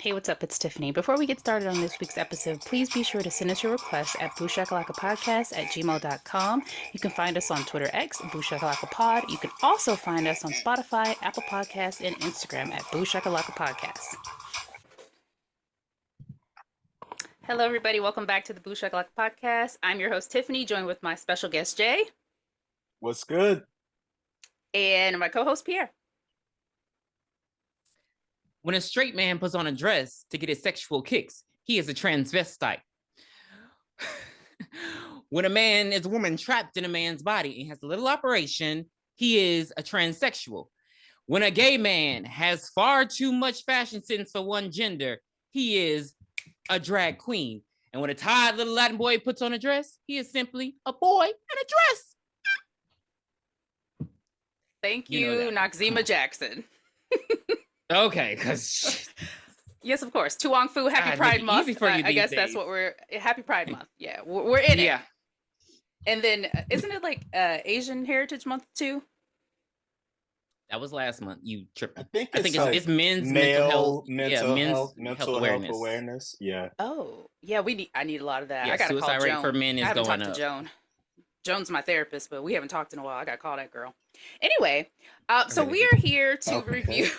Hey, what's up? It's Tiffany. Before we get started on this week's episode, please be sure to send us your requests at booshakalakapodcast@gmail.com. You can find us on Twitter X, Booshakalakapod. You can also find us on Spotify, Apple Podcasts, and Instagram at Booshakalakapodcast. Hello, everybody. Welcome back to the Booshakalaka Podcast. I'm your host, Tiffany, joined with my special guest, Jay. What's good? And my co-host, Pierre. When a straight man puts on a dress to get his sexual kicks, he is a transvestite. When a man is a woman trapped in a man's body and has a little operation, he is a transsexual. When a gay man has far too much fashion sense for one gender, he is a drag queen. And when a tired little Latin boy puts on a dress, he is simply a boy in a dress. Thank you, Noxzema Jackson. Okay, because yes, of course. Tuong Fu, Happy Pride Month. I guess that's what we're Happy Pride Month. Yeah, we're in it. Yeah. And then isn't it like Asian Heritage Month too? That was last month. You tripped. I think it's men's mental health awareness. Yeah. Oh, yeah. I need a lot of that. Yeah, I got to call suicide rate Joan. for men is going up. To Joan. Joan's my therapist, but we haven't talked in a while. I got to call that girl. Anyway, so we are here to review.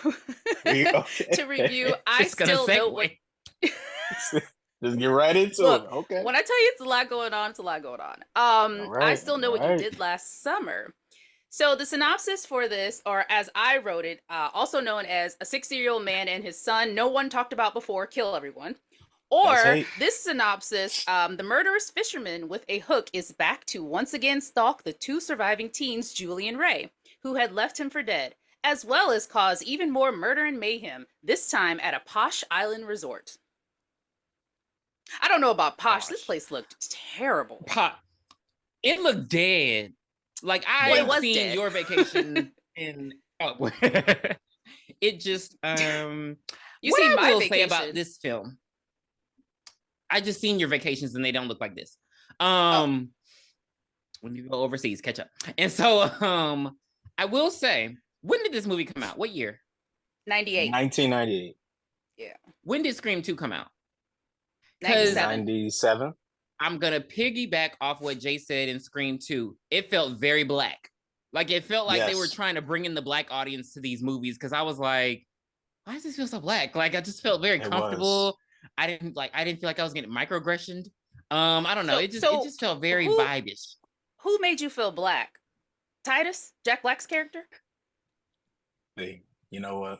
To review. I still know what. Just get right into it. Okay. When I tell you it's a lot going on, it's a lot going on. I still know what you did last summer. So the synopsis for this, or as I wrote it, also known as a 60-year-old man and his son no one talked about before kill everyone. Or this synopsis, the murderous fisherman with a hook is back to once again stalk the two surviving teens, Julie and Ray, who had left him for dead, as well as cause even more murder and mayhem, this time at a posh island resort. I don't know about posh. This place looked terrible. It looked dead. Like I've seen dead. Your vacation in it just you see my vacation. Say about this film. I just seen your vacations and they don't look like this. When you go overseas, catch up. And so I will say, when did this movie come out? What year? 98. 1998. Yeah. When did Scream 2 come out? 97. I'm going to piggyback off what Jay said in Scream 2. It felt very black. Like, it felt like they were trying to bring in the black audience to these movies, because I was like, why does this feel so black? Like, I just felt very comfortable. I didn't feel like I was getting microaggressioned. I don't know. It just felt very vibe-ish. Who made you feel black? Titus? Jack Black's character? Hey, you know what?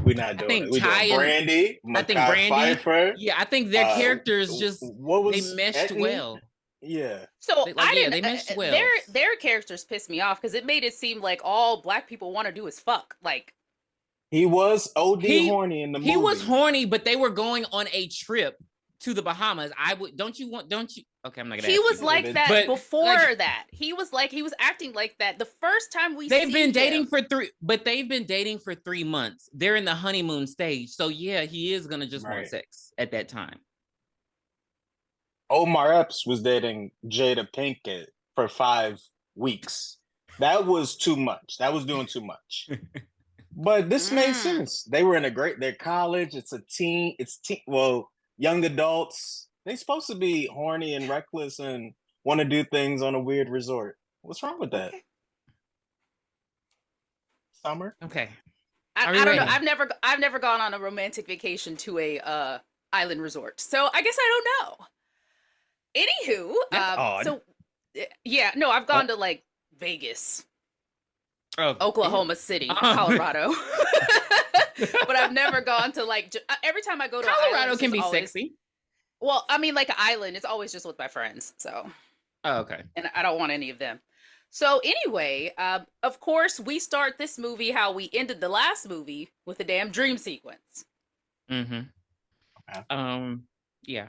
We're not doing it. We're doing Brandy. I think Brandy. Pfeiffer. Yeah, I think their characters they meshed well. Yeah. So they meshed well. Their characters pissed me off because it made it seem like all black people want to do is fuck. Like he was horny in the movie. He was horny, but they were going on a trip to the Bahamas. Don't you? Okay, I'm not gonna. He was like that before that. He was acting like that the first time they've been dating for 3 months. They're in the honeymoon stage. So yeah, he is gonna just want sex at that time. Omar Epps was dating Jada Pinkett for 5 weeks. That was too much. That was doing too much. But this made sense. They were in their college. It's young adults. They're supposed to be horny and reckless and want to do things on a weird resort. What's wrong with that? Summer? Okay. I don't know. I've never gone on a romantic vacation to a island resort. So I guess I don't know. Anywho, I've gone to like Vegas. Oklahoma City, Colorado. But I've never gone to like every time I go to Colorado can be sexy. Well, I mean, like an island, it's always just with my friends. So, okay, and I don't want any of them. So anyway, of course, we start this movie how we ended the last movie with a damn dream sequence. Mm-hmm. Okay. Yeah.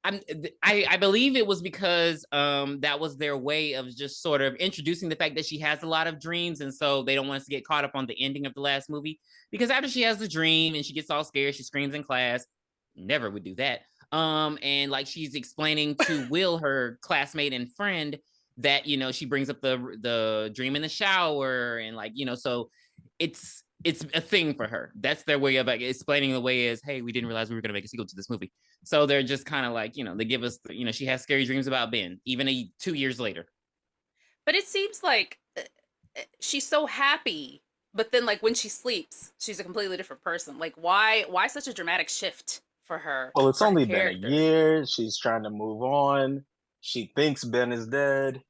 I believe it was because that was their way of just sort of introducing the fact that she has a lot of dreams, and so they don't want us to get caught up on the ending of the last movie, because after she has the dream and she gets all scared, she screams in class. Never would do that. And like she's explaining to Will, her classmate and friend, that she brings up the dream in the shower, and like so it's it's a thing for her. That's their way of like explaining the way is, hey, we didn't realize we were going to make a sequel to this movie. So they're just kind of like, they give us, she has scary dreams about Ben, even 2 years later. But it seems like she's so happy, but then like when she sleeps, she's a completely different person. Like why such a dramatic shift for her? Well, it's for only her been a character? year. She's trying to move on. She thinks Ben is dead.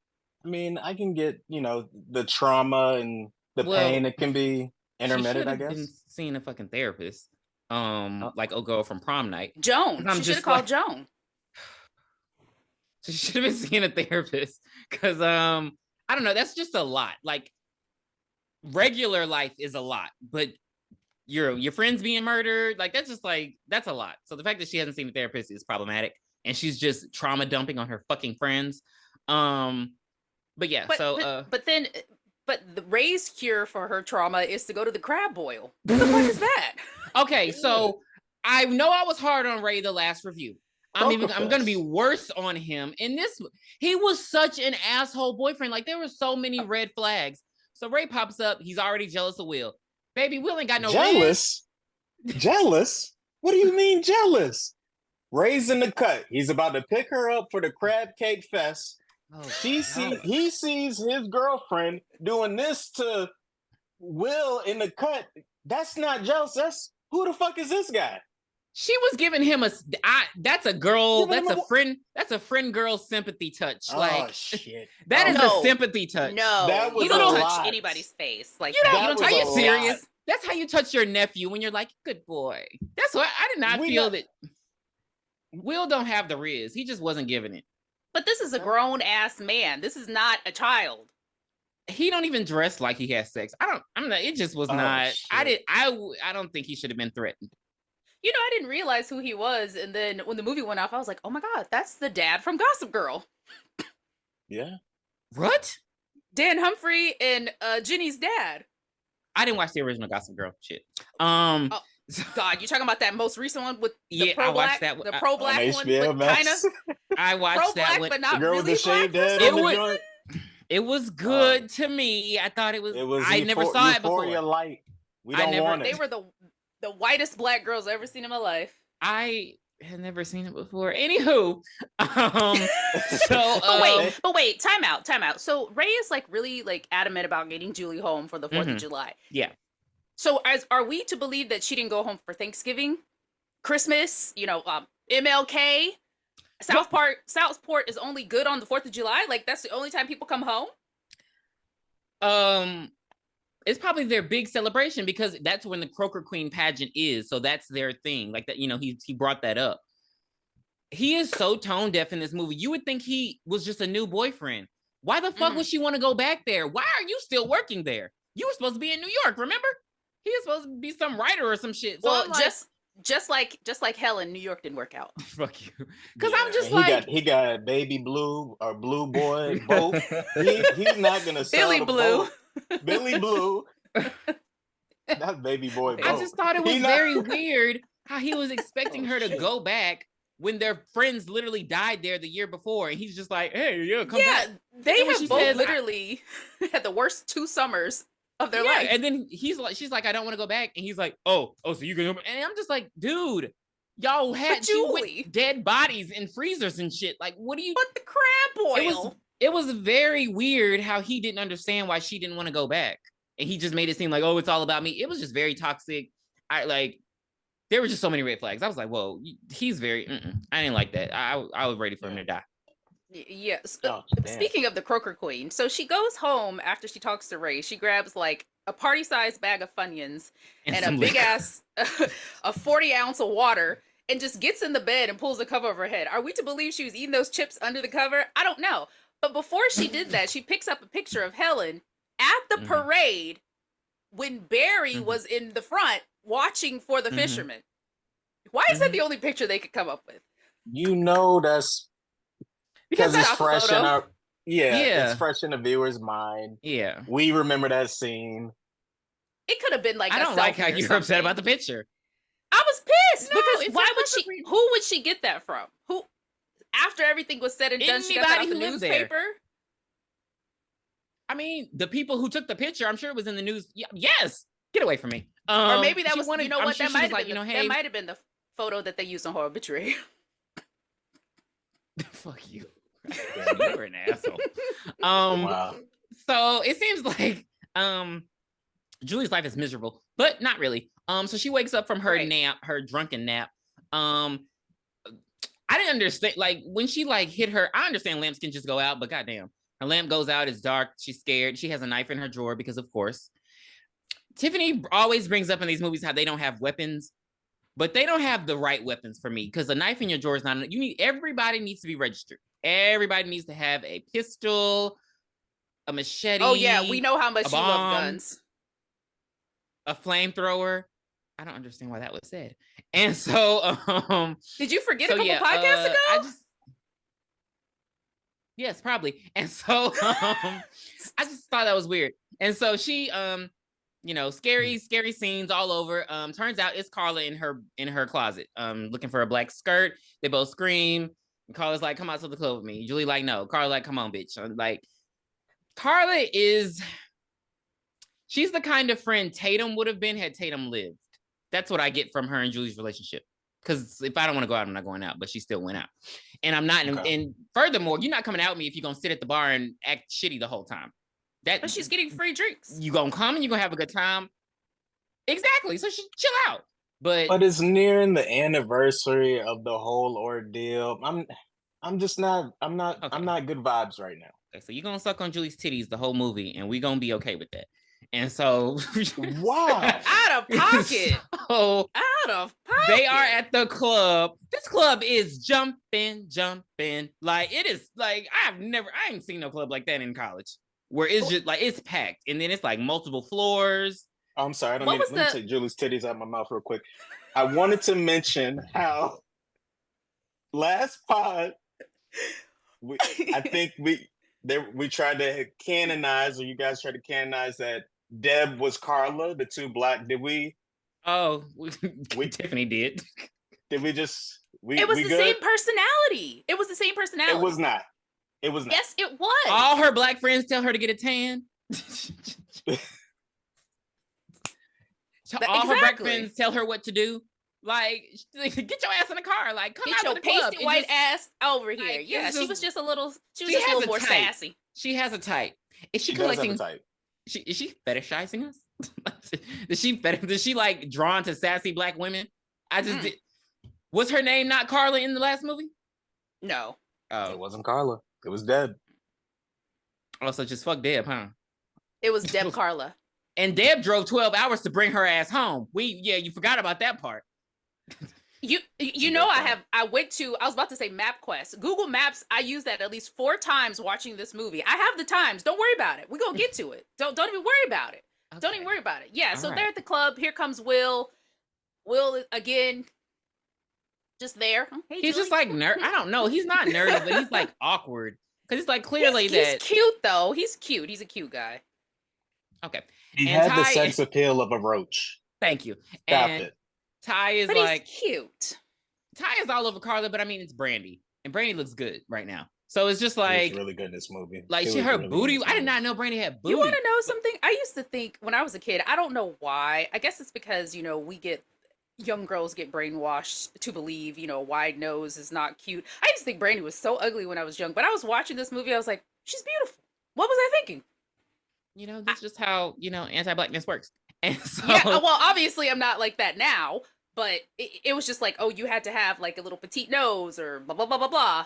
I mean, I can get, the trauma and the pain. It can be intermittent, I guess. Been seeing a fucking therapist. Like girl from prom night. Joan. She should have called Joan. She should have been seeing a therapist. Cause I don't know, that's just a lot. Like regular life is a lot, but your friends being murdered, like that's just like that's a lot. So the fact that she hasn't seen a therapist is problematic. And she's just trauma dumping on her fucking friends. But yeah, but the Ray's cure for her trauma is to go to the crab boil. What the fuck is that? Okay, so I know I was hard on Ray the last review. I'm gonna be worse on him in this. He was such an asshole boyfriend. Like there were so many red flags. So Ray pops up. He's already jealous of Will. Baby, Will ain't got no jealous. Jealous? What do you mean jealous? Ray's in the cut. He's about to pick her up for the crab cake fest. He sees his girlfriend doing this to Will in the cut. That's not jealous. That's who the fuck is this guy? She was giving him that's a girl, that's a friend girl sympathy touch. Oh shit. That is a sympathy touch. No, you don't touch anybody's face. Like you don't are you serious? That's how you touch your nephew when you're like, good boy. That's what I did not feel that. Will don't have the riz. He just wasn't giving it. But this is a grown ass man. This is not a child. He don't even dress like he has sex. It just was not. Shit. I don't think he should have been threatened. I didn't realize who he was, and then when the movie went off, I was like, oh my god, that's the dad from Gossip Girl. Yeah. What? Dan Humphrey and Jenny's dad. I didn't watch the original Gossip Girl shit. Oh, God, you talking about that most recent one with the pro black? The pro black one, kind of. I watched that one, but not really black. It was good to me. I thought it was. I never saw it before. Light. We don't want it. They were the whitest black girls I've ever seen in my life. I had never seen it before. Anywho, but wait, time out. So Ray is like really like adamant about getting Julie home for the 4th of July. Yeah. So are we to believe that she didn't go home for Thanksgiving, Christmas, MLK? Southport is only good on the 4th of July? Like that's the only time people come home? It's probably their big celebration because that's when the Croaker Queen pageant is. So that's their thing. Like that, he brought that up. He is so tone deaf in this movie. You would think he was just a new boyfriend. Why the fuck would she want to go back there? Why are you still working there? You were supposed to be in New York, remember? He was supposed to be some writer or some shit. So well, just like Helen, New York didn't work out. Fuck you. Because I'm just he got baby blue or blue boy both. He's not gonna sell Billy Blue. Both. Billy Blue. That's baby boy both. I just thought it was very weird how he was expecting her to go back when their friends literally died there the year before, and he's just like, "Hey, come back." They have both literally had the worst 2 summers of their life. And then she's like, "I don't want to go back," and he's like, "Oh, so you can?" And I'm just like, "Dude, y'all had dead bodies in freezers and shit. Like, what do you?" But the crab boil. It was very weird how he didn't understand why she didn't want to go back, and he just made it seem like, "Oh, it's all about me." It was just very toxic. There were just so many red flags. I was like, "Whoa, he's very." I didn't like that. I was ready for him to die. Yes. Speaking of the Croaker Queen, so she goes home after she talks to Ray. She grabs like a party-sized bag of Funyuns and a big ass, a 40-ounce of water, and just gets in the bed and pulls the cover over her head. Are we to believe she was eating those chips under the cover? I don't know. But before she did that, she picks up a picture of Helen at the parade when Barry was in the front watching for the fisherman. Why is that the only picture they could come up with? That's because it's fresh in our it's fresh in the viewer's mind. Yeah, we remember that scene. It could have been like I don't like how you're upset about the picture. I was pissed because why would she? Who would she get that from? Who? After everything was said and done, she got that off the newspaper. There. I mean, the people who took the picture, I'm sure it was in the news. Yes, Get away from me. Or maybe that was, wanted, you know what, sure that might have like, been, hey, that might have been the photo that they used on Horror Obituary. Fuck you. You're an asshole. Wow. So it seems like Julie's life is miserable, but not really. So she wakes up from her nap, her drunken nap. I didn't understand, like, when she like hit her, I understand lamps can just go out, but goddamn, her lamp goes out, it's dark, she's scared, she has a knife in her drawer because of course. Tiffany always brings up in these movies how they don't have weapons, but they don't have the right weapons for me, because a knife in your drawer is not, everybody needs to be registered. Everybody needs to have a pistol, a machete. Oh yeah, we know how much you love guns. A flamethrower. I don't understand why that was said. And so, did you forget a couple podcasts ago? Yes, probably. And so, I just thought that was weird. And so she, scary scenes all over. Turns out it's Carla in her closet, looking for a black skirt. They both scream. And Carla's like, "Come out to the club with me." Julie like, "No." Carla like, "Come on, bitch." I'm like, Carla she's the kind of friend Tatum would have been had Tatum lived. That's what I get from her and Julie's relationship. Because if I don't want to go out, I'm not going out, but she still went out. And I'm not, and furthermore, you're not coming out with me if you're going to sit at the bar and act shitty the whole time. But she's getting free drinks. You're going to come and you're going to have a good time. Exactly. So she chill out. But it's nearing the anniversary of the whole ordeal. I'm not good vibes right now. Okay, so you're going to suck on Julie's titties the whole movie, and we're going to be okay with that. And so, wow, out of pocket. So, out of pocket. They are at the club. This club is jumping. Like, it is like, I ain't seen no club like that in college, where it's just like, it's packed. And then it's like multiple floors. I'm sorry, let me take Julie's titties out of my mouth real quick. I wanted to mention how last pod, I think we tried to canonize, or you guys tried to canonize that Deb was Carla, the two black. Did we? Oh, we Tiffany did. Did we just? It was the same personality. It was the same personality. It was not. It was not. Yes, it was. All her black friends tell her to get a tan. All her black friends tell her what to do. Like, get your ass in the car. Like, come out to the club. Get your pasty white ass over here. Like, yeah, she was just a little more sassy. She has a type. Is she collecting? Does have a type. Is she fetishizing us? Is she like drawn to sassy black women? Did. Was her name not Carla in the last movie? No. Oh, it wasn't Carla. It was Deb. Oh, so just fuck Deb, huh? It was Deb Carla. And Deb drove 12 hours to bring her ass home. You forgot about that part. You know, I was about to say MapQuest. Google Maps, I use that at least 4 times watching this movie. I have the times. Don't worry about it. We're going to get to it. Don't even worry about it. Okay. Don't even worry about it. Yeah, so they're at the club. Here comes Will. Will, again, just there. Hey, he's Julie. Just like nerd. I don't know. He's not nerdy, but he's like awkward. Because it's like clearly he's cute, though. He's cute. He's a cute guy. Okay. He had the sex appeal of a roach. Thank you. Stop it. Ty is but like he's cute. Ty is all over Carla, but I mean it's Brandy, and Brandy looks good right now. So it's just like she's really good in this movie. Like her really booty. I did not know Brandy had booty. You want to know something? I used to think when I was a kid. I don't know why. I guess it's because young girls get brainwashed to believe a wide nose is not cute. I used to think Brandy was so ugly when I was young, but I was watching this movie. I was like, she's beautiful. What was I thinking? That's just how anti-blackness works. And so, yeah, well, obviously I'm not like that now, but it was just like, oh, you had to have like a little petite nose or blah, blah, blah, blah, blah.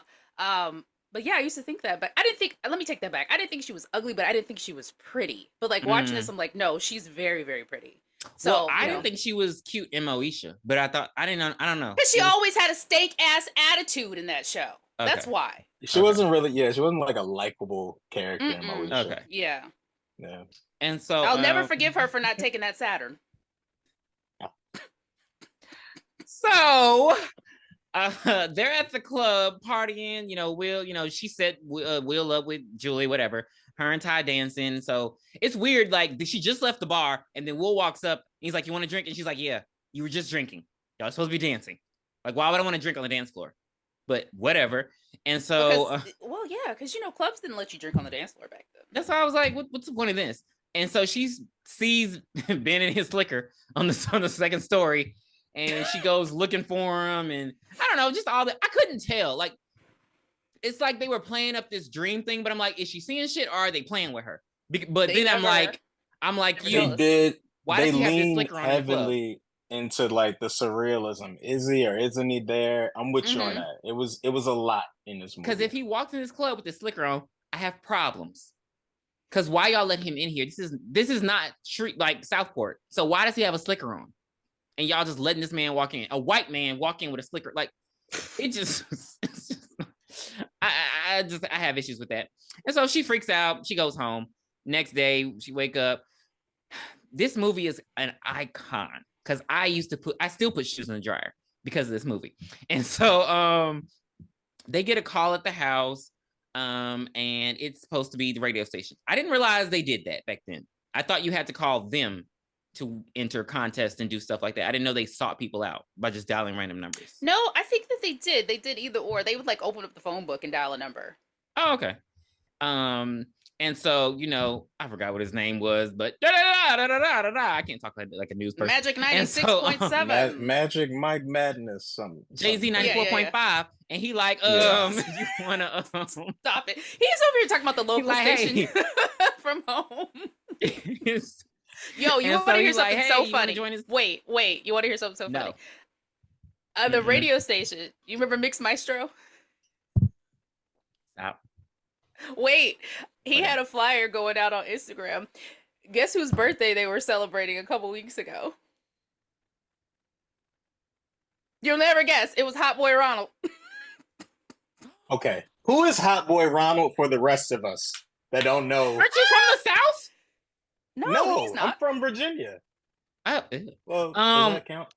But yeah, I used to think that, but I didn't think, let me take that back. I didn't think she was ugly, but I didn't think she was pretty. But like watching this, I'm like, no, she's very, very pretty. So I didn't think she was cute in Moesha, but I don't know. Because she always had a steak ass attitude in that show. Okay. That's why. She wasn't really, she wasn't like a likable character in Moesha. Okay. Yeah. Yeah. And so I'll never forgive her for not taking that Saturn. So they're at the club partying, Will, she set Will up with Julie, whatever, her and Ty dancing. So it's weird. Like she just left the bar and then Will walks up. He's like, "You want to drink?" And she's like, "Yeah, you were just drinking. Y'all supposed to be dancing. Like, why would I want to drink on the dance floor?" But whatever. And so, because clubs didn't let you drink on the dance floor back then. That's why I was like, what's the point of this? And so she sees Ben and his slicker on the second story, and she goes looking for him, and I don't know, just all that. I couldn't tell. Like, it's like they were playing up this dream thing, but I'm like, is she seeing shit or are they playing with her? But then I'm like, they did. Why they does he have this leaned slicker on in the club? heavily into like the surrealism. Is he or isn't he there? I'm with you on that. It was a lot in this movie. Because if he walked in this club with this slicker on, I have problems. Because why y'all let him in here? This is not like Southport. So why does he have a slicker on? And y'all just letting this man walk in, a white man walk in with a slicker. Like, it just, I have issues with that. And so she freaks out. She goes home. Next day, she wake up. This movie is an icon because I still put shoes in the dryer because of this movie. And so they get a call at the house, and it's supposed to be the radio station. I didn't realize they did that back then. I thought you had to call them to enter contests and do stuff like that. I didn't know they sought people out by just dialing random numbers. No, I think that they did. They did either or. They would like open up the phone book and dial a number. Oh, okay. And so, I forgot what his name was, but I can't talk like a news person. Magic 96.7. Magic Mike Madness, something. Jay-Z 94.5. And he like, you wanna stop it. He's over here talking about the local station from home. Yo, you want to hear something so funny? Wait, you want to hear something so funny? The radio station. You remember Mix Maestro? Stop. Wait, he had a flyer going out on Instagram. Guess whose birthday they were celebrating a couple weeks ago? You'll never guess. It was Hot Boy Ronald. Okay. Who is Hot Boy Ronald for the rest of us that don't know? Aren't you from the South? No, he's not. I'm from Virginia. Well, does that count?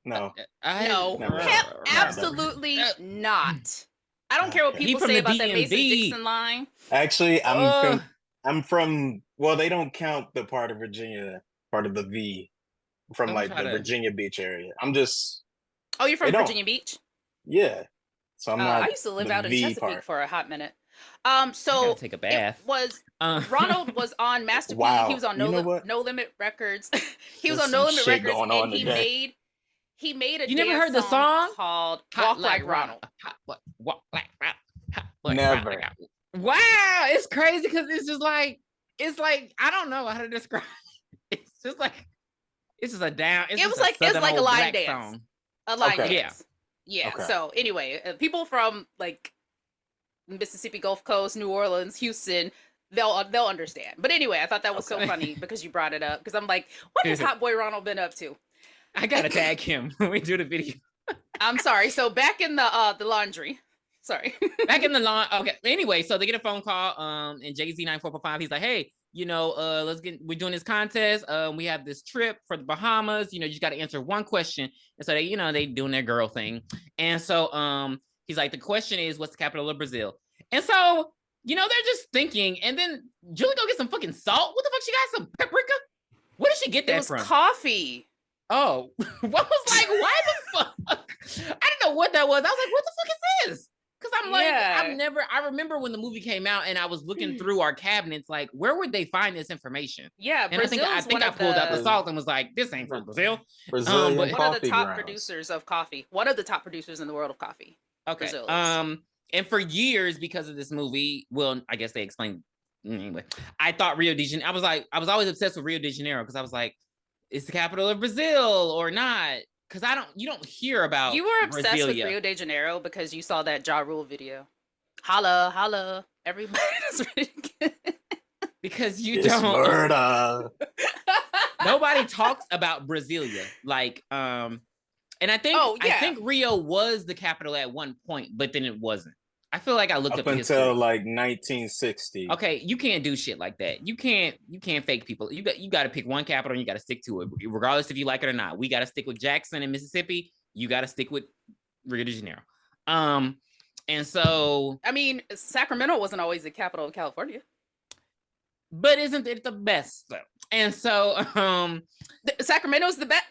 No. Absolutely not. I don't care what people say about that Mason-Dixon line. Actually, I'm from. Well, they don't count the part of Virginia, part of the V, from the Virginia Beach area. I'm just. Oh, you're from Virginia Beach? Yeah. So I'm not. I used to live out in Chesapeake for a hot minute. So take a bath. It was Ronald was on Master P. He was on No Limit Records. He was on No Limit Records, and he made a. You never heard the song called "Walk Like Ronald"? Walk like Never. Wow, it's crazy because it's like I don't know how to describe. It's just like it's just a down. It was like a line dance. Song. A line dance. Yeah. Okay. So anyway, people from like Mississippi Gulf Coast, New Orleans, Houston, they'll understand. But anyway, I thought that was so funny because you brought it up. Because I'm like, what has Hot Boy Ronald been up to? I gotta tag him when we do the video. I'm sorry. So back in the laundry. Sorry. Back in the lawn. Okay. Anyway, so they get a phone call. And Jay-Z 94.5. He's like, hey, we're doing this contest. We have this trip for the Bahamas. You just got to answer one question. And so they doing their girl thing. And so he's like, the question is, what's the capital of Brazil? And so, they're just thinking. And then Julie go get some fucking salt. What the fuck? She got some paprika? Where did she get that from? It was coffee. Oh, what was like, why the fuck? I didn't know what that was. I was like, what the fuck is this? Because I'm like, I remember when the movie came out and I was looking through our cabinets, like, where would they find this information? Yeah, and I think I pulled out the salt and was like, this ain't from Brazil. Brazilian one of the top producers of coffee. One of the top producers in the world of coffee. Okay. Brazil and for years, because of this movie, well, I guess they explained anyway. I thought Rio de Janeiro. I was always obsessed with Rio de Janeiro because I was like, it's the capital of Brazil or not? Because you don't hear about. You were obsessed with Rio de Janeiro because you saw that Ja Rule video. Holla, holla, everybody's ready. Because you don't. Murder. Nobody talks about Brasilia, like, and I think Rio was the capital at one point, but then it wasn't. I feel like I looked up until like 1960. Okay, you can't do shit like that. You can't fake people. You got to pick one capital and you got to stick to it, regardless if you like it or not. We got to stick with Jackson in Mississippi. You got to stick with Rio de Janeiro. And so I mean, Sacramento wasn't always the capital of California, but isn't it the best though? And so Sacramento's the best.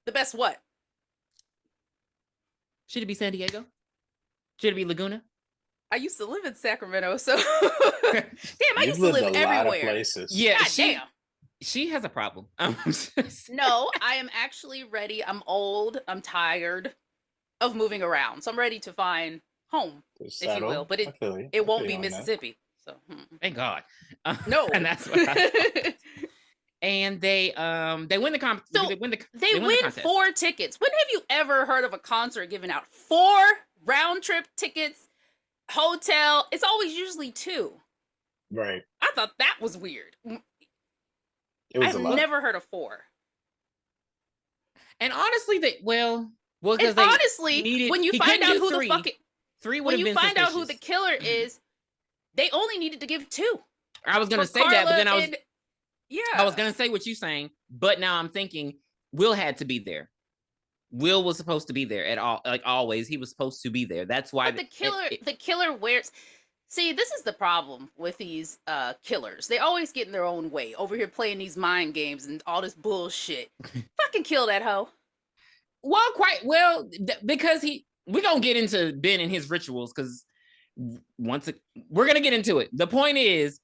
The best what? Should it be San Diego? Should it be Laguna? I used to live in Sacramento, so damn, I used to live everywhere. Places. Yeah, damn. She has a problem. No, I am actually ready. I'm old. I'm tired of moving around, so I'm ready to find home, if you will. But it won't be Mississippi. So thank God. No, and that's what I thought. And they win the competition. So they win 4 tickets. When have you ever heard of a concert giving out 4 round trip tickets, hotel? It's always usually 2. Right. I thought that was weird. I've never heard of 4. And honestly, when you find out who three, the fucking 3 would when have you been find suspicious. out who the killer is, they only needed to give 2. I was gonna say that, but then I was gonna say what you're saying, but now I'm thinking Will had to be there. Will was supposed to be there at all, like always. He was supposed to be there. That's why the killer wears. See, this is the problem with these killers. They always get in their own way. Over here playing these mind games and all this bullshit. Fucking kill that hoe. Well, because we're gonna get into Ben and his rituals, because we're gonna get into it. The point is,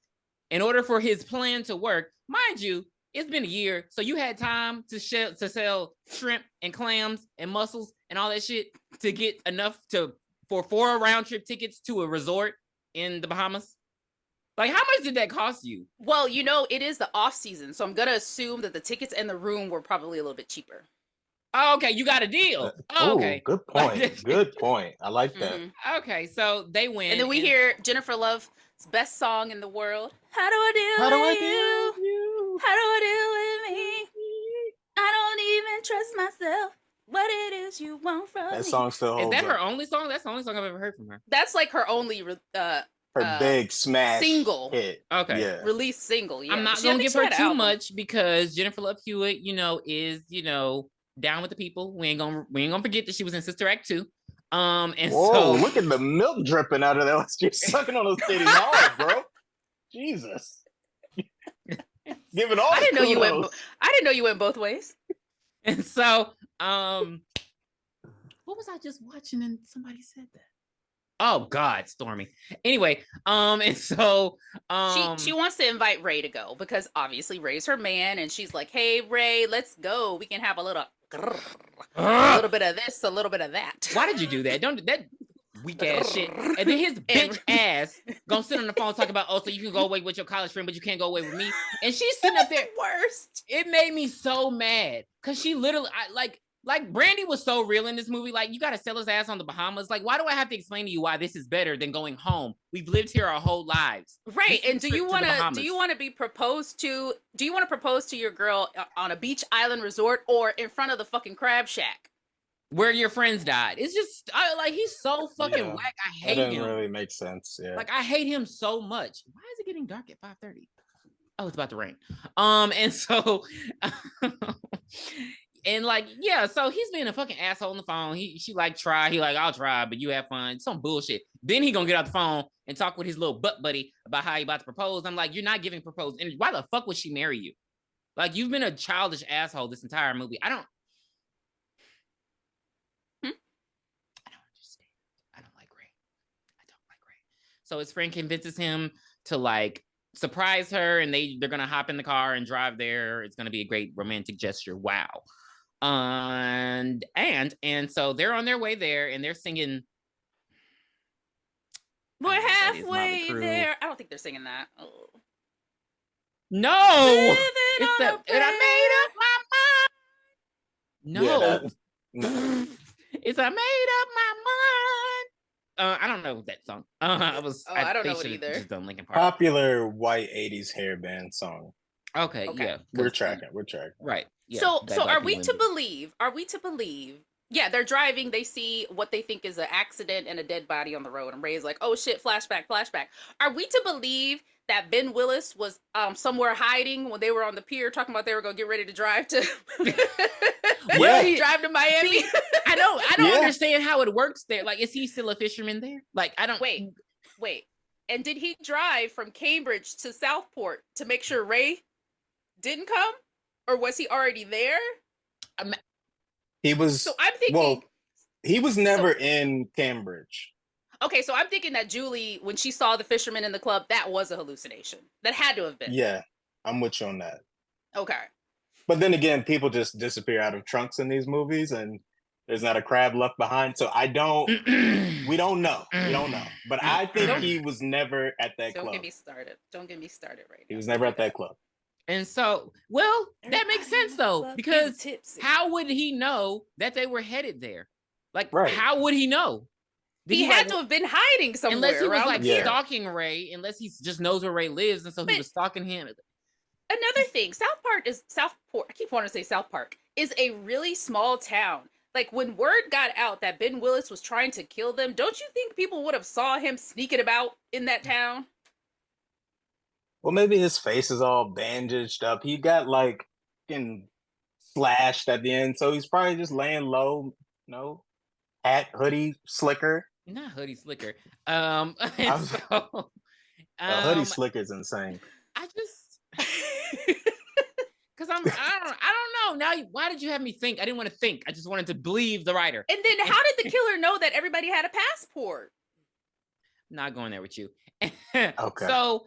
in order for his plan to work, mind you, it's been a year, so you had time to sell shrimp and clams and mussels and all that shit to get enough for 4 round trip tickets to a resort in the Bahamas. Like, how much did that cost you? Well, it is the off season, so I'm gonna assume that the tickets and the room were probably a little bit cheaper. Oh, okay, you got a deal. Okay, good point. Good point. I like that. Mm-hmm. Okay, so they win, and then we hear Jennifer Love's best song in the world. How do I deal with you? How do I deal with me? I don't even trust myself. What it is you want from me? That song still holds up. Is that her up. only song? That's the only song I've ever heard from her. That's like her only her big smash single hit. Okay, yeah. Release single. Yeah. I'm not gonna give her too much because Jennifer Love Hewitt, is down with the people. We ain't gonna forget that she was in Sister Act 2. And so look at the milk dripping out of there. You're sucking on those titties hard, bro. Jesus. Giving all. I didn't know you went both ways. And so, what was I just watching and somebody said that? Oh God, Stormy. Anyway, and so she wants to invite Ray to go because obviously Ray's her man, and she's like, "Hey Ray, let's go. We can have a little bit of this, a little bit of that." Why did you do that? Don't that weak ass shit. And then his bitch ass gonna sit on the phone talking about, so you can go away with your college friend, but you can't go away with me. And she's sitting up there. Worst. It made me so mad because she literally, like Brandy was so real in this movie. Like, you got to sell his ass on the Bahamas. Like, why do I have to explain to you why this is better than going home? We've lived here our whole lives. Right. And do you want to be proposed to? Do you want to propose to your girl on a beach island resort or in front of the fucking crab shack where your friends died? It's just he's so fucking whack. I hate him. It doesn't really make sense. Yeah. Like, I hate him so much. Why is it getting dark at 5:30? Oh, it's about to rain. And so and so he's being a fucking asshole on the phone. She try. He I'll try, but you have fun. Some bullshit. Then he gonna get out the phone and talk with his little butt buddy about how he about to propose. I'm like, you're not giving proposed energy. Why the fuck would she marry you? Like, you've been a childish asshole this entire movie. I don't understand. I don't like Ray. So his friend convinces him to surprise her, and they're gonna hop in the car and drive there. It's gonna be a great romantic gesture. Wow. And so they're on their way there, and they're singing. We're halfway there. I don't think they're singing that. Oh. No, and I made up my mind. No, it's I made up my mind. I don't know that song. I don't know it either. Just done Linkin Park. Popular white 80s hair band song. Okay. Yeah. We're tracking. Right. Yeah, so are we to believe? Yeah, they're driving. They see what they think is an accident and a dead body on the road. And Ray's like, "Oh shit, flashback." Are we to believe that Ben Willis was somewhere hiding when they were on the pier talking about they were going to get ready to drive to drive to Miami? See, I don't understand how it works there. Like, is he still a fisherman there? Like, I don't wait. And did he drive from Cambridge to Southport to make sure Ray didn't come, or was he already there? He was. So I'm thinking. Well, he was never in Cambridge. Okay, so I'm thinking that Julie, when she saw the fisherman in the club, that was a hallucination. That had to have been. Yeah, I'm with you on that. Okay. But then again, people just disappear out of trunks in these movies, and there's not a crab left behind. So we don't know. We don't know. But I think he was never at that club. Don't get me started. Don't get me started right now. He was never at that club. And so, well, that makes sense though, because how would he know that they were headed there? Like, how would he know? He had to have been hiding somewhere. Unless he was like stalking Ray, unless he just knows where Ray lives, and so he was stalking him. Another thing, Southport, I keep wanting to say South Park, is a really small town. Like, when word got out that Ben Willis was trying to kill them, don't you think people would have saw him sneaking about in that town? Well, maybe his face is all bandaged up. He got like slashed at the end, so he's probably just laying low. Hat, hoodie, slicker. Not hoodie, slicker. Hoodie slicker's insane. I just because I don't know. Now, why did you have me think? I didn't want to think. I just wanted to believe the writer. And then, how did the killer know that everybody had a passport? Not going there with you. Okay. So,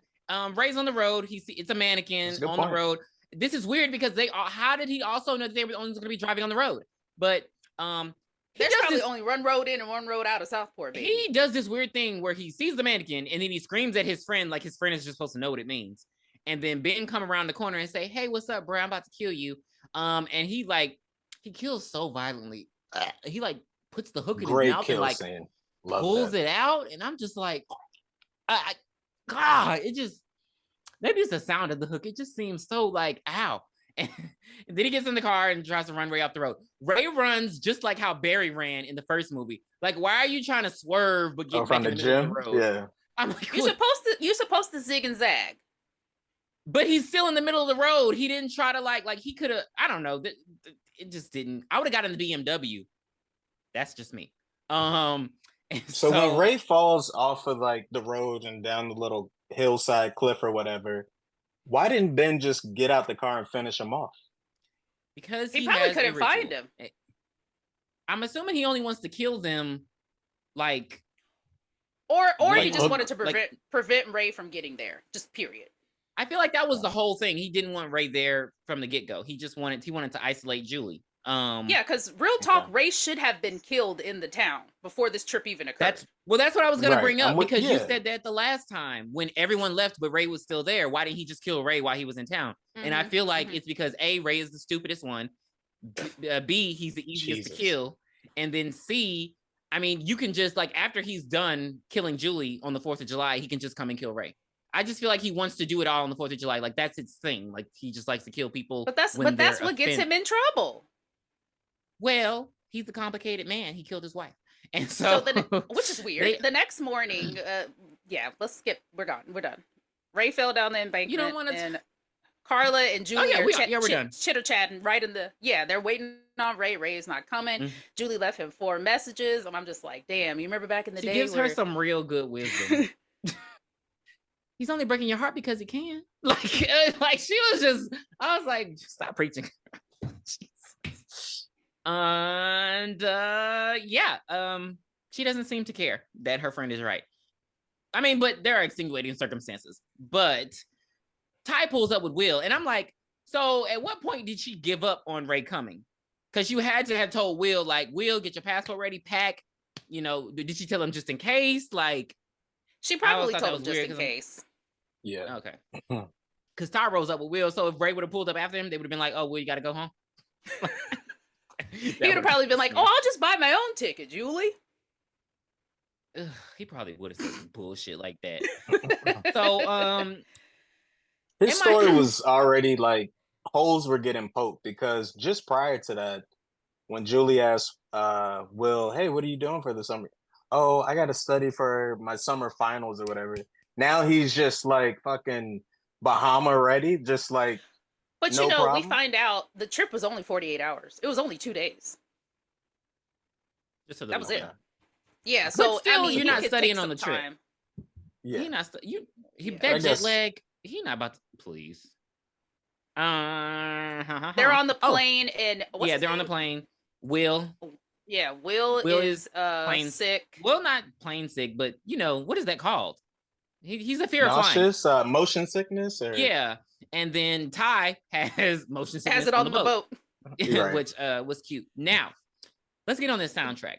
Ray's on the road. It's a mannequin on the road. This is weird because how did he also know that they were only going to be driving on the road? But there's probably only one road in and one road out of Southport, baby. He does this weird thing where he sees the mannequin and then he screams at his friend like his friend is just supposed to know what it means. And then Ben come around the corner and say, "Hey, what's up, bro? I'm about to kill you." And he kills so violently. He puts the hook in his mouth and pulls it out. And I'm just like, God, it just, maybe it's the sound of the hook. It just seems so ow. And then he gets in the car and tries to run Ray off the road. Ray runs just like how Barry ran in the first movie. Like, why are you trying to swerve but get back in the middle of the road? Yeah. I'm like, you're supposed to zig and zag. But he's still in the middle of the road. He didn't try to like he could have, I don't know. It just didn't. I would have gotten the BMW. That's just me. So when Ray falls off of the road and down the little hillside cliff or whatever, why didn't Ben just get out the car and finish him off? Because he probably couldn't find him. I'm assuming he only wants to kill them, or he just wanted to prevent Ray from getting there. Just period. I feel like that was the whole thing. He didn't want Ray there from the get-go. He wanted to isolate Julie. Yeah, because real talk, Ray should have been killed in the town before this trip even occurred. That's what I was going to bring up, because you said that the last time when everyone left but Ray was still there. Why didn't he just kill Ray while he was in town? Mm-hmm. And I feel like it's because A, Ray is the stupidest one. B, he's the easiest to kill. And then C, I mean, you can just after he's done killing Julie on the 4th of July, he can just come and kill Ray. I just feel like he wants to do it all on the 4th of July. That's his thing. He just likes to kill people. But that's what gets him in trouble. Well, he's a complicated man. He killed his wife. And so which is weird. The next morning, let's skip. We're gone. We're done. Ray fell down the embankment. You don't want to. Carla and Julie we're done. Chitter-chatting right in the. Yeah, they're waiting on Ray. Ray is not coming. Mm-hmm. Julie left him 4 messages, and I'm just like, damn. You remember back in the day? She gives her some real good wisdom. He's only breaking your heart because he can. She was just. I was like, stop preaching. And she doesn't seem to care that her friend is right. I mean, but there are extenuating circumstances. But Ty pulls up with Will, and I'm like, so at what point did she give up on Ray coming? Because you had to have told Will, Will, get your passport ready, pack. Did she tell him just in case? She probably told him just in case. Yeah. Okay. Because Ty rolls up with Will, so if Ray would have pulled up after him, they would have been like, "Oh, Will, you got to go home." He would have probably been like, "Oh, I'll just buy my own ticket, Julie." Ugh, he probably would have said some bullshit like that. So, his story was already holes were getting poked, because just prior to that, when Julie asked Will, "Hey, what are you doing for the summer?" "Oh, I got to study for my summer finals or whatever." Now he's just fucking Bahama ready, just But we find out the trip was only 48 hours. It was only 2 days. That was it. Yeah, so still, you're not studying on the trip. Yeah, you're not. That jet lag. He not about to. Please. They're on the plane, and they're on the plane. Will Yeah, Will is plain sick. Well, not plain sick, but what is that called? He's a fear of flying. Nauseous, motion sickness, or yeah. And then Ty has motion sickness has it on the boat. Right. which was cute. Now, let's get on this soundtrack.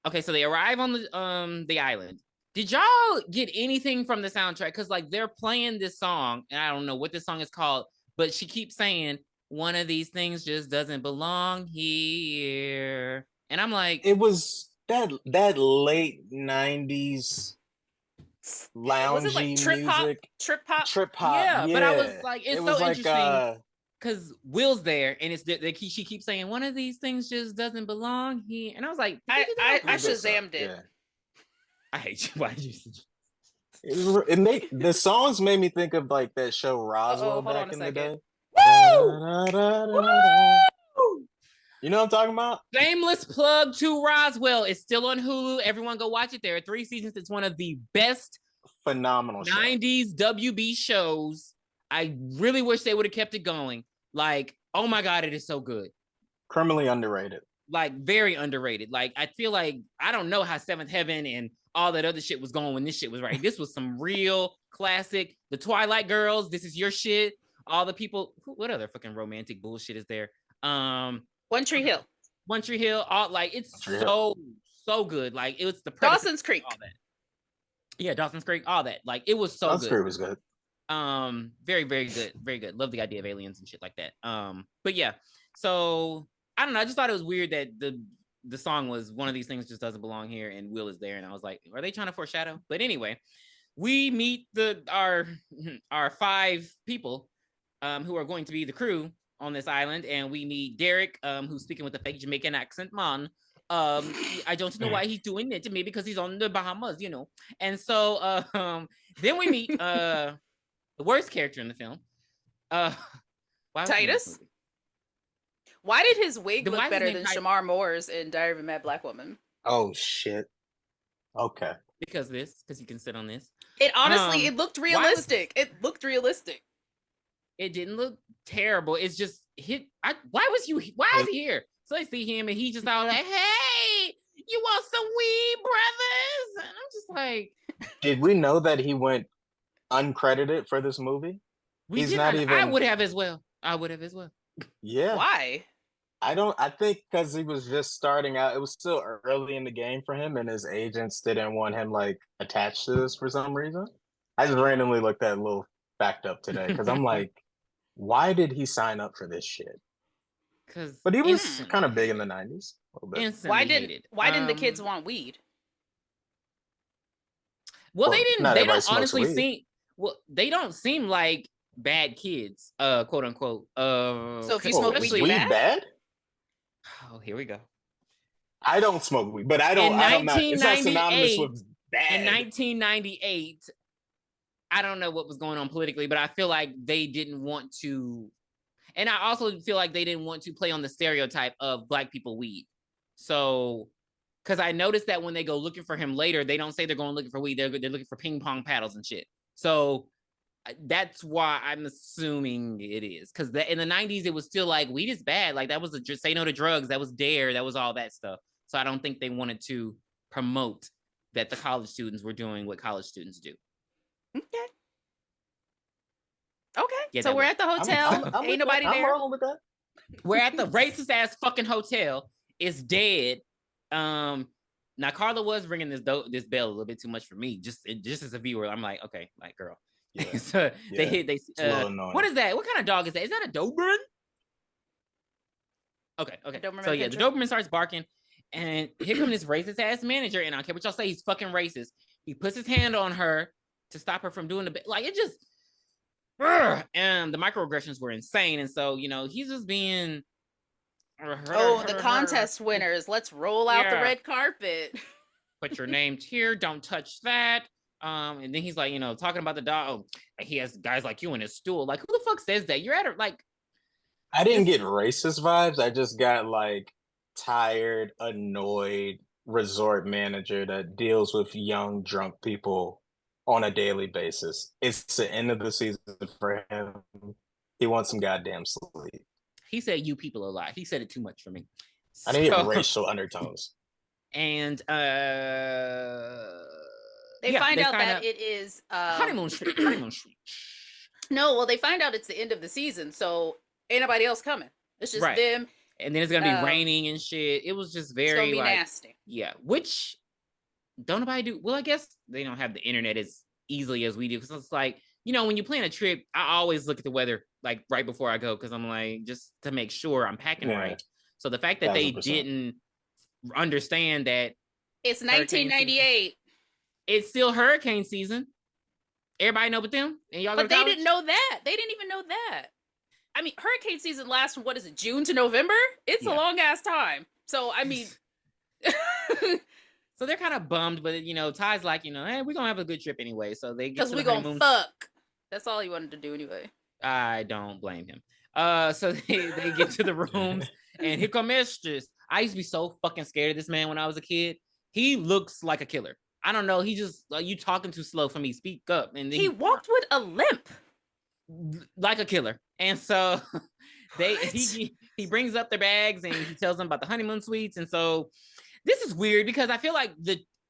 Okay, so they arrive on the island. Did y'all get anything from the soundtrack? Because like they're playing this song, and I don't know what this song is called, but she keeps saying, one of these things just doesn't belong here. And I'm like, it was that late 90s loungy was it like trip music. Trip hop. Yeah, but I was like, it's so like, interesting because Will's there, and she keeps saying, one of these things just doesn't belong here. And I was like, I Shazammed it. Yeah. I hate you. Why did you? The songs made me think of like that show Roswell back in the day. You know what I'm talking about? Shameless plug to Roswell. It's still on Hulu. Everyone go watch it. There are 3 seasons. It's one of the best phenomenal 90s WB shows. I really wish they would have kept it going. Like, oh my God, it is so good. Criminally underrated. Like, very underrated. Like, I feel like, I don't know how Seventh Heaven and all that other shit was going when this shit was right. This was some real classic. The Twilight Girls, This Is Your Shit. All the people, what other fucking romantic bullshit is there? One Tree Hill. One Tree Hill. All like it's so good. Like it was the Dawson's Creek. All that. Yeah, Dawson's Creek. All that. Like it was so Dawson's good. Creek was good. Very, very good. Very good. Love the idea of aliens and shit like that. But yeah. So I don't know. I just thought it was weird that the song was one of these things just doesn't belong here, and Will is there, and I was like, are they trying to foreshadow? But anyway, we meet our 5 people who are going to be the crew on this island, and we meet Derek, who's speaking with a fake Jamaican accent, man. I don't know why he's doing it to me because he's on the Bahamas, And so then we meet the worst character in the film, Titus. Why did his wig look better than Shamar Moore's in Diary of a Mad Black Woman? Oh shit. Okay. Because he can sit on this. It honestly, it looked realistic. It looked realistic. It didn't look terrible. It's just why is he here? So I see him and he just all like, hey, you want some weed, brothers? And I'm just like, did we know that he went uncredited for this movie? I would have as well. Yeah. Why? I think because he was just starting out. It was still early in the game for him, and his agents didn't want him like attached to this for some reason. I just randomly looked at a little fact up today because I'm like, why did he sign up for this shit? But he was kind of big in the 90s. A little bit. Why didn't the kids want weed? Well, they didn't. They don't honestly seem. Well, they don't seem like bad kids, quote unquote. So if you smoke weed bad? Oh, here we go. I don't smoke weed, but I don't know. It's not synonymous with bad. In 1998, I don't know what was going on politically, but I feel like they didn't want to. And I also feel like they didn't want to play on the stereotype of Black people weed. So, because I noticed that when they go looking for him later, they don't say they're going looking for weed. They're looking for ping pong paddles and shit. So that's why I'm assuming it is. Because in the 90s, it was still like weed is bad. Like that was say no to drugs. That was DARE. That was all that stuff. So I don't think they wanted to promote that the college students were doing what college students do. Okay. So we're at the hotel. Ain't nobody there. I'm wrong with that. We're at the racist ass fucking hotel. It's dead. Now Carla was ringing this bell a little bit too much for me. Just as a viewer, I'm like, okay, like girl. Yeah. So they what is that? What kind of dog is that? Is that a Doberman? Okay. So yeah, the Doberman starts barking, and here comes this racist ass manager. And I don't care what y'all say, he's fucking racist. He puts his hand on her to stop her from doing it just. And the microaggressions were insane, and so he's just being. The contest winners! Let's roll out the red carpet. Put your names here. Don't touch that. And then he's like, talking about the dog. He has guys like you in his stool. Like, who the fuck says that? You're at it. Like, I didn't get racist vibes. I just got like tired, annoyed resort manager that deals with young drunk people on a daily basis. It's the end of the season for him. He wants some goddamn sleep. He said "you people" a lot. He said it too much for me. I need racial undertones. And they find out that it is honeymoon street. No, well, they find out it's the end of the season, so ain't nobody else coming. It's just them. And then it's gonna be raining and shit. It was just very, it's gonna be nasty. Yeah, which don't nobody do. Well, I guess they don't have the internet as easily as we do, because it's like, you know, when you plan a trip, I always look at the weather like right before I go, because I'm like, just to make sure I'm packing right. So the fact that 100%. They didn't understand that it's 1998, it's still hurricane season. Everybody know but them, and y'all. But they didn't know that. They didn't even know that. I mean, hurricane season lasts from, what is it, June to November? It's a long ass time. So I mean, so they're kind of bummed, but you know, Ty's like, you know, hey, we're gonna have a good trip anyway. So they get because we're gonna fuck. That's all he wanted to do anyway. I don't blame him. So they get to the rooms, and here come Mistress. I used to be so fucking scared of this man when I was a kid. He looks like a killer. I don't know. He just you talking too slow for me. Speak up. And then he walked with a limp, like a killer. And so he brings up their bags and he tells them about the honeymoon suites. And so this is weird, because I feel like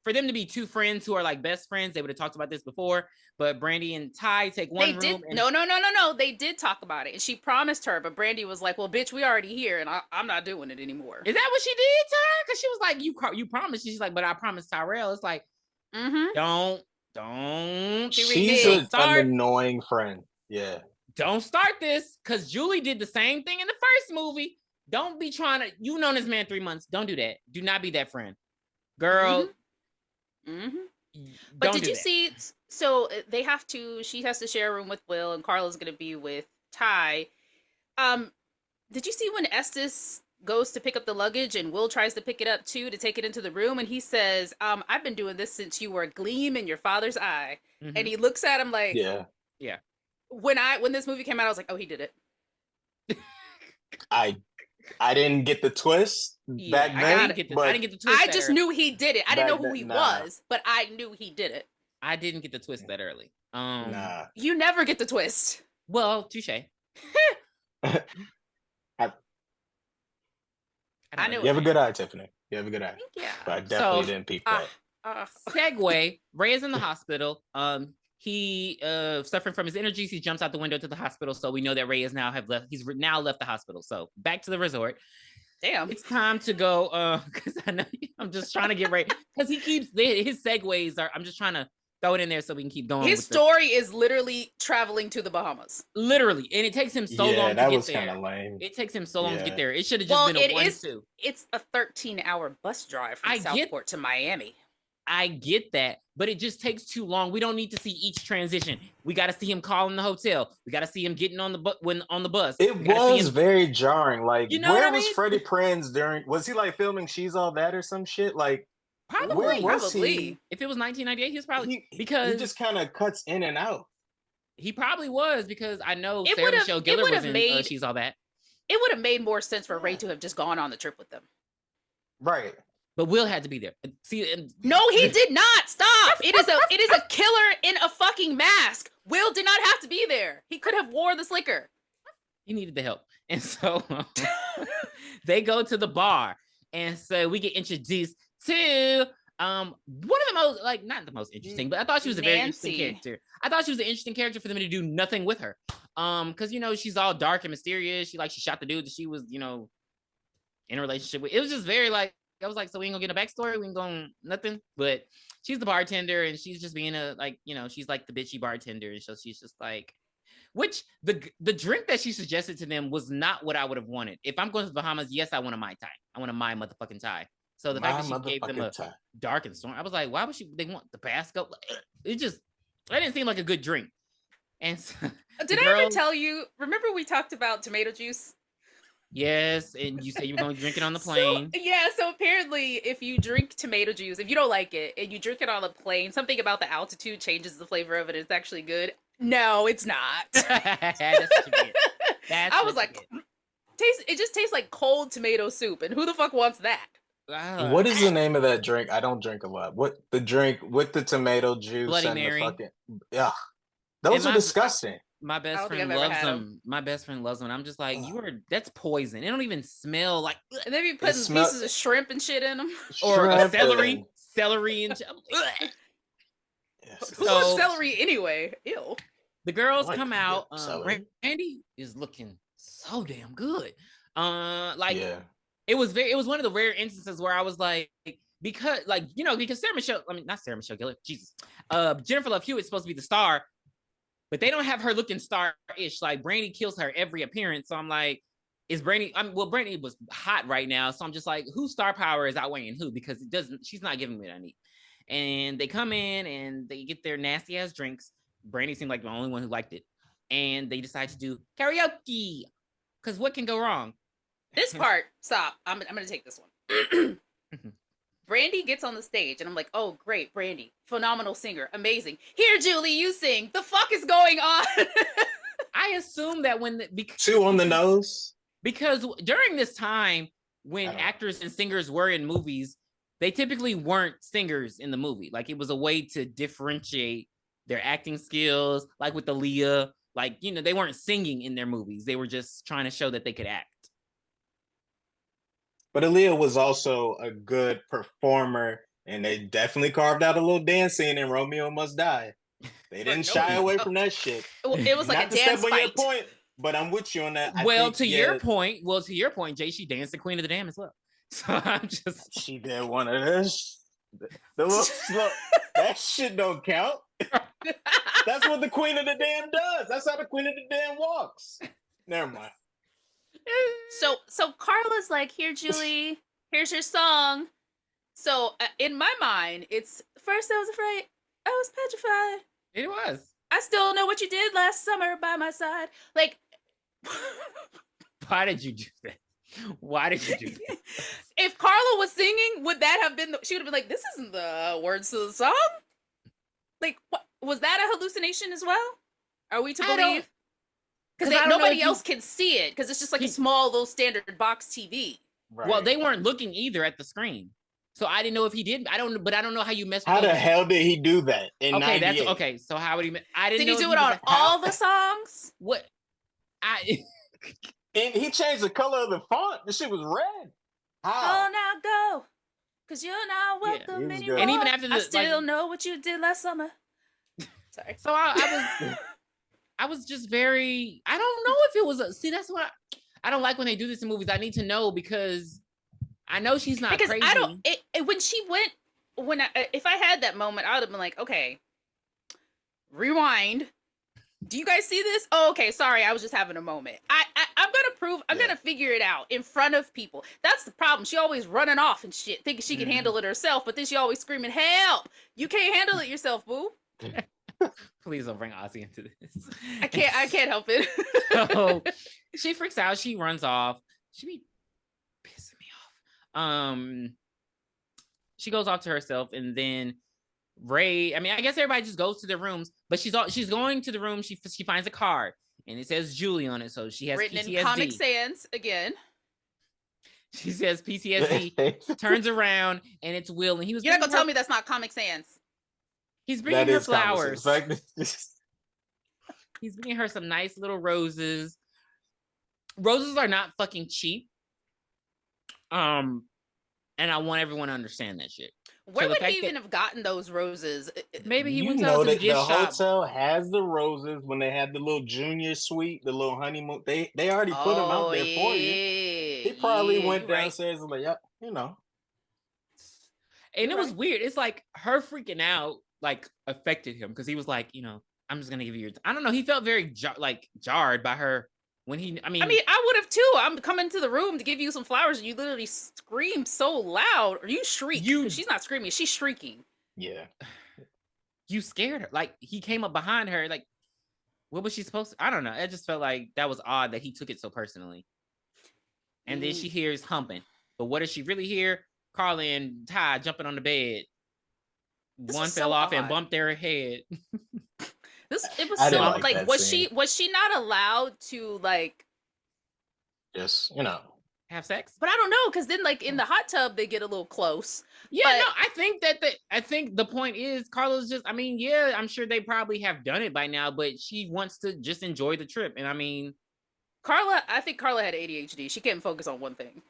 for them to be two friends who are like best friends, they would have talked about this before. But Brandy and Ty take one room. No. They did talk about it, and she promised her. But Brandy was like, "Well, bitch, we already here, and I'm not doing it anymore." Is that what she did, Ty? Because she was like, "You promised." She's like, "But I promised Tyrell." It's like, don't. She's an annoying friend. Yeah. Don't start this, because Julie did the same thing in the first movie. Don't be trying to. You've known this man 3 months. Don't do that. Do not be that friend, girl. But did you see? So she has to share a room with Will, and Carla's going to be with Ty. Did you see when Estes goes to pick up the luggage and Will tries to pick it up too, to take it into the room, and he says, I've been doing this since you were a gleam in your father's eye. And he looks at him like, yeah. When this movie came out, I was like, oh, he did it. I didn't get the twist back then. I didn't get the twist. I just knew he did it. I didn't know who he was, but I knew he did it. I didn't get the twist that early. You never get the twist. Well, touche. I knew. You have a good eye, Tiffany. You have a good eye. Yeah. But I definitely didn't peep that. Segue. Ray is in the hospital. He suffering from his energies. He jumps out the window to the hospital. So we know that Ray is now left. He's now left the hospital. So back to the resort. Damn. It's time to go. Because I know I'm just trying to get Ray, because he keeps his segues are. I'm just trying to throw it in there so we can keep going. His story is literally traveling to the Bahamas. Literally, and it takes him so long to get there. That was kind of lame. It takes him so long to get there. It should have just been a 1-2. It's a 13-hour bus drive from Southport to Miami. I get that, but it just takes too long. We don't need to see each transition. We got to see him calling the hotel. We got to see him getting on the bus. It was very jarring. Like, you know where was Freddie Prinze during? Was he like filming She's All That or some shit? Like, probably. If it was 1998, he was probably because he just kind of cuts in and out. He probably was, because I know Sarah Michelle Gellar was in She's All That. It would have made more sense for Ray to have just gone on the trip with them. Right. But Will had to be there. No, he did not. Stop. It is a killer in a fucking mask. Will did not have to be there. He could have wore the slicker. He needed the help. And so they go to the bar. And so we get introduced to one of the most, like, not the most interesting, but I thought she was a very interesting character. I thought she was an interesting character for them to do nothing with her. Because, you know, she's all dark and mysterious. She shot the dude that she was, you know, in a relationship with. It was just very like, I was like, so we ain't gonna get a backstory, we ain't going nothing. But she's the bartender, and she's just being she's like the bitchy bartender, and so she's just like, which the drink that she suggested to them was not what I would have wanted. If I'm going to the Bahamas, yes, I want a Mai Tai. I want a Mai motherfucking Tai. So the fact that she gave them a dark and storm, I was like, why would they want the Tabasco? It didn't seem like a good drink. And so, did I ever tell you? Remember we talked about tomato juice? Yes, and you said you were going to drink it on the plane. So apparently if you drink tomato juice, if you don't like it, and you drink it on the plane, something about the altitude changes the flavor of it. It's actually good. No, it's not. That's what you get. I was like, it just tastes like cold tomato soup, and who the fuck wants that? What is the name of that drink? I don't drink a lot. The drink with the tomato juice Bloody and Mary. the fucking those are disgusting. My best friend loves them. My best friend loves them. I'm just like, that's poison. It don't even smell like. And then you putting pieces of shrimp and shit in them, or celery and. Who wants celery anyway? Ew. The girls come out. Brandy is looking so damn good. It was one of the rare instances where I was like, because not Sarah Michelle Gellar, Jesus, Jennifer Love Hewitt's supposed to be the star, but they don't have her looking star-ish. Like Brandy kills her every appearance, so I'm like, is Brandy? Brandy was hot right now, so I'm just like, whose star power is outweighing who? Because she's not giving me what I need. And they come in and they get their nasty ass drinks. Brandy seemed like the only one who liked it, and they decide to do karaoke. Because what can go wrong? This part, stop. I'm gonna take this one. Brandy gets on the stage, and I'm like, oh, great, Brandy, phenomenal singer, amazing. Here, Julie, you sing. The fuck is going on? I assume that two on the nose. Because during this time, when actors and singers were in movies, they typically weren't singers in the movie. Like, it was a way to differentiate their acting skills, like with Aaliyah. Like, they weren't singing in their movies. They were just trying to show that they could act. But Aaliyah was also a good performer, and they definitely carved out a little dance scene in Romeo Must Die. They didn't shy away from that shit. It was like a dance fight. Your point, but I'm with you on that. To your point, Jay, she danced the Queen of the Dam as well. So I'm just... She did one of this. That shit don't count. That's what the Queen of the Dam does. That's how the Queen of the Dam walks. Never mind. So Carla's like, here, Julie, here's your song. So in my mind, it's first I was afraid, I was petrified. It was. I still know what you did last summer by my side. Like, why did you do that? Why did you do that? If Carla was singing, would that have been? She would have been like, "This isn't the words to the song." Like, what was that a hallucination as well? Are we to believe? Because nobody else can see it because it's just like a small little standard box TV. Right. Well, they weren't looking either at the screen, so I didn't know if he did. I don't know how you messed. How the hell did he do that? Okay, that's okay. So how would he? I didn't. Did he do it on all the songs? What? And he changed the color of the font. The shit was red. How? Oh, now go, cause you're not welcome anymore. And even after I still know what you did last summer. Sorry. So I was just very. I don't know if it was. See, that's what I don't like when they do this in movies. I need to know because I know she's not crazy. I don't. When she went, if I had that moment, I would have been like, okay, rewind. Do you guys see this? Oh, okay. Sorry, I was just having a moment. I'm gonna figure it out in front of people. That's the problem. She always running off and shit, thinking she can handle it herself, but then she always screaming, "Help! You can't handle it yourself, boo." Please don't bring Ozzy into this. I can't help it. So she freaks out. She runs off. She be pissing me off. She goes off to herself, and then Ray. I mean, I guess everybody just goes to their rooms, but she's going to the room. She finds a card, and it says Julie on it, so she has written PTSD. in Comic Sans again. She says PTSD. Turns around, and it's Will, and he was. You're not gonna tell me that's not Comic Sans. He's bringing her flowers. He's bringing her some nice little roses. Roses are not fucking cheap. And I want everyone to understand that shit. Where would he even have gotten those roses? Maybe he went out to the gift shop. The hotel has the roses when they had the little junior suite, the little honeymoon. They already put them out there for you. He probably went downstairs and like, yep, you know. And it was weird. It's like her freaking out like affected him because he was like, you know, I'm just gonna give you your. I don't know. He felt very jarred by her when he. I mean, I would have too. I'm coming to the room to give you some flowers, and you literally scream so loud, or you shriek. She's not screaming; she's shrieking. Yeah, you scared her. Like he came up behind her. Like, what was she supposed to? I don't know. It just felt like that was odd that he took it so personally. And then she hears humping, but what does she really hear? Carla and Ty jumping on the bed. One fell off and bumped their head. It was so like was she not allowed to like just, you know, have sex. But I don't know, because then like in the hot tub they get a little close. Yeah, no, I think the point is Carla's just, I mean, yeah, I'm sure they probably have done it by now, but she wants to just enjoy the trip. And I mean, I think Carla had ADHD. She can't focus on one thing.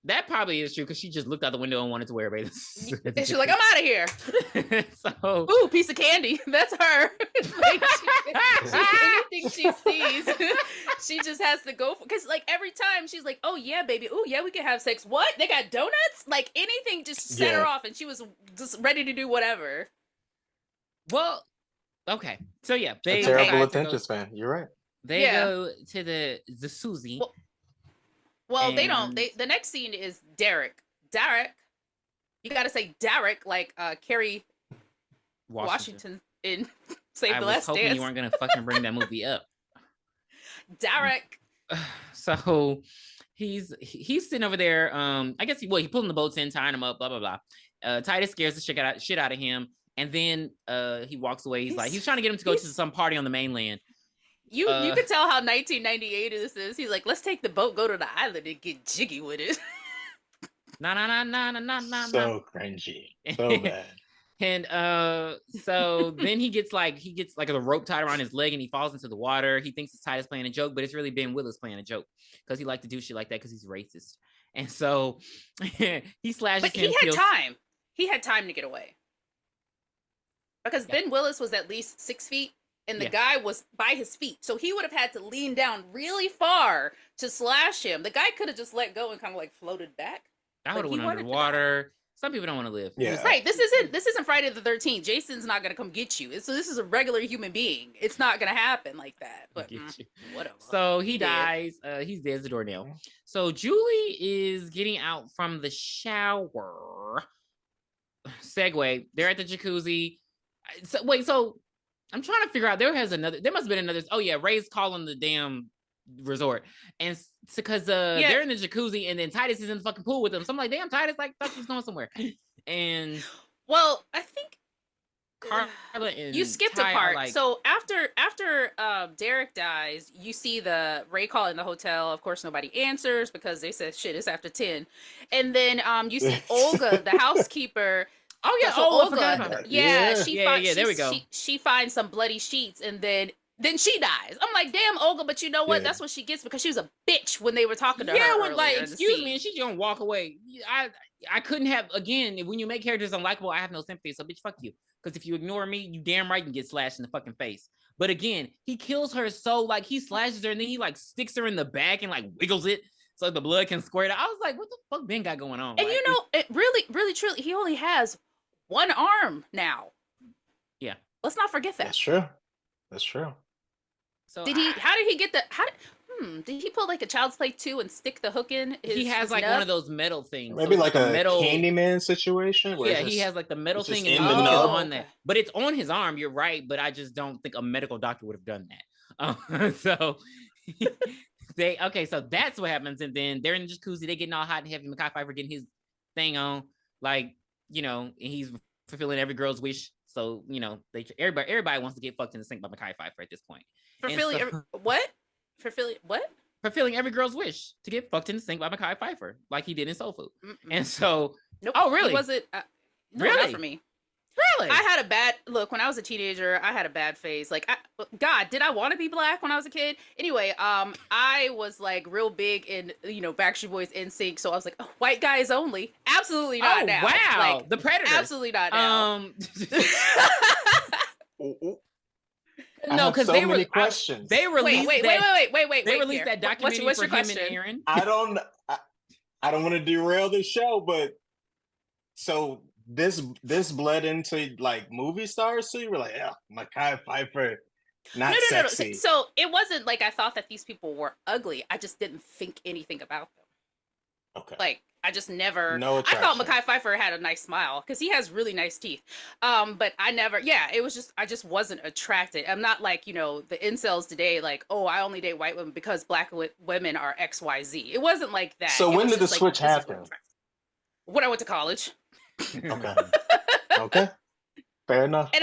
That probably is true, because she just looked out the window and wanted to wear a bathing suit. And she's like, I'm out of here. So, ooh, piece of candy. That's her. Like, anything she sees, she just has to go for. Because like every time she's like, oh yeah, baby. Oh yeah, we can have sex. What? They got donuts? Like anything just set her off, and she was just ready to do whatever. Well, okay. So yeah, a terrible attention span. You're right. They go to the Susie. Well, they don't. The next scene is Derek. You got to say Derek, like Kerry Washington in Save the Last Dance. I was hoping you weren't gonna fucking bring that movie up. Derek. So he's sitting over there. I guess he pulling the boats in, tying them up. Blah blah blah. Titus scares the shit out of him, and then he walks away. He's trying to get him to go to some party on the mainland. You could tell how 1998 this is. He's like, let's take the boat, go to the island, and get jiggy with it. No. So cringy. So bad. And so then he gets like a rope tied around his leg, and he falls into the water. He thinks it's Titus playing a joke, but it's really Ben Willis playing a joke, because he liked to do shit like that because he's racist. And so he slashes him. But he had time. He had time to get away. Because Ben Willis was at least 6 feet. And the guy was by his feet. So he would have had to lean down really far to slash him. The guy could have just let go and kind of like floated back. I would have went underwater. Some people don't want to live. Yeah. Right. This isn't Friday the 13th. Jason's not going to come get you. So this is a regular human being. It's not going to happen like that. But whatever. So he dies. He's dead as a doornail. So Julie is getting out from the shower. Segue. They're at the jacuzzi. So I'm trying to figure out, there must have been another. Oh yeah, Ray's calling the damn resort. And because they're in the jacuzzi, and then Titus is in the fucking pool with them. So I'm like, damn, Titus, like, thought he was going somewhere. And well, I think Carla and you skipped Ty a part. like, so after Derek dies, you see the Ray call in the hotel. Of course, nobody answers because they said shit, it's after 10. And then you see Olga, the housekeeper. Oh yeah, Olga. There we go. She finds some bloody sheets, and then she dies. I'm like, damn, Olga, but you know what? That's what she gets, because she was a bitch when they were talking to her. Yeah, like, excuse me, and she's gonna walk away. I couldn't have, again, when you make characters unlikable, I have no sympathy. So bitch, fuck you. Because if you ignore me, you damn right can get slashed in the fucking face. But again, he kills her, so like he slashes her, and then he like sticks her in the back and like wiggles it so the blood can squirt out. I was like, what the fuck Ben got going on? And like, it really, truly, he only has one arm now. Yeah. Let's not forget that. That's true. So how did he get did he pull like a Child's Play 2 and stick the hook in? He has like one of those metal things. Maybe like a metal Candyman situation. Where he has like the metal thing, and the hook is on that. But it's on his arm, you're right, but I just don't think a medical doctor would have done that. So so that's what happens. And then they're in the jacuzzi, they getting all hot and heavy. Mekhi Phifer getting his thing on, like, and he's fulfilling every girl's wish. So, everybody wants to get fucked in the sink by Mekhi Phifer at this point. Fulfilling every girl's wish to get fucked in the sink by Mekhi Phifer, like he did in Soul Food. And so, nope, oh really? It wasn't really? Not for me. Really? I had a bad look when I was a teenager. I had a bad phase. Like, God, did I want to be black when I was a kid? Anyway, I was like real big in Backstreet Boys, NSYNC. So I was like, white guys only. Absolutely not now. Wow, like, the Predator. Absolutely not now. No, because they many questions. They released. Wait. They released that documentary what's for your him question? and Aaron. I don't want to derail the show, but so this bled into like movie stars. So you were like, yeah, Mekhi Phifer, not sexy. No. So it wasn't like I thought that these people were ugly. I just didn't think anything about them. Okay. Like, I just never. No attraction. I thought Mekhi Phifer had a nice smile because he has really nice teeth. But I never. Yeah, it was just I just wasn't attracted. I'm not like the incels today. Like, oh, I only date white women because black women are XYZ. It wasn't like that. So when did the switch happen? When I went to college. Okay. Fair enough. And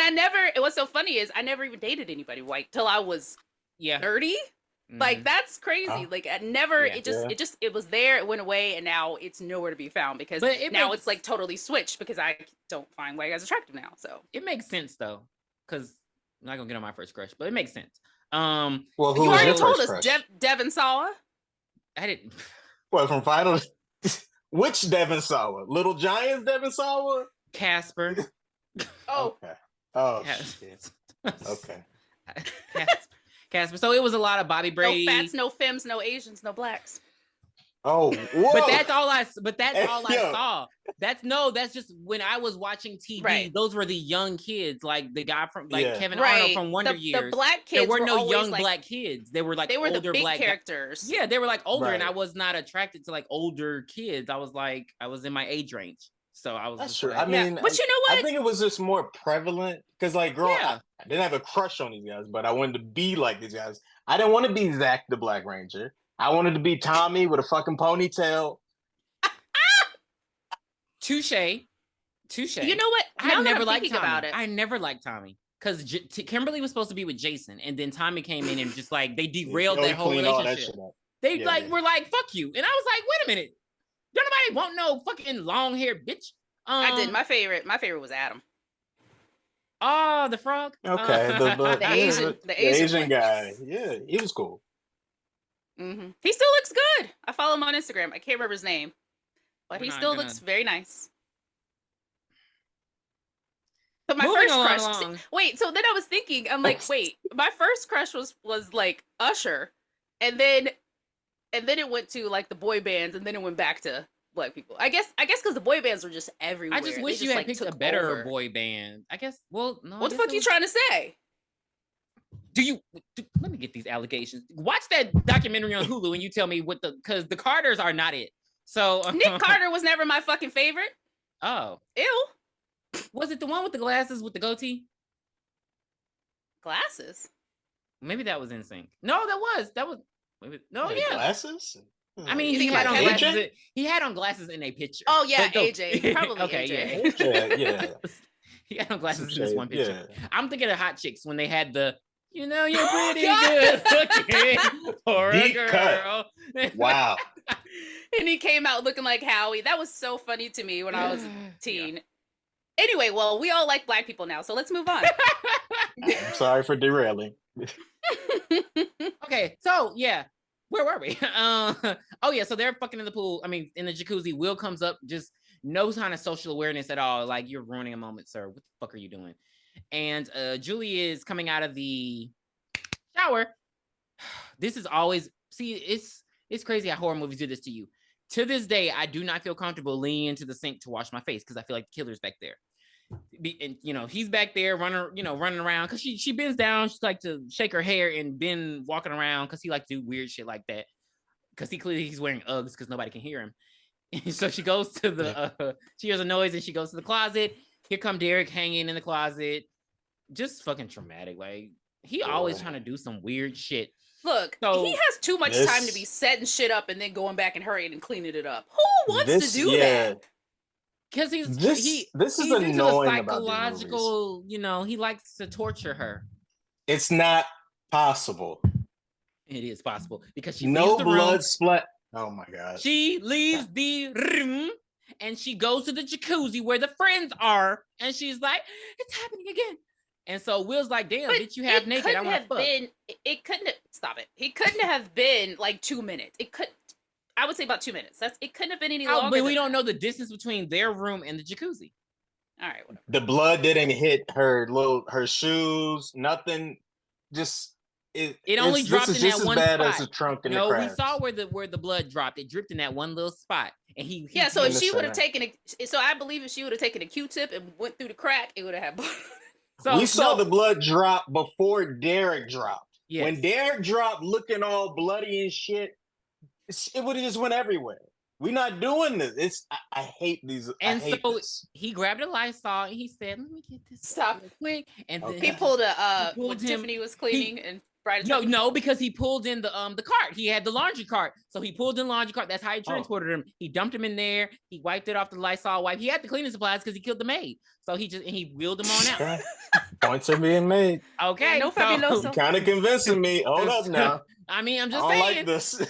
what's so funny is I never even dated anybody white till I was 30. Like that's crazy. Like I never. Yeah. It was there. It went away, and now it's nowhere to be found because it's like totally switched because I don't find white guys attractive now. So it makes sense though, because I'm not gonna get on my first crush, but it makes sense. Well, you already told us Devin Sawa. I didn't. What from Final? Which Devin Sawa? Little Giants Devin Sawa? Casper. Oh. Okay. Oh shit. Okay. Casper. So it was a lot of Bobby Brady. No fats, no femmes, no Asians, no blacks. Oh, whoa. But that's all I saw. That's just when I was watching TV. Right. Those were the young kids, like the guy from Kevin Arnold from Wonder Years. The black kids. There were no young like, black kids. They were older the big black characters. Yeah, they were like older, and I was not attracted to like older kids. I was in my age range. So I was. That's true. Like, I mean, but you know what? I think it was just more prevalent because, like, growing up, I didn't have a crush on these guys, but I wanted to be like these guys. I didn't want to be Zach the Black Ranger. I wanted to be Tommy with a fucking ponytail. Touche. You know what? I never liked Tommy. About it. I never liked Tommy because Kimberly was supposed to be with Jason, and then Tommy came in and just like they derailed that whole relationship. They were like, "Fuck you," and I was like, "Wait a minute, don't nobody want no fucking long haired bitch." I did. My favorite was Adam. Oh, the frog. Okay, the Asian guy. Yeah, he was cool. Mm-hmm. He still looks good. I follow him on Instagram. I can't remember his name, but he still looks very nice. But my first crush. Wait, so then I was thinking, I'm like, wait, my first crush was like Usher, and then it went to like the boy bands, and then it went back to black people. I guess because the boy bands were just everywhere. I just wish you had picked a better boy band. I guess. Well, no. What the fuck are you trying to say? Let me get these allegations. Watch that documentary on Hulu and you tell me because the Carters are not it. So Nick Carter was never my fucking favorite. Oh. Ew. Was it the one with the glasses with the goatee? Glasses? Maybe that was NSYNC. No, that was no, yeah. Glasses? I mean, he had on glasses. He had on glasses in a picture. Oh yeah, AJ. Probably okay, AJ. Yeah. He had on glasses in this one picture. Yeah. I'm thinking of Hot Chicks when they had the you're pretty good looking for a girl. Cut. Wow. And he came out looking like Howie. That was so funny to me when I was a teen. Yeah. Anyway, well, we all like black people now, so let's move on. I'm sorry for derailing. Okay, so yeah. Where were we? So they're fucking in the pool. I mean, in the jacuzzi. Will comes up, just no kind of social awareness at all. Like, you're ruining a moment, sir. What the fuck are you doing? And Julie is coming out of the shower. This is always it's crazy how horror movies do this to you. To this day, I do not feel comfortable leaning into the sink to wash my face because I feel like the killer's back there. And he's back there running around because she bends down. She like to shake her hair and been walking around because he like to do weird shit like that. Because he's wearing Uggs because nobody can hear him. And so she goes to the she hears a noise and she goes to the closet. Here come Derek hanging in the closet. Just fucking traumatic. Like he always trying to do some weird shit. Look, he has too much time to be setting shit up and then going back and hurrying and cleaning it up. Who wants to do that? Because this is annoying into the psychological, he likes to torture her. It's not possible. It is possible because she no leaves the blood room. Splat. Oh my god. She leaves the room and she goes to the jacuzzi where the friends are, and she's like, "It's happening again." And so Will's like, "Damn, bitch, you half naked. I want to fuck." It couldn't have, stop it. It couldn't have been like 2 minutes. I would say about 2 minutes. It couldn't have been any longer. But we don't know the distance between their room and the jacuzzi. All right, whatever. The blood didn't hit her shoes. Nothing. Just it only dropped in that one spot. As a trunk in the we saw where the blood dropped. It dripped in that one little spot, and he So if she would have taken I believe if she would have taken a Q-tip and went through the crack, it would have had blood. So we saw the blood drop before Derek dropped. Yes. When Derek dropped, looking all bloody and shit, it would have just went everywhere. We're not doing this. I hate these. And this. He grabbed a Lysol and he said, "Let me get this stop quick." And then he pulled Tiffany was cleaning and No, because he pulled in the cart. He had the laundry cart, so he pulled in the laundry cart. That's how he transported him. He dumped him in there. He wiped it off the Lysol wipe. He had the cleaning supplies because he killed the maid. So he wheeled him on out. Okay. Points are being made. Okay, no fabuloso. You kind of convincing me. Hold up now. I mean, I'm just I don't saying. like this.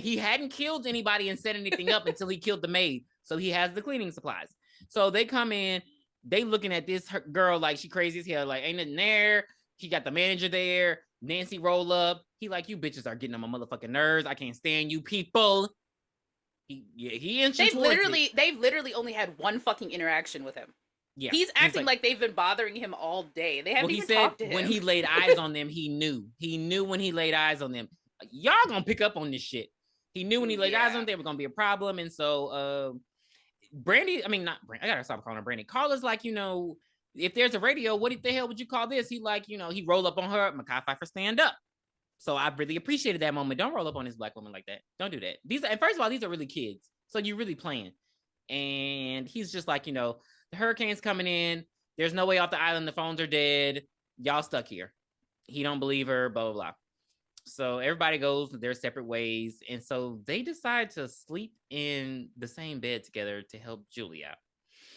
He hadn't killed anybody and set anything up until he killed the maid. So he has the cleaning supplies. So they come in. They looking at this girl like she crazy as hell. Like ain't nothing there. He got the manager there. Nancy roll up. He like, you bitches are getting on my motherfucking nerves. I can't stand you people. They've literally only had one fucking interaction with him. Yeah, he's acting like they've been bothering him all day. They haven't even talked to him. When he laid eyes on them, he knew. He knew when he laid eyes on them. Y'all gonna pick up on this shit. He knew when he laid eyes on them, there was gonna be a problem. And so Brandy, I mean not Brandy, I gotta stop calling her Brandy. Carla's like, if there's a radio, what the hell would you call this? He like, he rolled up on her, Mekhi Phifer stand up. So I really appreciated that moment. Don't roll up on this black woman like that. Don't do that. First of all, these are really kids. So you're really playing. And he's just like, the hurricane's coming in. There's no way off the island. The phones are dead. Y'all stuck here. He don't believe her, blah, blah, blah. So everybody goes their separate ways. And so they decide to sleep in the same bed together to help Julie out.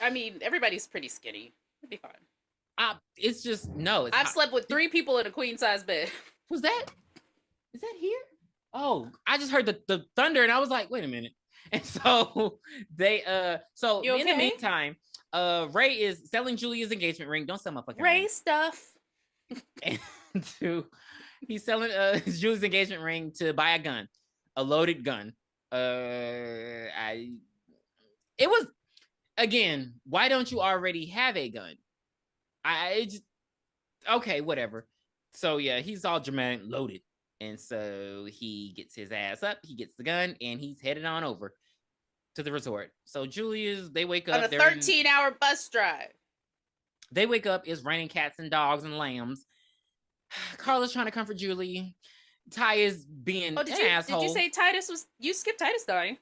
I mean, everybody's pretty skinny. It'd be fine. It's just, no. I've slept with 3 people in a queen-size bed. Is that here? Oh, I just heard the thunder and I was like, wait a minute. And so they, in the meantime, Ray is selling Julia's engagement ring. Don't sell my fucking Ray ring. Stuff. And he's selling Julie's engagement ring to buy a gun, a loaded gun. It was, again, why don't you already have a gun? Okay, whatever. So yeah, he's all dramatic, loaded. And so he gets his ass up, he gets the gun, and he's headed on over to the resort. So they wake up. On a 13-hour bus drive. They wake up, it's raining cats and dogs and lambs. Carla's trying to comfort Julie. Ty is being an asshole. Did you say Titus was, you skipped Titus dying.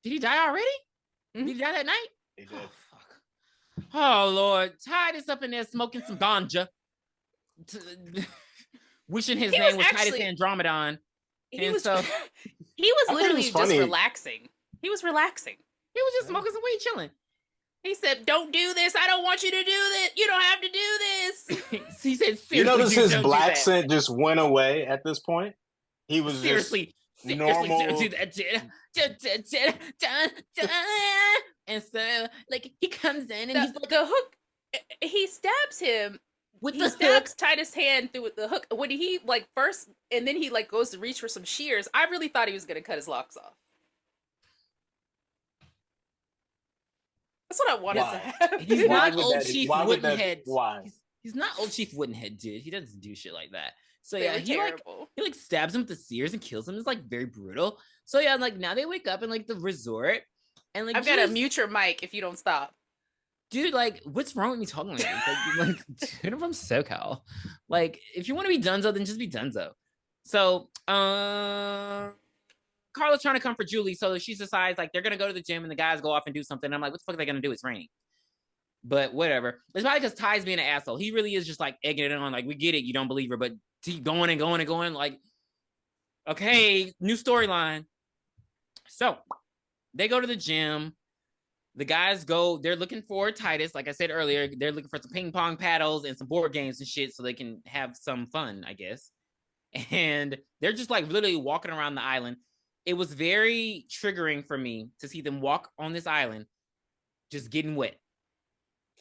Did he die already? Mm-hmm. Did he die that night? He did. Oh, fuck. Oh, Lord. Titus up in there smoking some ganja. Wishing his name was Titus Andromedon. He was literally just relaxing. He was relaxing. He was just smoking some weed, chilling. He said, don't do this. I don't want you to do this. You don't have to do this. He said, you notice his black scent just went away at this point? He was seriously normal. Don't do that. And so, like, he comes in and he's like, the hook, he stabs him. He stabs Titus' hand through the hook. When he first, and then he goes to reach for some shears. I really thought he was gonna cut his locks off. That's what I wanted to have. He's not old Chief Woodenhead. Why? He's not old Chief Woodenhead, dude. He doesn't do shit like that. So he stabs him with the shears and kills him. It's very brutal. So yeah, now they wake up in the resort, and I've got to mute your mic if you don't stop. Dude, what's wrong with me talking like this? Dude, I'm from SoCal. If you want to be Dunzo, then just be Dunzo. So, Carla's trying to comfort Julie, so she decides they're gonna go to the gym and the guys go off and do something. I'm like, what the fuck are they gonna do? It's raining. But whatever. It's probably because Ty's being an asshole. He really is just egging it on. We get it, you don't believe her, but keep going and going and going. Okay, new storyline. So they go to the gym. The guys go, they're looking for Titus. Like I said earlier, they're looking for some ping pong paddles and some board games and shit so they can have some fun, I guess. And they're just literally walking around the island. It was very triggering for me to see them walk on this island just getting wet.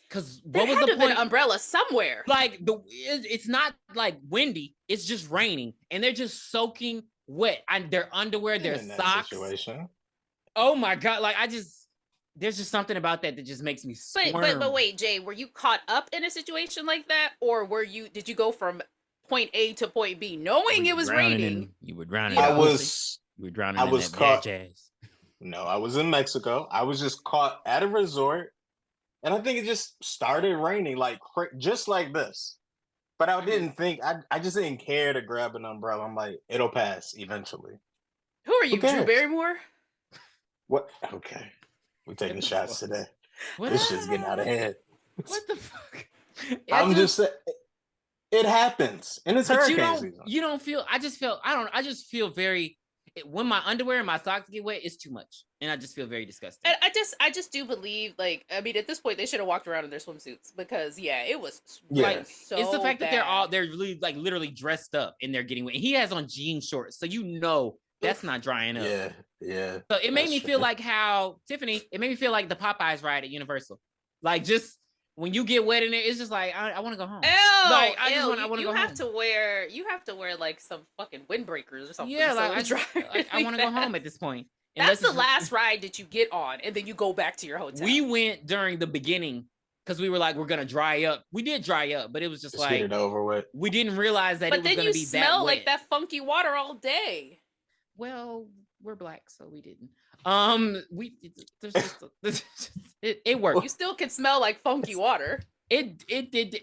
Because what was the point? An umbrella somewhere. It's not windy. It's just raining. And they're just soaking wet. And their underwear, their socks. Oh my God. There's just something about that just makes me squirm. But wait, Jay, were you caught up in a situation like that? Or did you go from point A to point B knowing it was raining? You were drowning. I was caught. Jazz. No, I was in Mexico. I was just caught at a resort. And I think it just started raining just like this. But I didn't think, I just didn't care to grab an umbrella. I'm like, it'll pass eventually. Who are you, Drew Barrymore? What? Okay. We're taking shots today. This shit's getting out of hand. What the fuck? I'm just saying. It happens, and it's hurricane season. You don't feel. I just feel very. When my underwear and my socks get wet, it's too much, and I just feel very disgusted. And I just do believe, like, I mean, at this point, they should have walked around in their swimsuits because, yeah, it was like so. It's the fact bad. that they're really like literally dressed up and they're getting wet. And he has on jean shorts, so you know that's not drying up. Yeah. So it made me feel like how Tiffany. It made me feel like the Popeyes ride at Universal, like just. When you get wet in it, it's just like I want to go home. Ew, like I just want to go home. You have to wear like some fucking windbreakers or something. Yeah, I want to go home at this point. That's the last ride that you get on, and then you go back to your hotel. We went during the beginning because we were like, we're gonna dry up. We did dry up, but it was just like get it over with. We didn't realize that it was gonna be that wet. But then you smell like that funky water all day. Well, we're black, so we didn't. It worked. You still can smell like funky water. It did.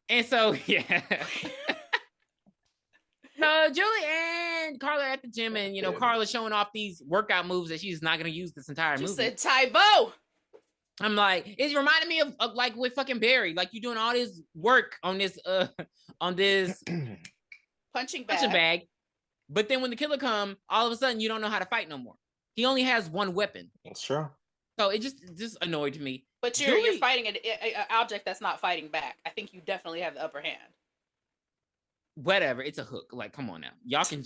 And so yeah. No, Julie and Carla at the gym, and Carla showing off these workout moves that she's not gonna use this entire movie. She said Tybo. I'm like, it reminded me of like with fucking Barry, like you doing all this work on this punching bag. But then when the killer come, all of a sudden you don't know how to fight no more. He only has one weapon. That's true. So it just annoyed me. But you're fighting an object that's not fighting back. I think you definitely have the upper hand. Whatever, it's a hook. Like, come on now, y'all can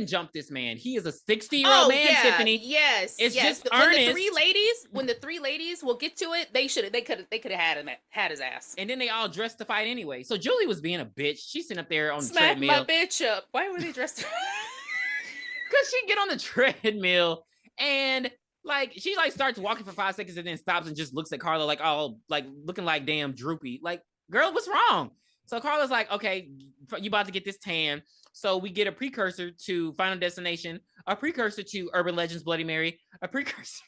jump this man. He is a 60-year-old man, Tiffany. Yes, it's just when the three ladies will get to it, they could have had his ass. And then they all dressed to fight anyway. So Julie was being a bitch. She's sitting up there on the treadmill. Smack my bitch up. Why were they dressed? Because she get on the treadmill and like she like starts walking for 5 seconds and then stops and just looks at Carla like all like looking like damn droopy. Like, girl, what's wrong? So Carla's like, okay, you about to get this tan. So we get a precursor to Final Destination, a precursor to Urban Legends Bloody Mary, a precursor.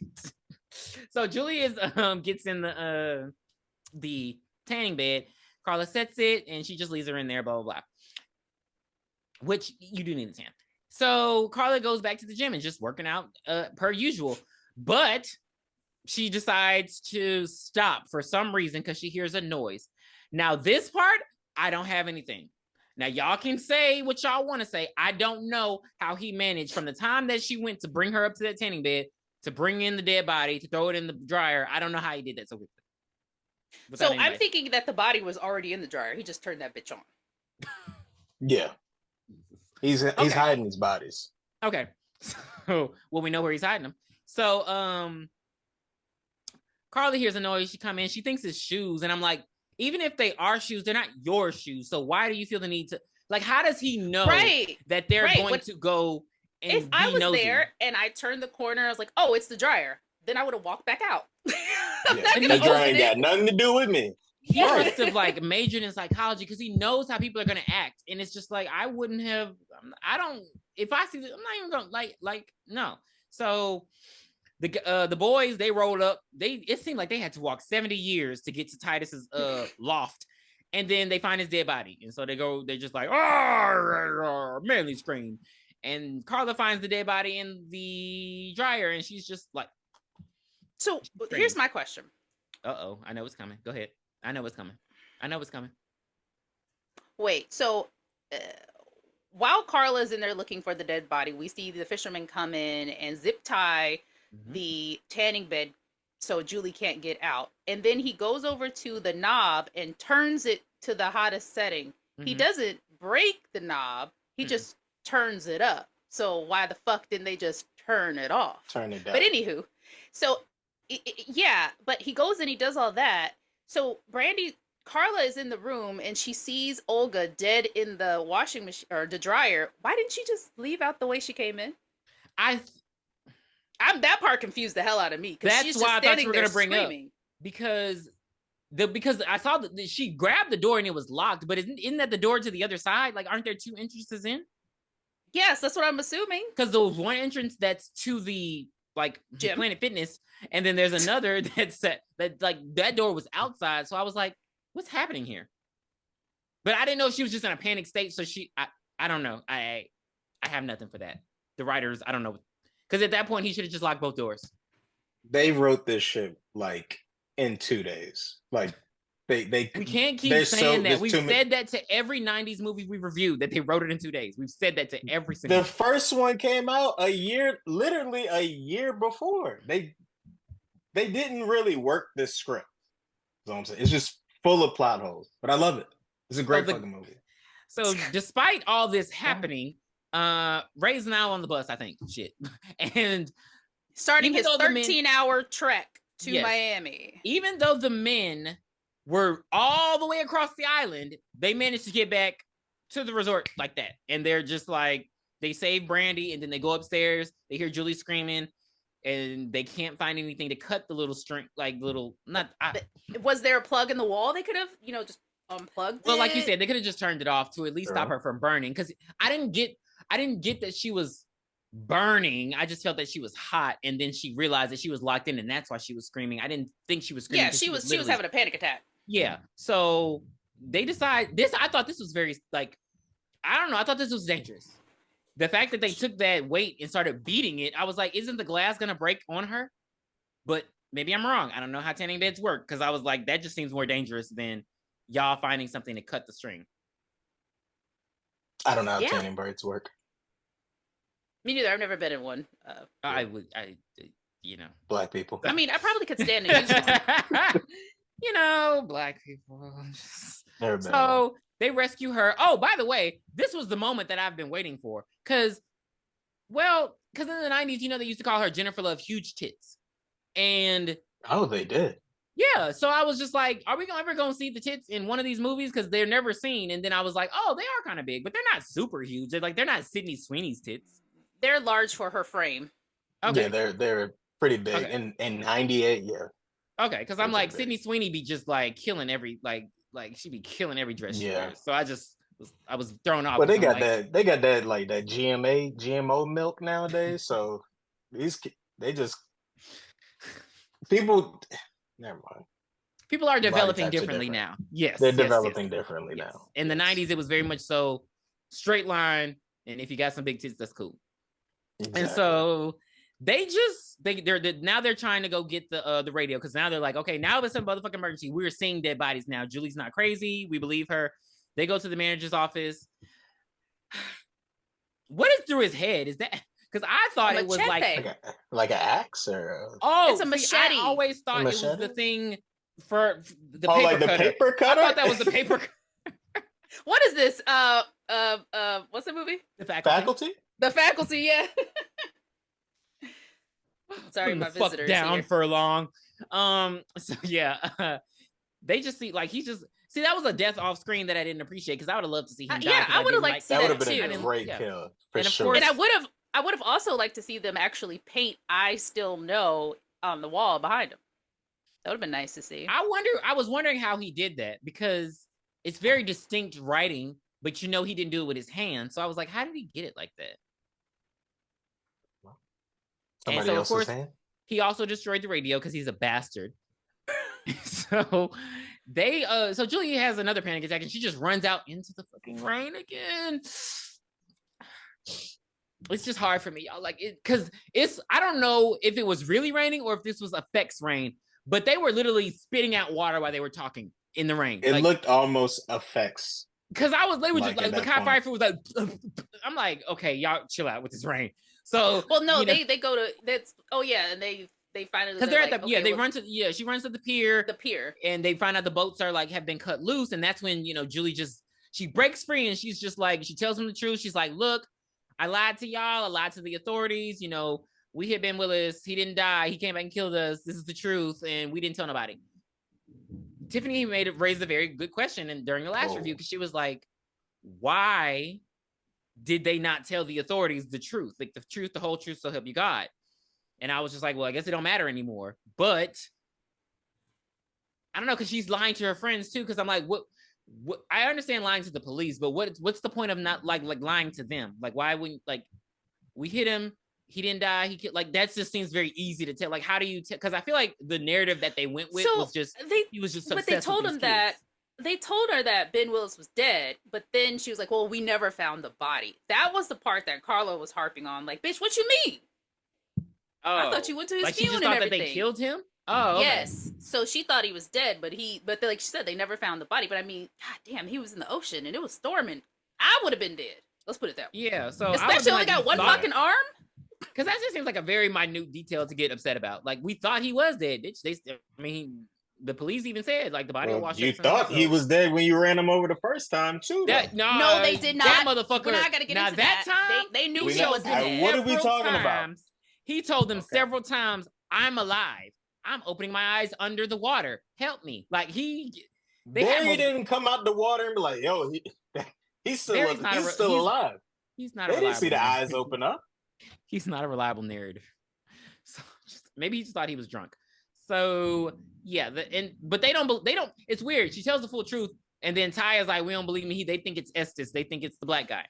So Julie gets in the tanning bed. Carla sets it and she just leaves her in there, blah, blah, blah. Which you do need a tan. So Carla goes back to the gym and just working out per usual. But she decides to stop for some reason because she hears a noise. Now, this part, I don't have anything. Now, y'all can say what y'all want to say. I don't know how he managed from the time that she went to bring her up to that tanning bed to bring in the dead body, to throw it in the dryer. I don't know how he did that so quickly. So anyway. I'm thinking that the body was already in the dryer. He just turned that bitch on. Yeah. He's hiding his bodies. Okay. So, well, we know where he's hiding them. So, Carla hears a noise. She come in. She thinks it's shoes. And I'm like, even if they are shoes, they're not your shoes. So why do you feel the need to, like, how does he know that they're going to go and if I was there and I turned the corner, I was like, oh, it's the dryer. Then I would have walked back out. The dryer ain't got nothing to do with me. He must have like majored in psychology because he knows how people are going to act. And it's just like, I wouldn't have, if I see this, I'm not even going to like, no. So the boys, they rolled up. It seemed like they had to walk 70 years to get to Titus's loft. And then they find his dead body. And so they're just like, oh, manly scream. And Carla finds the dead body in the dryer. And she's just like. So here's my question. Uh-oh, I know it's coming. Go ahead. I know it's coming. Wait, so while Carla's in there looking for the dead body, we see the fisherman come in and zip tie the tanning bed so Julie can't get out. And then he goes over to the knob and turns it to the hottest setting. He doesn't break the knob. He just turns it up. So why the fuck didn't they just turn it off? Turn it down. But anywho, so yeah, but he goes and he does all that. So Carla is in the room and she sees Olga dead in the washing machine or the dryer. Why didn't she just leave out the way she came in? That part confused the hell out of me. That's why I thought you were going to bring up. Because I saw that she grabbed the door and it was locked, but isn't that the door to the other side? Like, aren't there two entrances in? Yes, that's what I'm assuming. Because there was one entrance that's to the gym. Planet Fitness, and then there's another that door was outside. So I was like, what's happening here? But I didn't know if she was just in a panic state. So I don't know. I have nothing for that. The writers, I don't know. Because at that point, he should have just locked both doors. They wrote this shit in 2 days. We can't keep saying that. We've said that to every 90s movie we reviewed, that they wrote it in 2 days. We've said that to every single The first one came out literally a year before. They didn't really work this script. That's what I'm saying. It's just full of plot holes. But I love it. It's a great fucking movie. So despite all this happening, Ray's now on the bus, I think. Shit. And starting his 13-hour trek to Miami. Even though the men were all the way across the island, they managed to get back to the resort like that. And they're just like, they save Brandy, and then they go upstairs. They hear Julie screaming, and they can't find anything to cut the little string, was there a plug in the wall they could have, just unplugged it? Like you said, they could have just turned it off to at least stop her from burning. Because I didn't get that she was burning. I just felt that she was hot, and then she realized that she was locked in, and that's why she was screaming. I didn't think she was screaming. Yeah, she was having a panic attack. Yeah. So they decide this. I thought this was very I don't know. I thought this was dangerous. The fact that they took that weight and started beating it, I was like, isn't the glass gonna break on her? But maybe I'm wrong. I don't know how tanning beds work, because I was like, that just seems more dangerous than y'all finding something to cut the string. I don't know how tanning beds work. Me neither. I've never been in one. Black people. I mean, I probably could stand to use one. Black people. So they rescue her. Oh, by the way, this was the moment that I've been waiting for. Because in the 90s, they used to call her Jennifer Love Huge Tits. And they did. Yeah. So I was just like, are we ever going to see the tits in one of these movies? Because they're never seen. And then I was like, oh, they are kind of big, but they're not super huge. They're not Sydney Sweeney's tits. They're large for her frame. Okay. Yeah, they're pretty big. Okay. In 98, yeah. Okay, because I'm like, Sydney Sweeney be just killing every she be killing every dress she wears. So I was thrown off. But they got that that GMO milk nowadays. So people never mind. People are developing differently now. Yes. They're developing differently now. In the 90s, it was very much so straight line, and if you got some big tits, that's cool. Exactly. And so they're trying to go get the radio, because now they're like, okay, now it's a motherfucking emergency. We're seeing dead bodies now. Julie's not crazy. We believe her. They go to the manager's office. What is through his head? Is that because I thought it was like an axe or it's a machete. I always thought it was the thing for the paper like the cutter. Paper cutter. I thought that was the paper. What is this? What's the movie? The Faculty. The Faculty, yeah. Sorry, my visitors down here. For long. So yeah, they just see that was a death off screen that I didn't appreciate, because I would have loved to see him die. Yeah, I would have liked to see that too. That would have been a great kill for sure. Course, and I would have also liked to see them actually paint "I Still Know" on the wall behind him. That would have been nice to see. I was wondering how he did that, because it's very distinct writing, but he didn't do it with his hand. So I was like, how did he get it like that? Somebody and so, of course, hand? He also destroyed the radio because he's a bastard. So so Julie has another panic attack, and she just runs out into the fucking rain again. It's just hard for me, y'all. Because I don't know if it was really raining or if this was effects rain, but they were literally spitting out water while they were talking in the rain. It looked almost effects. Because they were just the Kai Pfeiffer was like, I'm like, okay, y'all chill out with this rain. So they go to that's and they find out because they're at the they run to she runs to the pier, and they find out the boats are have been cut loose, and that's when Julie she breaks free, and she's just she tells them the truth. She's like, look, I lied to y'all, I lied to the authorities, we hit Ben Willis, he didn't die, he came back and killed us, this is the truth, and we didn't tell nobody. Tiffany raised a very good question and during the last review, because she was like, why did they not tell the authorities the truth? The truth, the whole truth, so help you God. And I was just like, well, I guess it don't matter anymore. But I don't know, because she's lying to her friends too. Because I'm like, what? I understand lying to the police, but what's the point of not lying to them? Why wouldn't we hit him? He didn't die. He that just seems very easy to tell. How do you tell? Because I feel like the narrative that they went with was just he was just. But they told him that. They told her that Ben Willis was dead, but then she was like, well, we never found the body. That was the part that Carla was harping on. Bitch, what you mean? Oh, I thought you went to his funeral and everything. That they killed him? Oh, okay. Yes. So she thought he was dead, but like she said, they never found the body. But I mean, god damn, he was in the ocean and it was storming. I would have been dead. Let's put it that way. Yeah. So especially only got one fucking arm. Because that just seems like a very minute detail to get upset about. Like, we thought he was dead. The police even said, like, the body washed up. You thought he was dead when you ran him over the first time, too. No, they did not. That motherfucker. We're not gonna get into that. Time, they knew he was dead. What are we talking about? He told them several times, "I'm alive. I'm opening my eyes under the water. Help me." Like, he didn't come out the water and be like, "Yo, he's still alive." He's not. They didn't see the eyes open up. He's not a reliable narrative. So maybe he just thought he was drunk. So yeah, but they don't. It's weird. She tells the full truth, and then Ty is like, "We don't believe me." They think it's Estes. They think it's the black guy.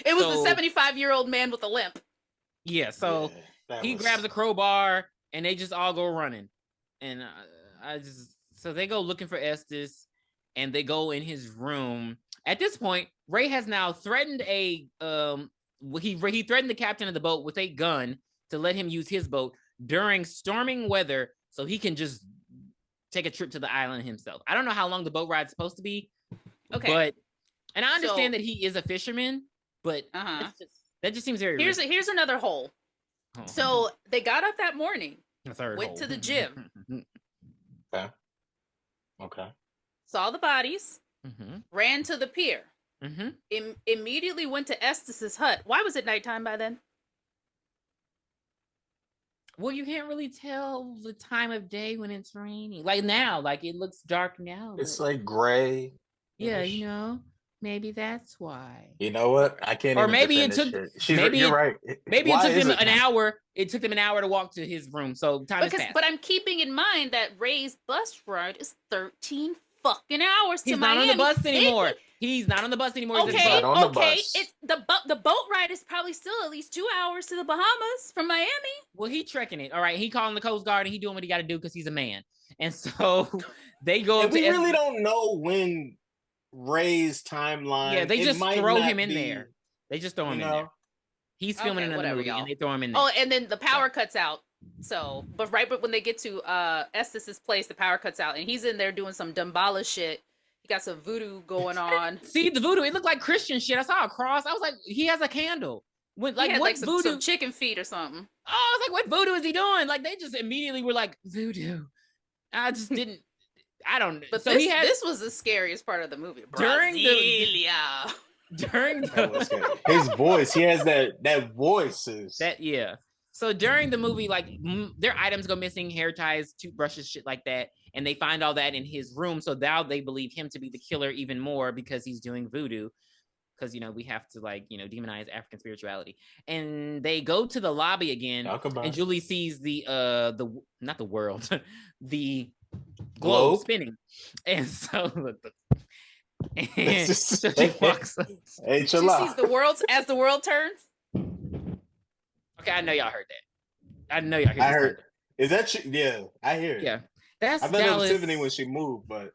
It was the 75-year-old man with a limp. Yeah. So he grabs a crowbar, and they just all go running. And so they go looking for Estes, and they go in his room. At this point, Ray has now threatened he threatened the captain of the boat with a gun to let him use his boat during storming weather so he can just take a trip to the island himself. I don't know how long the boat ride's supposed to be. Okay. And I understand that he is a fisherman, but that just seems very Here's another hole. Oh. So they got up that morning, went to the gym. Okay. Saw the bodies, ran to the pier. Immediately went to Estes' hut. Why was it nighttime by then? Well, you can't really tell the time of day when it's raining. Like now, like it looks dark now. It's like gray. Yeah, maybe that's why. You know what? I can't. Or maybe it took. You're right. Maybe it took them an hour. It took them an hour to walk to his room. So time has passed. But I'm keeping in mind that Ray's bus ride is 13 fucking hours to Miami. He's not on the bus anymore. He's not on the bus anymore. Okay. It's the boat ride is probably still at least 2 hours to the Bahamas from Miami. Well, he trekking it. All right, he calling the Coast Guard and he doing what he got to do because he's a man. And so they go. And we really don't know when Ray's timeline. Yeah, they just throw him in there. They just throw him in there. He's filming another movie and they throw him in there. Oh, and then the power cuts out. So, but when they get to Estes' place, the power cuts out, and he's in there doing some Dumbala shit. He got some voodoo going on. See the voodoo? It looked like Christian shit. I saw a cross. I was like, he has a candle. What voodoo? Some chicken feet or something. Oh, I was like, what voodoo is he doing? Like they just immediately were like voodoo. I just didn't. I don't know. But so this was the scariest part of the movie. Brasilia. During his voice, he has that voice. So during the movie, like their items go missing, hair ties, toothbrushes, shit like that, and they find all that in his room. So now they believe him to be the killer even more because he's doing voodoo. Because we have to demonize African spirituality. And they go to the lobby again, and Julie sees the not the world, the globe spinning, and so so she walks up. She sees the world as the world turns. Okay, I know y'all heard that. I know y'all heard. I heard. Is that true? Yeah, I hear it. Yeah, that's I thought it was Tiffany when she moved, but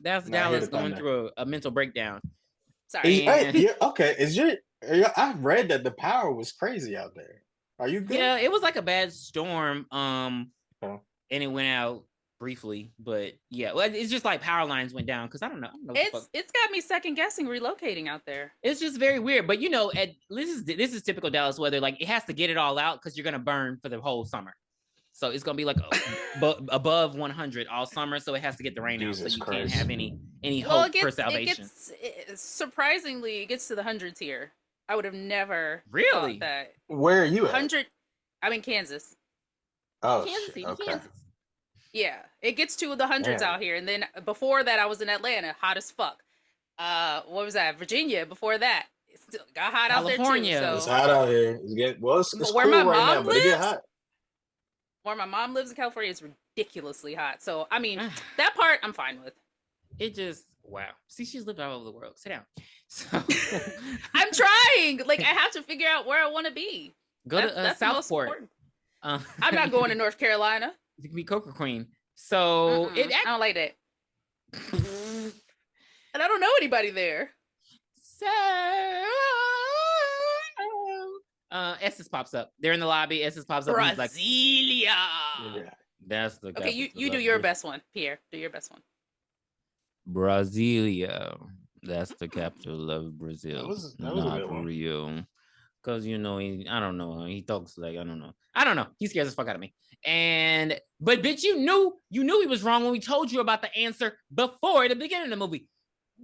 that's Dallas going through a mental breakdown. Sorry. Okay, I've read that the power was crazy out there. Are you good? Yeah, it was like a bad storm. And it went out briefly, but yeah, well, it's just like power lines went down because I don't know. It's got me second guessing relocating out there. It's just very weird, but this is typical Dallas weather. Like it has to get it all out because you're gonna burn for the whole summer, so it's gonna be like above 100 all summer. So it has to get the rain out, so you can't have any hope for salvation. Surprisingly, it gets to the hundreds here. I would have never really thought that. Where are you at? 100. I'm in Kansas. Oh, Kansas City, okay. Kansas. Yeah, it gets to the hundreds out here. And then before that, I was in Atlanta, hot as fuck. What was that? Virginia. Before that, it still got hot out there too. So. It's hot out here. It's where cool my right mom now, but it get hot. Where my mom lives in California, it's ridiculously hot. So, I mean, that part I'm fine with. It just, wow. See, she's lived all over the world. Sit down. So I'm trying. Like, I have to figure out where I want to be. Go to Southport. I'm not going to North Carolina. You can be Coca Queen. So I don't like that. And I don't know anybody there. So Estes pops up. They're in the lobby. Estes pops up. Brasilia. That's the okay. You do your best one, Pierre. Do your best one. Brasilia. That's the capital of Brazil. That was a not good one. Rio. Because I don't know. He talks like I don't know. He scares the fuck out of me. But bitch, you knew he was wrong when we told you about the answer before the beginning of the movie.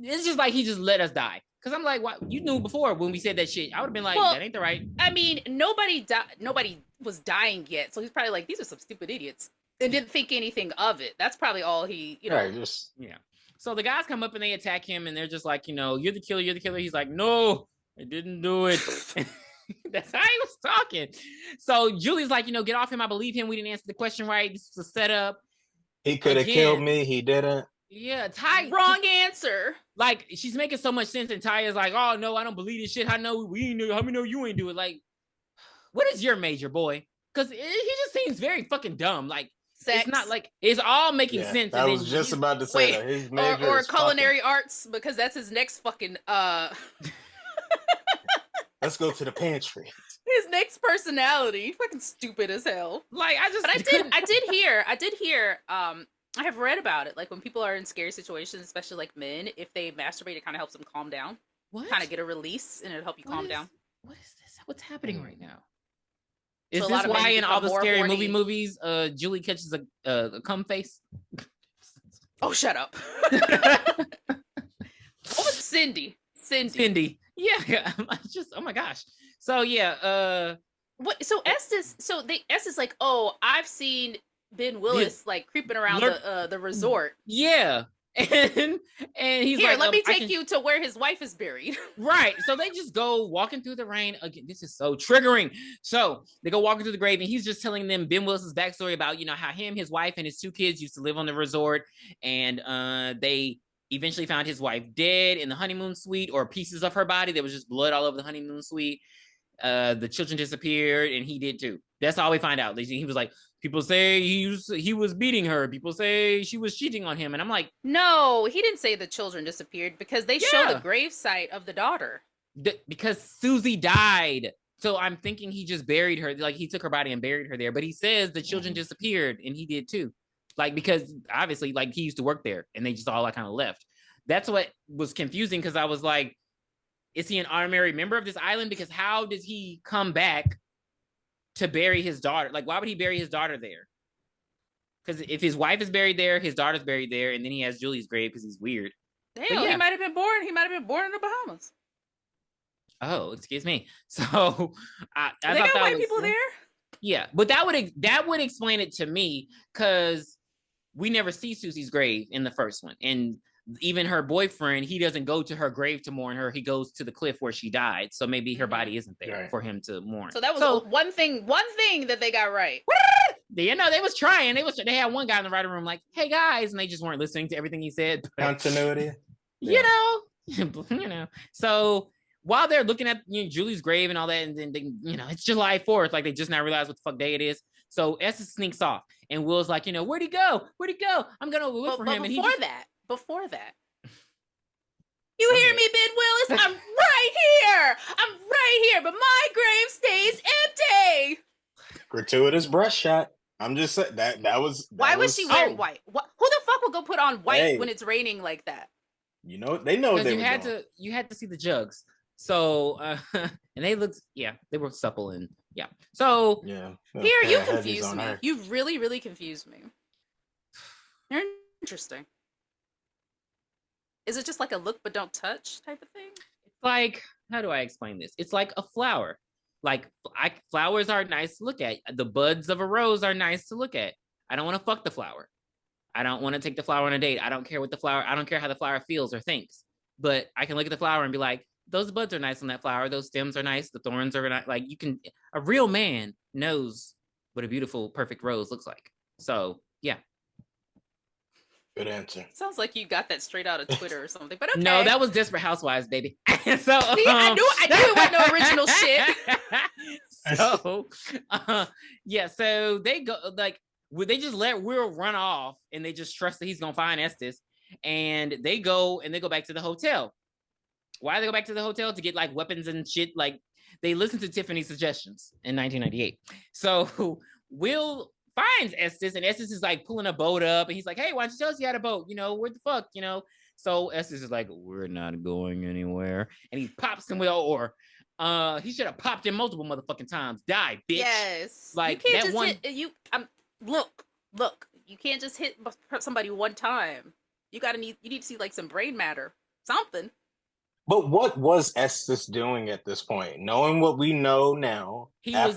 It's just like he just let us die. Because I'm like, what? You knew before when we said that shit. I would have been like, that ain't the right. I mean, nobody was dying yet, so he's probably like, these are some stupid idiots, and didn't think anything of it. That's probably all he, Right, yeah. So the guys come up and they attack him, and they're just like, you're the killer, He's like, no, I didn't do it. That's how he was talking. So Julie's like, get off him. I believe him. We didn't answer the question right. This was a setup. He could have killed me. He didn't. Yeah, Ty. Wrong answer. Like, she's making so much sense, and Ty is like, oh, no, I don't believe this shit. I know we knew. How many know you ain't do it? Like, what is your major, boy? Because he just seems very fucking dumb. Like, Sex. It's not like it's all making sense. I was just about to say that. His major or culinary arts, because that's his next fucking Let's go to the pantry. His next personality, fucking stupid as hell. Like But I did hear. I have read about it. Like when people are in scary situations, especially like men, if they masturbate, it kind of helps them calm down. What? Kind of get a release, and it'll help you calm down. What is this? What's happening right now? So Is this why in all the scary movies, Julie catches a cum face? Oh, shut up. What was Cindy? Yeah. Oh my gosh. So yeah. What? So Estes like, oh, I've seen Ben Willis like creeping around the resort. Yeah. And he's here, like, let me take you to where his wife is buried. Right. So they just go walking through the rain. Again, this is so triggering. So they go walking through the grave, and he's just telling them Ben Willis's backstory about, how him, his wife, and his 2 kids used to live on the resort. And they eventually found his wife dead in the honeymoon suite, or pieces of her body. There was just blood all over the honeymoon suite. The children disappeared, and he did too. That's all we find out. He was like, people say he was beating her. People say she was cheating on him. And I'm like, no, he didn't say the children disappeared, because they show the gravesite of the daughter. Because Susie died. So I'm thinking he just buried her. Like he took her body and buried her there. But he says the children disappeared, and he did too. Like, because obviously, like, he used to work there, and they just all kind of left. That's what was confusing, because I was like, is he an honorary member of this island? Because how does he come back to bury his daughter? Like, why would he bury his daughter there? Because if his wife is buried there, his daughter's buried there, and then he has Julie's grave because he's weird. Damn, he might have been born. He might have been born in the Bahamas. Oh, excuse me. So I they got white people there. Yeah, but that would explain it to me, because we never see Susie's grave in the first one, and even her boyfriend, he doesn't go to her grave to mourn her. He goes to the cliff where she died. So maybe her body isn't there for him to mourn. So that was one thing that they got right. They was trying. They had one guy in the writing room like, hey guys, and they just weren't listening to everything he said. Continuity. You know. So while they're looking at Julie's grave and all that, and then they, it's July 4th, like they just now realize what the fuck day it is. So Estes sneaks off, and Will's like, where'd he go? I'm gonna look for him. Before that, you hear me, Ben Willis? I'm right here, but my grave stays empty. Gratuitous brush shot. I'm just saying that was. Why was she wearing white? Who the fuck would go put on white when it's raining like that? They know they you had to see the jugs. So and they looked, they were supple, and So Here, you confused me. You really, really confused me. You're interesting. Is it just like a look but don't touch type of thing? It's like, how do I explain this? It's like a flower. Like, flowers are nice to look at. The buds of a rose are nice to look at. I don't want to fuck the flower. I don't want to take the flower on a date. I don't care how the flower feels or thinks. But I can look at the flower and be like, those buds are nice on that flower. Those stems are nice. The thorns are nice. Like, a real man knows what a beautiful, perfect rose looks like. So, yeah. Good answer. Sounds like you got that straight out of Twitter or something, but okay. No, that was Desperate Housewives, baby. So see, I knew it wasn't no original shit. So, so they go, like, they just let Will run off, and they just trust that he's gonna find Estes, and they go back to the hotel. Why do they go back to the hotel? To get like weapons and shit. Like, they listened to Tiffany's suggestions in 1998. So Will finds Estes, and Estes is like pulling a boat up, and he's like, "Hey, why don't you tell us you had a boat? Where the fuck, So Estes is like, "We're not going anywhere," and he pops him with an oar. He should have popped him multiple motherfucking times. Die, bitch. Yes. Like you can't that just one. Look. You can't just hit somebody one time. You need to see like some brain matter, something. But what was Estes doing at this point? Knowing what we know now, he was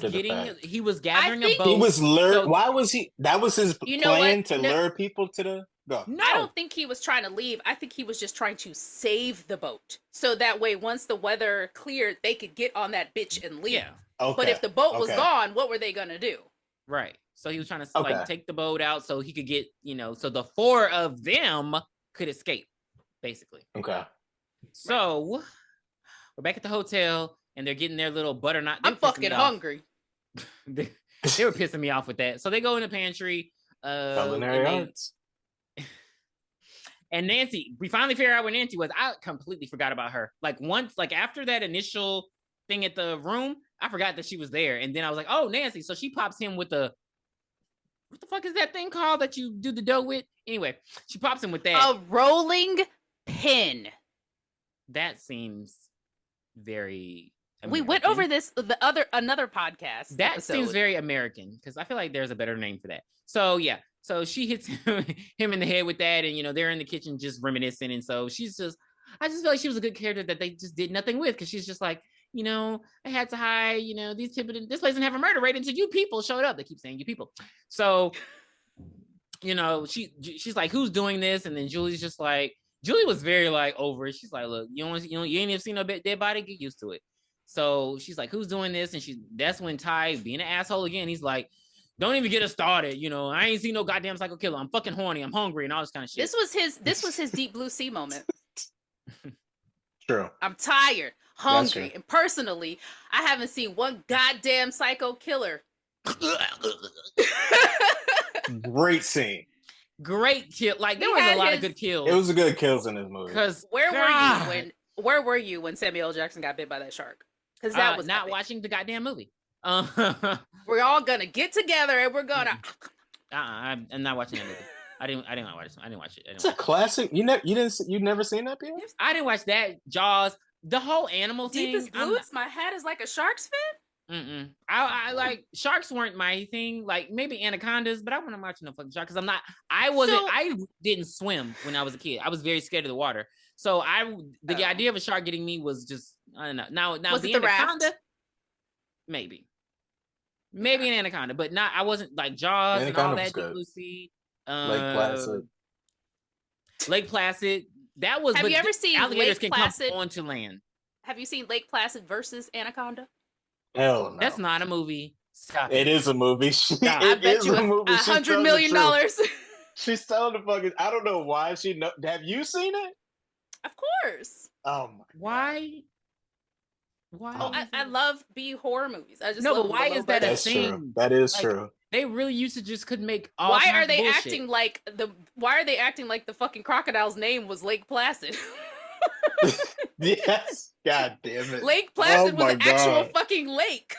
gathering a boat. He was lured. Why was he? That was his plan to lure people to the. Go. No, I don't think he was trying to leave. I think he was just trying to save the boat, so that way, once the weather cleared, they could get on that bitch and leave. Yeah. Okay. But if the boat was gone, what were they gonna do? Right. So he was trying to like take the boat out so he could get, so the four of them could escape, basically. Okay. So we're back at the hotel and they're getting their little butternut. I'm fucking hungry. they were pissing me off with that. So they go in the pantry. Culinary arts. And Nancy, we finally figure out where Nancy was. I completely forgot about her. Like after that initial thing at the room, I forgot that she was there. And then I was like, oh, Nancy. So she pops him with what the fuck is that thing called that you do the dough with? Anyway, she pops him with that. A rolling pin. That seems very American. We went over this another podcast. That episode. seems very American because I feel like there's a better name for that. So yeah. So she hits him in the head with that, and they're in the kitchen just reminiscing. And so I just feel like she was a good character that they just did nothing with, because she's just like, I had to hide, this place didn't have a murder rate until you people showed up. They keep saying you people. So, she's like, who's doing this? And then Julie's just like, Julie was very like over it. She's like, look, you ain't even seen no dead body, get used to it. So she's like, who's doing this? And that's when Ty, being an asshole again, he's like, don't even get us started. I ain't seen no goddamn psycho killer. I'm fucking horny. I'm hungry and all this kind of shit. This was his Deep Blue Sea moment. True. I'm tired, hungry, and personally, I haven't seen one goddamn psycho killer. Great scene. Great kill. Like there was a lot of good kills. It was a good kills in this movie. Because where were you when Samuel L. Jackson got bit by that shark? Because that was not watching the goddamn movie. We're all gonna get together and we're gonna. I'm not watching that movie. I didn't watch it. I didn't watch it. It's a classic. You've never seen that, Pierre? I didn't watch that. Jaws, the whole animal thing. Deepest Blues. My head is like a shark's fin. I like sharks weren't my thing. Like maybe anacondas, but I wasn't watching no fucking shark because I didn't swim when I was a kid. I was very scared of the water. So the idea of a shark getting me was just, I don't know. Now was the it the anaconda, raft? maybe an anaconda, but not. I wasn't like Jaws and all that. Deep Blue Sea, Lake Placid. That was. Have you ever seen alligators Lake can Placid come onto land? Have you seen Lake Placid versus Anaconda? Hell no. That's not a movie. Stop. It is a movie. I bet you $100 million. She's telling the fucking. I don't know why she know. Have you seen it? Of course. Oh my. Why? Oh, I love B horror movies. I just but why is that a thing? True. That is true. They really used to just could make all. Why are they acting like the fucking crocodile's name was Lake Placid? Yes. God damn it. Lake Placid was an actual fucking lake.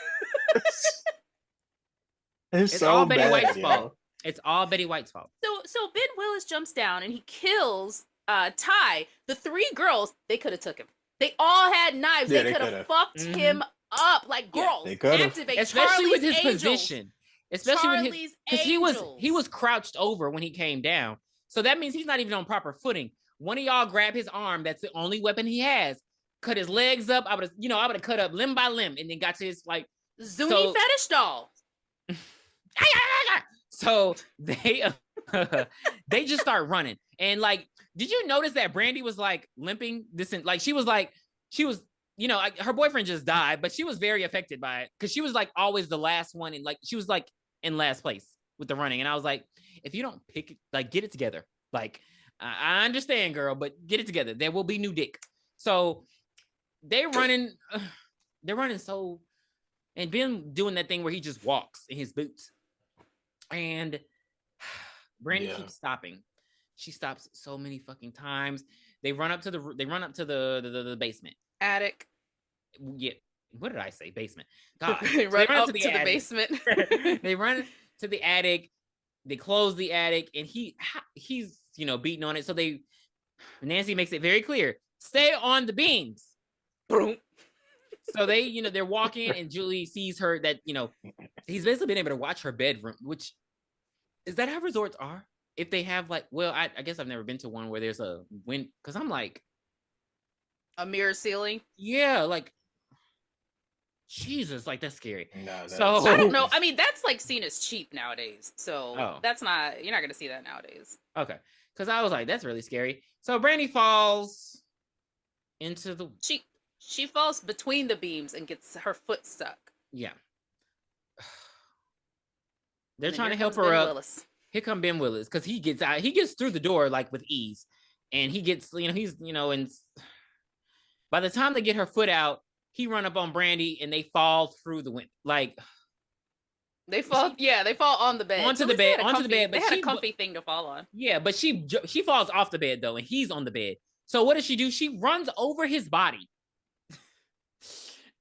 It's so all Betty bad, White's fault. It's all Betty White's fault. So Ben Willis jumps down and he kills Ty. The three girls, they could have took him. They all had knives. Yeah, they could have fucked him up. Like, girls, activate. Especially Charlie's with his Angels. Position. Especially Charlie's with his, because he was crouched over when he came down. So that means he's not even on proper footing. One of y'all grab his arm. That's the only weapon he has. Cut his legs up. I would have cut up limb by limb and then got to his like Zuni fetish doll. So they just start running. And like, did you notice that Brandy was like limping? She was her boyfriend just died, but she was very affected by it because she was like always the last one, and like she was like in last place with the running. And I was like, if you don't pick it, like get it together. Like I understand, girl, but get it together. There will be new dick. So they're running so, and Ben doing that thing where he just walks in his boots, and Brandy keeps stopping. She stops so many fucking times. They run up to the basement. Attic. Yeah. What did I say? Basement. God. They run up to the basement. They run to the attic. They close the attic, and he's beating on it. So Nancy makes it very clear: stay on the beams. Boom. So they're walking, and Julie sees her that he's basically been able to watch her bedroom. Which is that how resorts are? If they have I guess I've never been to one where there's a wind, because I'm like a mirror ceiling. Yeah, Jesus, that's scary. No, so I don't know. I mean, that's seen as cheap nowadays. So you're not gonna see that nowadays. Okay, because I was like, that's really scary. So Brandy falls into the. She falls between the beams and gets her foot stuck. Yeah. They're trying to help her up. Willis. Here come Ben Willis, because he gets out. He gets through the door with ease, and he gets he's and by the time they get her foot out, he run up on Brandy and they fall through the window. They fall on the bed. Onto the bed. But they had a comfy thing to fall on. Yeah, but she falls off the bed though, and he's on the bed. So what does she do? She runs over his body,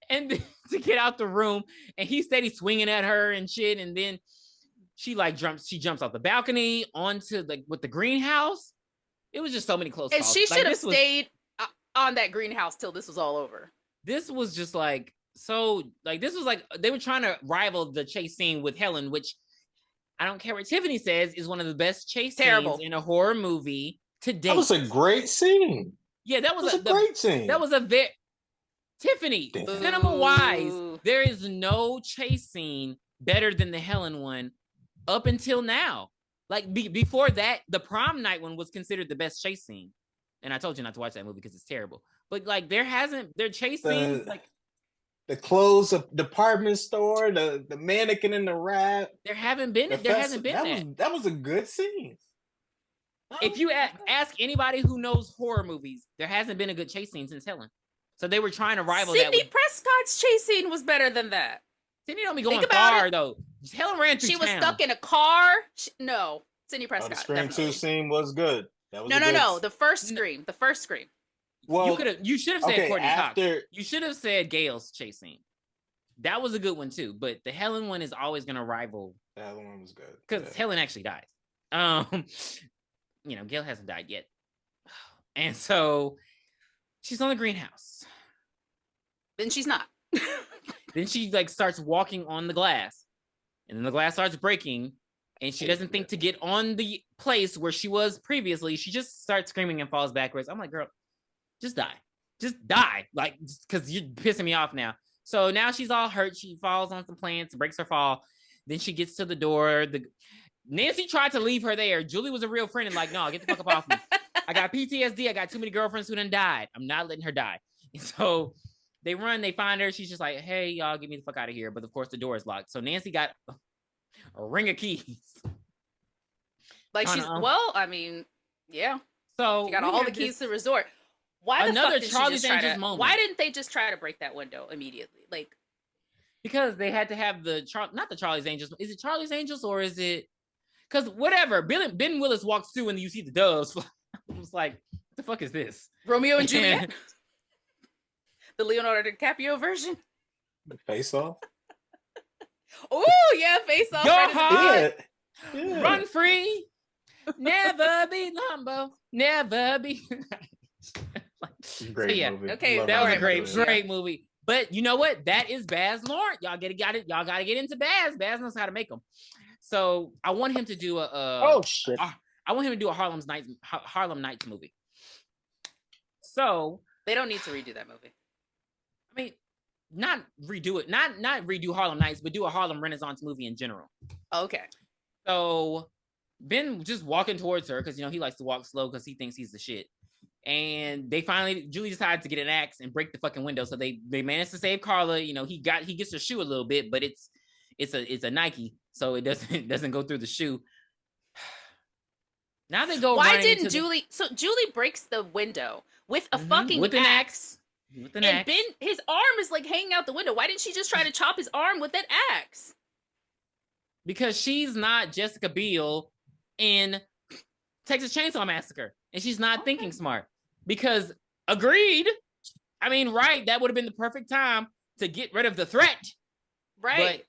and to get out the room, and he's steady swinging at her and shit, and then she jumps off the balcony onto with the greenhouse. It was just so many close calls. And she should have stayed on that greenhouse till this was all over. This was just this was they were trying to rival the chase scene with Helen, which I don't care what Tiffany says is one of the best chase scenes in a horror movie to date. That was a great scene. Yeah, that was a great scene. That was a Tiffany, cinema wise, there is no chase scene better than the Helen one up until now. Before that, the prom night one was considered the best chase scene. And I told you not to watch that movie because it's terrible. But their chase scenes the clothes of department store, the mannequin in the wrap. There hasn't been that. That was a good scene. If you ask anybody who knows horror movies, there hasn't been a good chase scene since Helen. So they were trying to rival that. Sidney Prescott's chase scene was better than that. Sidney don't be going far though. Helen ran through She was town. stuck in a car. No, Sidney Prescott. The Scream 2 scene was good. That was no. The first Scream. The first Scream. Well, you should have said Courtney Cox. You should have said Gail's chase scene. That was a good one too. But the Helen one is going to rival. The Helen one was good because Helen actually dies. Gail hasn't died yet, and so she's on the greenhouse. Then she's not. Then she starts walking on the glass, and then the glass starts breaking, and she doesn't think to get on the place where she was previously. She just starts screaming and falls backwards. I'm like, girl, just die, because you're pissing me off now. So now she's all hurt. She falls on some plants, breaks her fall. Then she gets to the door. Nancy tried to leave her there. Julie was a real friend and no, get the fuck up off me. I got PTSD. I got too many girlfriends who done died. I'm not letting her die. And so they run, they find her. She's just like, hey, y'all, get me the fuck out of here. But of course the door is locked. So Nancy got a ring of keys. Yeah. So she got all the keys to the resort. Why another Charlie's Angels moment? Why didn't they just try to break that window immediately? Because they had to have not the Charlie's Angels. Is it Charlie's Angels or is it? Because whatever. Ben Willis walks through and you see the doves. I was like, what the fuck is this? Romeo and Juliet? The Leonardo DiCaprio version? Face Off? Oh, yeah, Face Off. Your heart, run free, never be Lambo, never be... Great movie. Okay, that was a great movie. But you know what? That is Baz Luhrmann. Y'all got to get into Baz. Baz knows how to make them. So I want him to do I want him to do a Harlem Nights movie. So they don't need to redo that movie. I mean, not redo it, not redo Harlem Nights, but do a Harlem Renaissance movie in general. Okay. So Ben just walking towards her because he likes to walk slow because he thinks he's the shit. And Julie decides to get an axe and break the fucking window. So they managed to save Carla. He gets her shoe a little bit, but it's a Nike, so it doesn't go through the shoe. Now they go. Why didn't Julie? So Julie breaks the window with a fucking axe. With an axe. Ben, his arm is hanging out the window. Why didn't she just try to chop his arm with that axe? Because she's not Jessica Biel in Texas Chainsaw Massacre, and she's not thinking smart. Because agreed. I mean, right? That would have been the perfect time to get rid of the threat. Right. But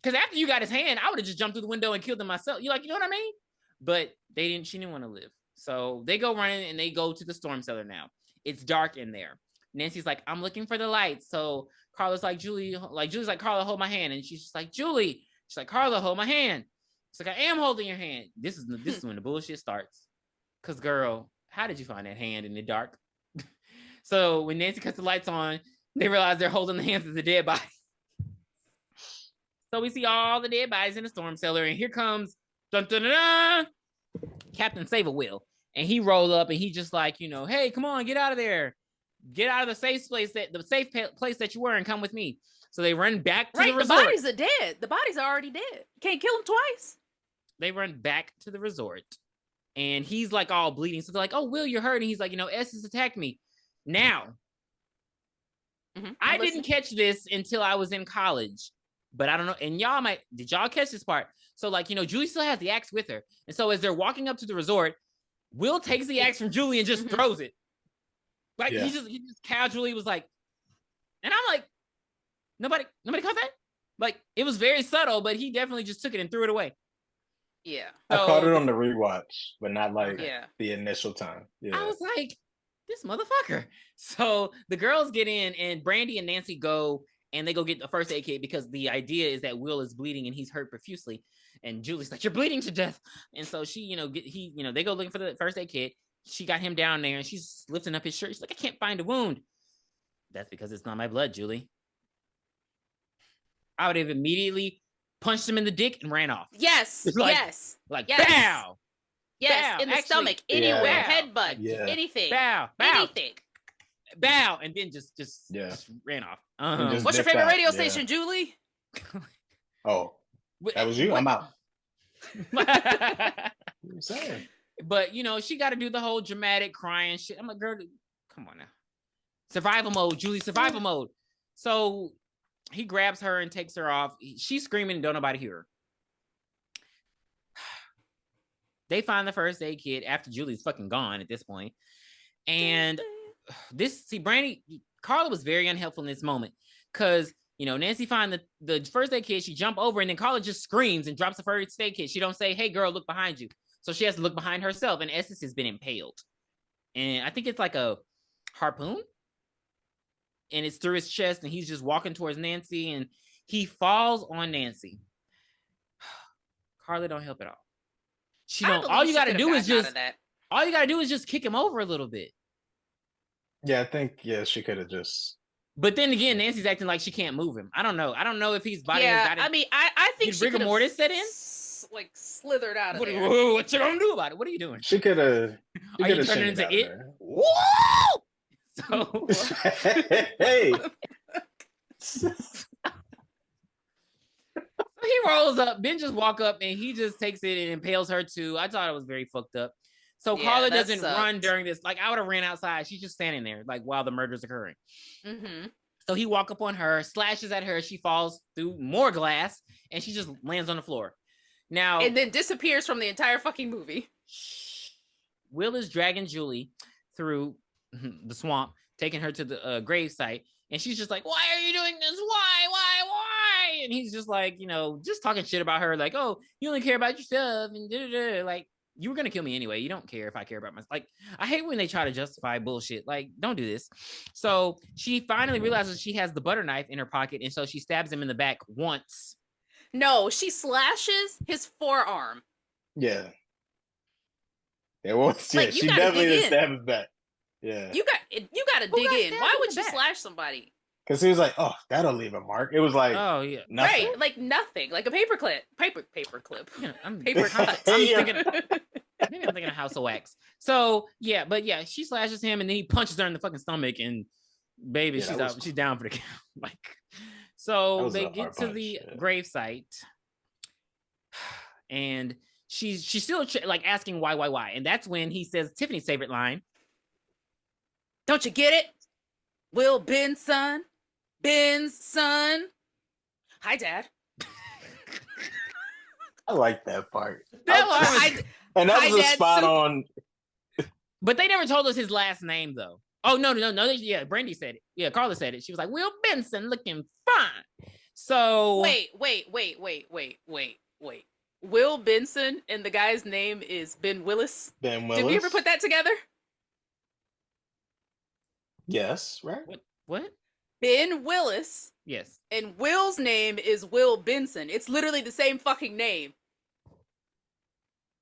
Because after you got his hand, I would have just jumped through the window and killed him myself. You know what I mean? But she didn't want to live. So they go running and they go to the storm cellar now. It's dark in there. Nancy's like, I'm looking for the lights. So Carla's like, Julie's like, Carla, hold my hand. And she's just like, Julie. She's like, Carla, hold my hand. It's like, I am holding your hand. This is when the bullshit starts. Because, girl, how did you find that hand in the dark? So when Nancy cuts the lights on, they realize they're holding the hands of the dead body. So we see all the dead bodies in the storm cellar. And here comes dun, dun, dun, dun, Captain Save-A-Will. And he rolled up and he just like, hey, come on, get out of there. Get out of the safe place that you were and come with me. So they run back to the resort. The bodies are dead. The bodies are already dead. Can't kill them twice. They run back to the resort. And he's like all bleeding. So they're like, oh, Will, you're hurt. And he's like, S has attacked me. Now, I didn't catch this until I was in college. But I don't know. And did y'all catch this part? So like, Julie still has the axe with her. And so as they're walking up to the resort, Will takes the axe from Julie and just throws it. Like he just casually was like, and I'm like, nobody caught that? Like it was very subtle, but he definitely just took it and threw it away. Yeah. I caught it on the rewatch, but not like the initial time. Yeah. I was like, this motherfucker. So the girls get in and Brandy and Nancy go and they go get the first aid kit because the idea is that Will is bleeding and he's hurt profusely. And Julie's like, you're bleeding to death. And so she, they go looking for the first aid kit. She got him down there and she's lifting up his shirt. She's like, I can't find a wound. That's because it's not my blood, Julie. I would have immediately punched him in the dick and ran off. Yes. Like, yes. Like, yes. bow. Yes. Bow. In the stomach. Anywhere. Headbutt. Yeah. Anything. Bow. Anything. Bow. And then just ran off. What's your favorite radio station, Julie? Oh, that was you? What? I'm out. What you saying? But, she got to do the whole dramatic crying shit. I'm like, girl, come on now. Survival mode, Julie, survival mode. So he grabs her and takes her off. She's screaming and don't nobody hear her. They find the first aid kit after Julie's fucking gone at this point. And Carla was very unhelpful in this moment because, Nancy find the first aid kit, she jump over and then Carla just screams and drops the first aid kit. She don't say, hey girl, look behind you. So she has to look behind herself and Estes has been impaled. And I think it's like a harpoon. And it's through his chest and he's just walking towards Nancy and he falls on Nancy. Carla don't help at all. All you gotta do is just kick him over a little bit. Yeah, I think she could have just. But then again, Nancy's acting like she can't move him. I don't know if his body has got it. I mean, I think she rigor mortis set in. Like slithered out of there. What you gonna do about it? What are you doing? She could have. Are you turning into it? Woo! So hey. He rolls up. Ben just walk up and he just takes it and impales her too. I thought it was very fucked up. So Carla doesn't run during this. Like I would have ran outside. She's just standing there, like while the murder's occurring. Mm-hmm. So he walk up on her, slashes at her. She falls through more glass, and she just lands on the floor. Now and then disappears from the entire fucking movie. Will is dragging Julie through the swamp, taking her to the grave site, and she's just like, "Why are you doing this? Why? And he's just like, just talking shit about her, like, "Oh, you only care about yourself," and da-da-da. Like, you were gonna kill me anyway. You don't care if I care about myself. Like, I hate when they try to justify bullshit. Like, don't do this. So she finally realizes she has the butter knife in her pocket, and so she stabs him in the back once. No, she slashes his forearm. Yeah. It was. Yeah, she definitely did stab his back. Yeah. You got to dig in. Why would you slash somebody? Because he was like, "Oh, that'll leave a mark." It was like, "Oh yeah, nothing. Right, like nothing, like a paper clip." I'm thinking of House of Wax. So yeah, but yeah, she slashes him and then he punches her in the fucking stomach and baby, she's down for the count. Like, so they get to the grave site and she's still like asking why, and that's when he says Tiffany's favorite line. Don't you get it? Will Ben's son? Hi, Dad. I like that part. That was a spot on. But they never told us his last name, though. Oh, no. Yeah, Brandy said it. Yeah, Carla said it. She was like, Will Benson looking fine. So wait. Will Benson and the guy's name is Ben Willis. Ben Willis. Did we ever put that together? Yes, right. What? Ben Willis. Yes. And Will's name is Will Benson. It's literally the same fucking name.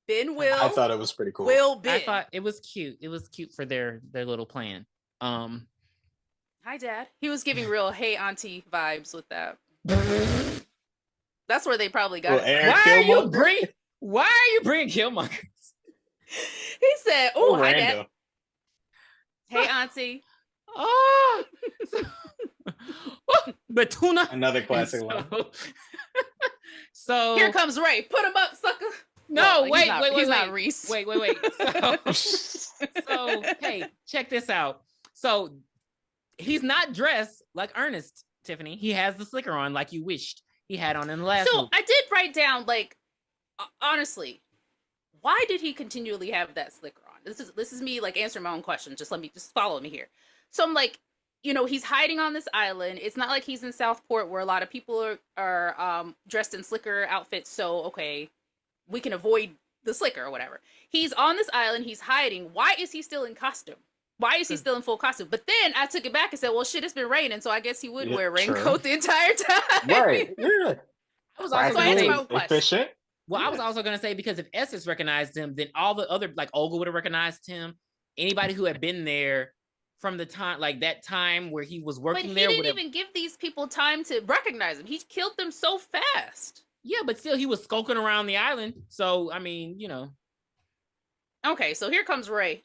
Ben Will. I thought it was pretty cool. Will Ben. I thought it was cute. It was cute for their little plan. Hi, Dad. He was giving real "Hey, Auntie" vibes with that. That's where they probably got it. Why are you bringing Killmonger? He said, "Oh, hi, Dad. Hey, Auntie." Oh, Batuna. Another classic line. So here comes Ray. Put him up, sucker. No, well, wait. He's not Reese. Wait. So hey, check this out. So he's not dressed like Ernest, Tiffany. He has the slicker on like you wished he had on in the last movie. I did write down, like, honestly, why did he continually have that slicker on? This is me, like, answering my own question. Just follow me here. So I'm like, he's hiding on this island. It's not like he's in Southport where a lot of people are dressed in slicker outfits. So, okay, we can avoid the slicker or whatever. He's on this island. He's hiding. Why is he still in costume? Why is he still in full costume? But then I took it back and said, well, shit, it's been raining. So I guess he would wear a raincoat the entire time. Right. Yeah. I was also going to say, efficient. Well, I was also going to say, because if Essex recognized him, then all the other, like Olga would have recognized him. Anybody who had been there from the time, like that time where he was working there. But he didn't even give these people time to recognize him. He killed them so fast. Yeah, but still, he was skulking around the island. So, I mean, Okay, so here comes Ray.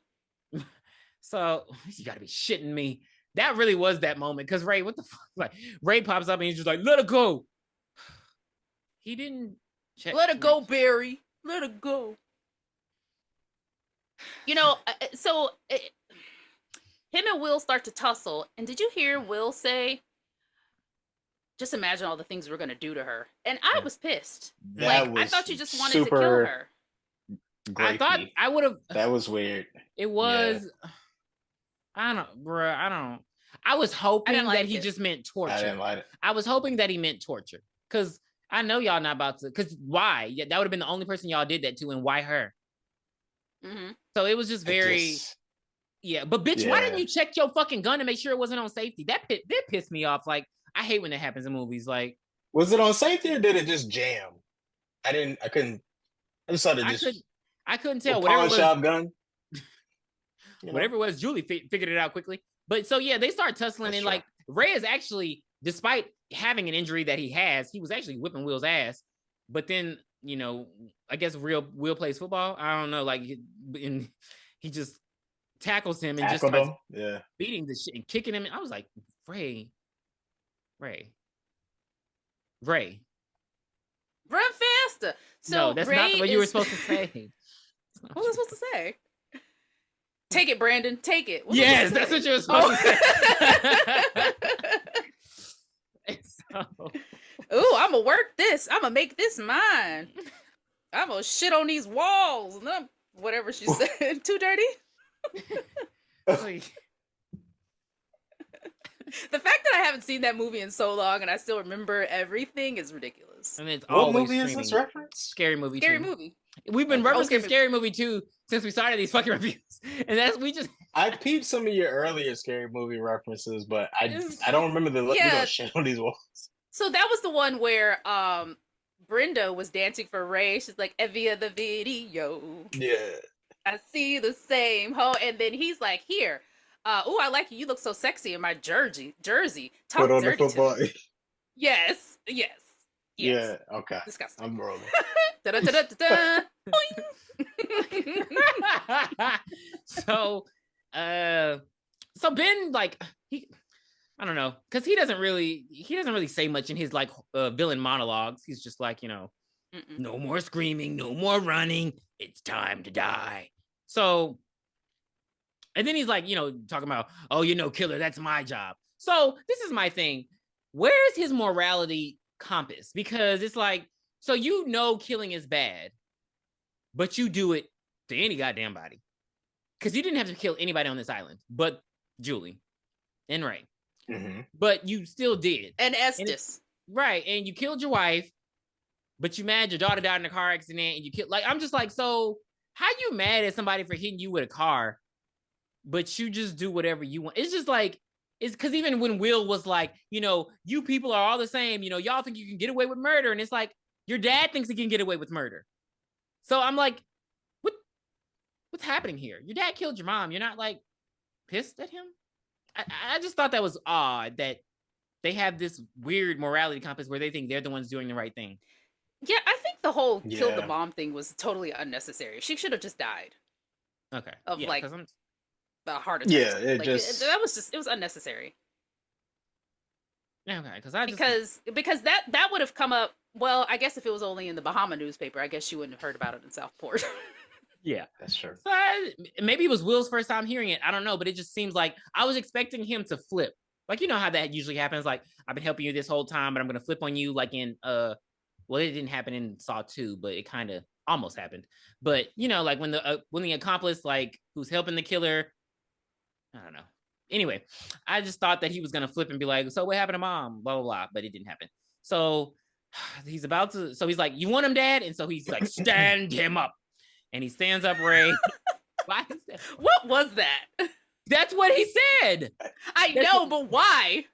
So, you got to be shitting me. That really was that moment. Because Ray, what the fuck? Like, Ray pops up and he's just like, let it go. He didn't check. Let it go, Barry. Let it go. So him and Will start to tussle. And did you hear Will say, just imagine all the things we're going to do to her? And I was pissed. I thought you just wanted to kill her. I thought I would have. That was weird. It was. Yeah. I don't. I was hoping that he just meant torture. I didn't like it. I was hoping that he meant torture. Because I know y'all not about to. Because why? Yeah, that would have been the only person y'all did that to, and why her? Mm-hmm. So it was just very. Yeah, but bitch, why didn't you check your fucking gun to make sure it wasn't on safety? That pissed me off. Like, I hate when that happens in movies. Like, was it on safety or did it just jam? I couldn't. I just thought it just. I couldn't tell. Pawn shop gun. Whatever it was, Julie figured it out quickly. But so yeah, they start tussling, and like Ray is actually, despite having an injury that he has, he was actually whipping Will's ass. But then I guess Will plays football. I don't know, like, and he just tackles him and just starts beating the shit and kicking him. And I was like, Ray, run faster. So no, that's not what you were supposed to say. What was I supposed to say? Take it, Brandon. Take it. Yes, that's what you were supposed to say. Ooh, I'm gonna work this. I'm gonna make this mine. I'm gonna shit on these walls. Whatever she said. Too dirty. The fact that I haven't seen that movie in so long and I still remember everything is ridiculous. And it's what movie is this reference? Scary Movie. Scary Movie. We've been referencing Scary Movie 2 since we started these fucking reviews, and I peeped some of your earlier Scary Movie references, but I don't remember the shit on these walls. So that was the one where Brenda was dancing for Ray. She's like, every other video. Yeah. I see the same hoe, and then he's like, here. Oh, I like you. You look so sexy in my jersey. Talk put on dirty the football. Yes. Yeah. Okay. Disgusting. I'm rolling. So Ben, like, I don't know, because he doesn't really say much in his like villain monologues. He's just like, no more screaming, no more running. It's time to die. So. And then he's like, talking about, killer, that's my job. So this is my thing. Where's his morality compass? Because it's like, so killing is bad, but you do it to any goddamn body. Because you didn't have to kill anybody on this island, but Julie and Ray. Mm-hmm. But you still did. And Estes. Right, and you killed your wife, but you mad your daughter died in a car accident, and you killed. Like, I'm just like, so how you mad at somebody for hitting you with a car, but you just do whatever you want? It's just like, it's because even when Will was like, you people are all the same, y'all think you can get away with murder, and it's like your dad thinks he can get away with murder. So I'm like, what's happening here? Your dad killed your mom. You're not like pissed at him? I just thought that was odd that they have this weird morality compass where they think they're the ones doing the right thing. Yeah, I think the whole kill the mom thing was totally unnecessary. She should have just died. Okay. Of yeah, like a heart attack. Yeah, it was unnecessary. Okay, because that would have come up. Well, I guess if it was only in the Bahama newspaper, I guess she wouldn't have heard about it in Southport. Yeah, that's true. So maybe it was Will's first time hearing it. I don't know, but it just seems like I was expecting him to flip. Like, you know how that usually happens. Like, I've been helping you this whole time, but I'm gonna flip on you. Like in well, it didn't happen in Saw 2, but it kind of almost happened. But like when the accomplice, like, who's helping the killer, I don't know. Anyway, I just thought that he was gonna flip and be like, "So what happened to mom?" Blah blah blah, but it didn't happen. So he's about to. So he's like, "You want him, Dad?" And so he's like, "Stand him up." And he stands up Ray. Why is that? What was that? That's what he said. But why?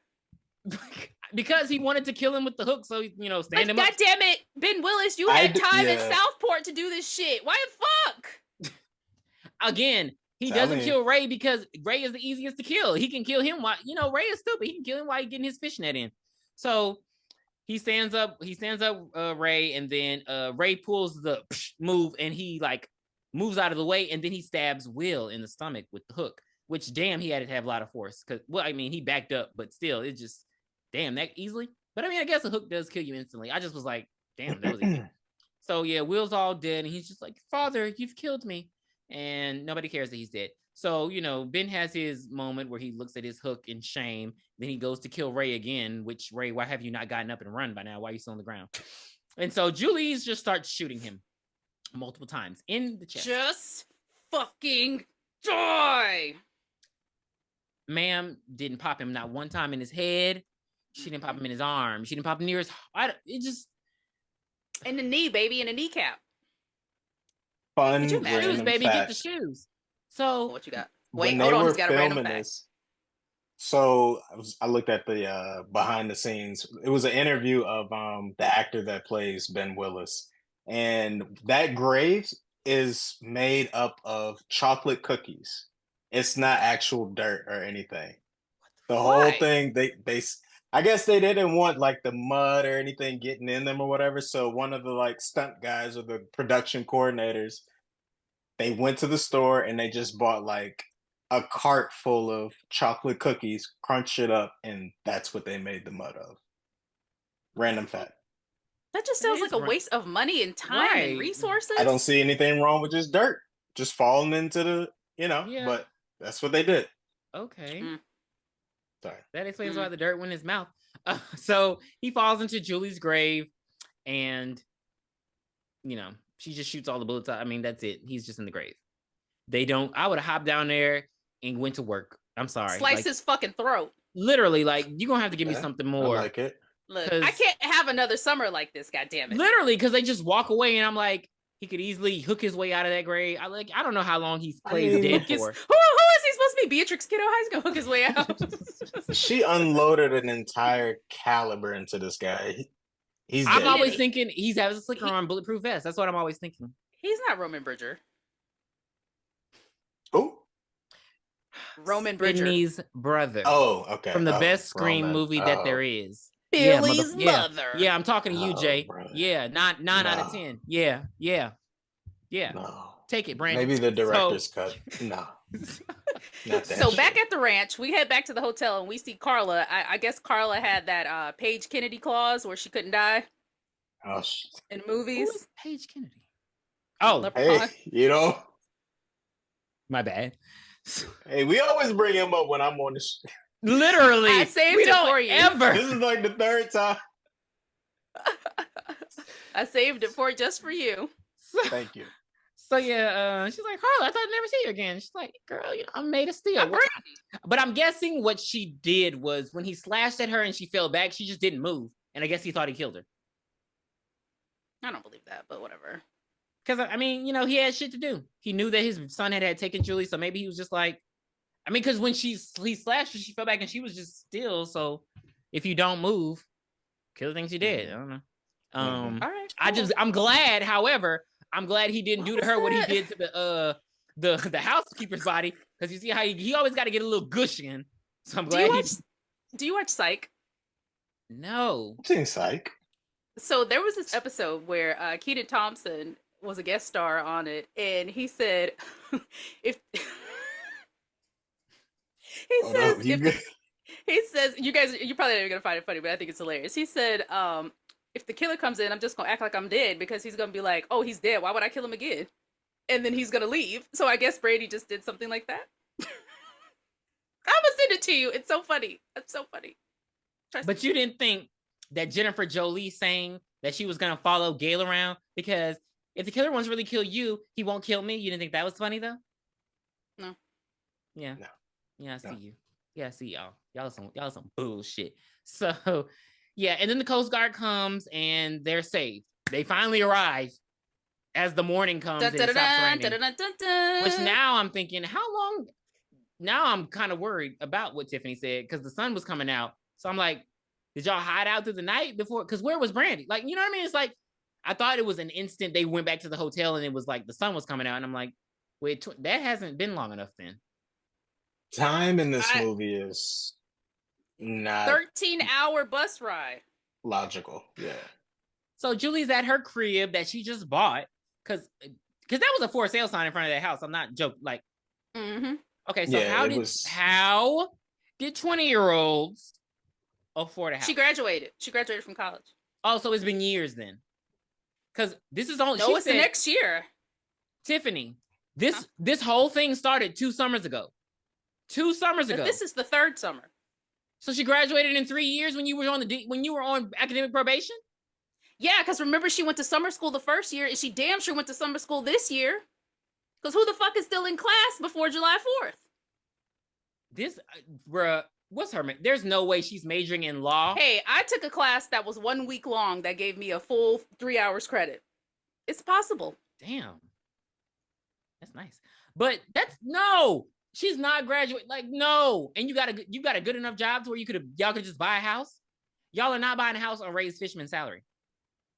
Because he wanted to kill him with the hook, so stand him up. God damn it, Ben Willis, you had time in Southport to do this shit. Why the fuck? Again, he doesn't kill Ray because Ray is the easiest to kill. He can kill him while Ray is stupid. He can kill him while he's getting his fishnet in. So he stands up Ray, and then Ray pulls the move, and he like moves out of the way, and then he stabs Will in the stomach with the hook, which damn, he had to have a lot of force. Because, well, I mean, he backed up, but still, it just, damn, that easily. But I mean, I guess a hook does kill you instantly. I just was like, damn, that was easy. So yeah, Will's all dead, and he's just like, "Father, you've killed me." And nobody cares that he's dead. So, Ben has his moment where he looks at his hook in shame. Then he goes to kill Ray again, which, Ray, why have you not gotten up and run by now? Why are you still on the ground? And so Julie's just starts shooting him multiple times in the chest. Just fucking die. Ma'am didn't pop him not one time in his head. She didn't pop him in his arm. She didn't pop him near his heart. It just... In the knee, baby, in the kneecap. Fun, shoes, baby, fact. get the shoes. So what you got? Wait, hold on, he's got a random fact. So I looked at the behind the scenes. It was an interview of the actor that plays Ben Willis, and that grave is made up of chocolate cookies. It's not actual dirt or anything. The whole thing, they I guess they didn't want like the mud or anything getting in them or whatever. So one of the like stunt guys or the production coordinators, they went to the store and they just bought like a cart full of chocolate cookies, crunched it up, and that's what they made the mud of. Random fact. That just sounds like a waste of money and time and resources. I don't see anything wrong with just dirt, just falling into the, but that's what they did. Okay. Sorry. That explains why the dirt went in his mouth. So he falls into Julie's grave, and she just shoots all the bullets out. I mean, that's it. He's just in the grave. I would have hopped down there and went to work. I'm sorry. Slice his fucking throat. Literally, like, you're gonna have to give me something more. I like it. Look, I can't have another summer like this, goddammit. Literally, because they just walk away, and I'm like, he could easily hook his way out of that grave. I don't know how long he's played dead for. Who is he supposed to be? Beatrix Kiddo? How he's gonna hook his way out? She unloaded an entire caliber into this guy. I'm always thinking he's having a slicker on bulletproof vest. That's what I'm always thinking. He's not Roman Bridger. Oh, Roman Bridger. Sydney's brother. Oh, okay. From the best Scream movie that there is. Billy's mother. Yeah, I'm talking to you, Jay. Brother. Yeah, 9 out of 10. Yeah. No. Take it, Brandon. Maybe the director's cut. No. Not that so back at the ranch, we head back to the hotel and we see Carla. I guess Carla had that Paige Kennedy clause where she couldn't die. Oh, in movies. Who is Paige Kennedy? Oh, hey, my bad. Hey, we always bring him up when I'm on the show. Literally, I saved it for you. Ever. This is like the third time. I saved it just for you. Thank you. So yeah, she's like, Carla, I thought I'd never see you again. She's like, girl, I'm made of steel. But I'm guessing what she did was when he slashed at her and she fell back, she just didn't move. and I guess he thought he killed her. I don't believe that, but whatever. Because, I mean, you know, he had shit to do. He knew that his son had taken Julie, so maybe he was just like, I mean, because when he slashed her, she fell back and she was just still. So if you don't move, killer thinks you dead. I don't know. All right, cool. I'm glad, however, I'm glad he didn't do to her what he did to the housekeeper's body, because you see how he always got to get a little gush in. So I'm glad do you watch Psych? No. I've seen Psych. So there was this episode where Kenan Thompson was a guest star on it, and he said, he says, you guys, you're probably not even gonna find it funny, but I think it's hilarious. He said, if the killer comes in, I'm just gonna act like I'm dead, because he's gonna be like, oh, he's dead, why would I kill him again? And then he's gonna leave. So I guess Brady just did something like that. I'm gonna send it to you. It's so funny. It's so funny. But you didn't think that Jennifer Jolie saying that she was gonna follow Gail around, because if the killer wants to really kill you, he won't kill me. You didn't think that was funny though? No. Yeah. No. Yeah, I see you. Yeah, I see y'all. Y'all some bullshit. So yeah, and then the Coast Guard comes and they're saved. They finally arrive as the morning comes and it stops raining. Which now I'm thinking, how long? Now I'm kind of worried about what Tiffany said, because the sun was coming out. So I'm like, did y'all hide out through the night before? Because where was Brandy? Like, you know what I mean? It's like, I thought it was an instant they went back to the hotel and it was like the sun was coming out. And I'm like, wait, that hasn't been long enough then. Time in this movie is not 13-hour bus ride. Logical. Yeah. So Julie's at her crib that she just bought, because that was a for sale sign in front of that house. I'm not joking. Like, okay, so how did 20-year-olds afford a house? She graduated from college. Oh, so it's been years then. Because this is only the next year. Tiffany, this whole thing started 2 summers ago. 2 summers ago. This is the 3rd summer. So she graduated in 3 years when you were on academic probation? Yeah, because remember, she went to summer school the first year, and she damn sure went to summer school this year. Because who the fuck is still in class before July 4th? This, what's her? There's no way she's majoring in law. Hey, I took a class that was 1 week long that gave me a full 3 hours credit. It's possible. Damn. That's nice. But no. She's not graduating. Like, no. And you got a good enough job to where y'all could just buy a house. Y'all are not buying a house on Ray's fisherman salary.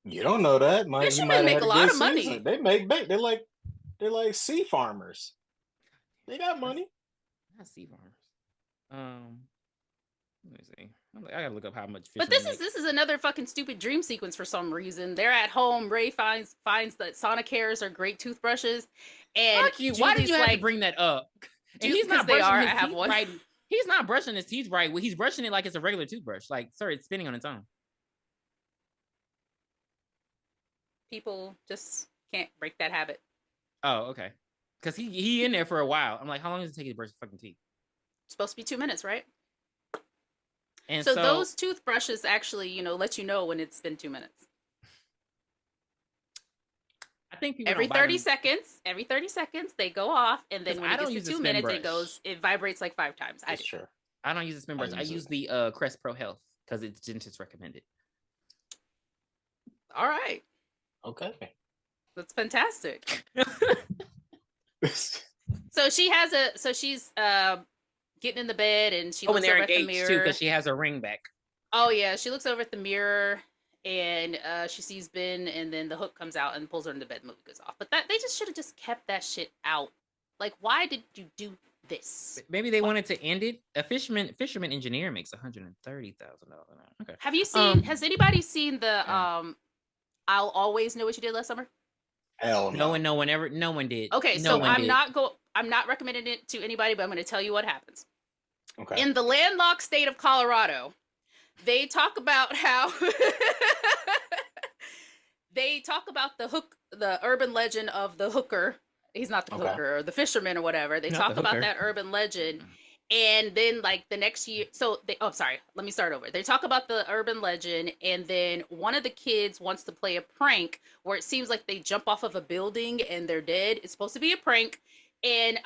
You don't know that. Fishermen make a lot of money. Season. They make bank. They're like sea farmers. They got money. Not sea farmers. Let me see. I gotta look up how much. But this is another fucking stupid dream sequence for some reason. They're at home. Ray finds that Sonicares are great toothbrushes. And fuck you. Why did you have to bring that up? And he's not brushing his teeth right. He's not brushing his teeth right. He's brushing it like it's a regular toothbrush. Like, sir, it's spinning on its own. People just can't break that habit. Oh, okay. Because he in there for a while. I'm like, how long does it take you to brush your fucking teeth? It's supposed to be 2 minutes, right? And so those toothbrushes actually, let you know when it's been 2 minutes. I think every 30 seconds, they go off, and then when it gets to 2 minutes, it vibrates like 5 times. That's true. I don't use the spin brush. I use the Crest Pro Health because it's dentist recommended. All right. Okay. That's fantastic. So she's getting in the bed, and she looks over at the mirror too, because she has her ring back. Oh yeah, she looks over at the mirror, and she sees Ben, and then the hook comes out and pulls her into bed. The movie goes off. But they just should have just kept that shit out. Like, why did you do this? Maybe they wanted to end it. A fisherman engineer makes $130,000 an hour. Okay. Have you seen? Has anybody seen the I'll Always Know What You Did Last Summer? Hell no. No one did. Okay, so I'm not recommending it to anybody, but I'm going to tell you what happens. Okay. In the landlocked state of Colorado, they talk about how the urban legend of the hooker. He's not the hooker, or the fisherman, or whatever. They talk about that urban legend. And then, like, the next year, let me start over. They talk about the urban legend, and then one of the kids wants to play a prank where it seems like they jump off of a building and they're dead. It's supposed to be a prank, and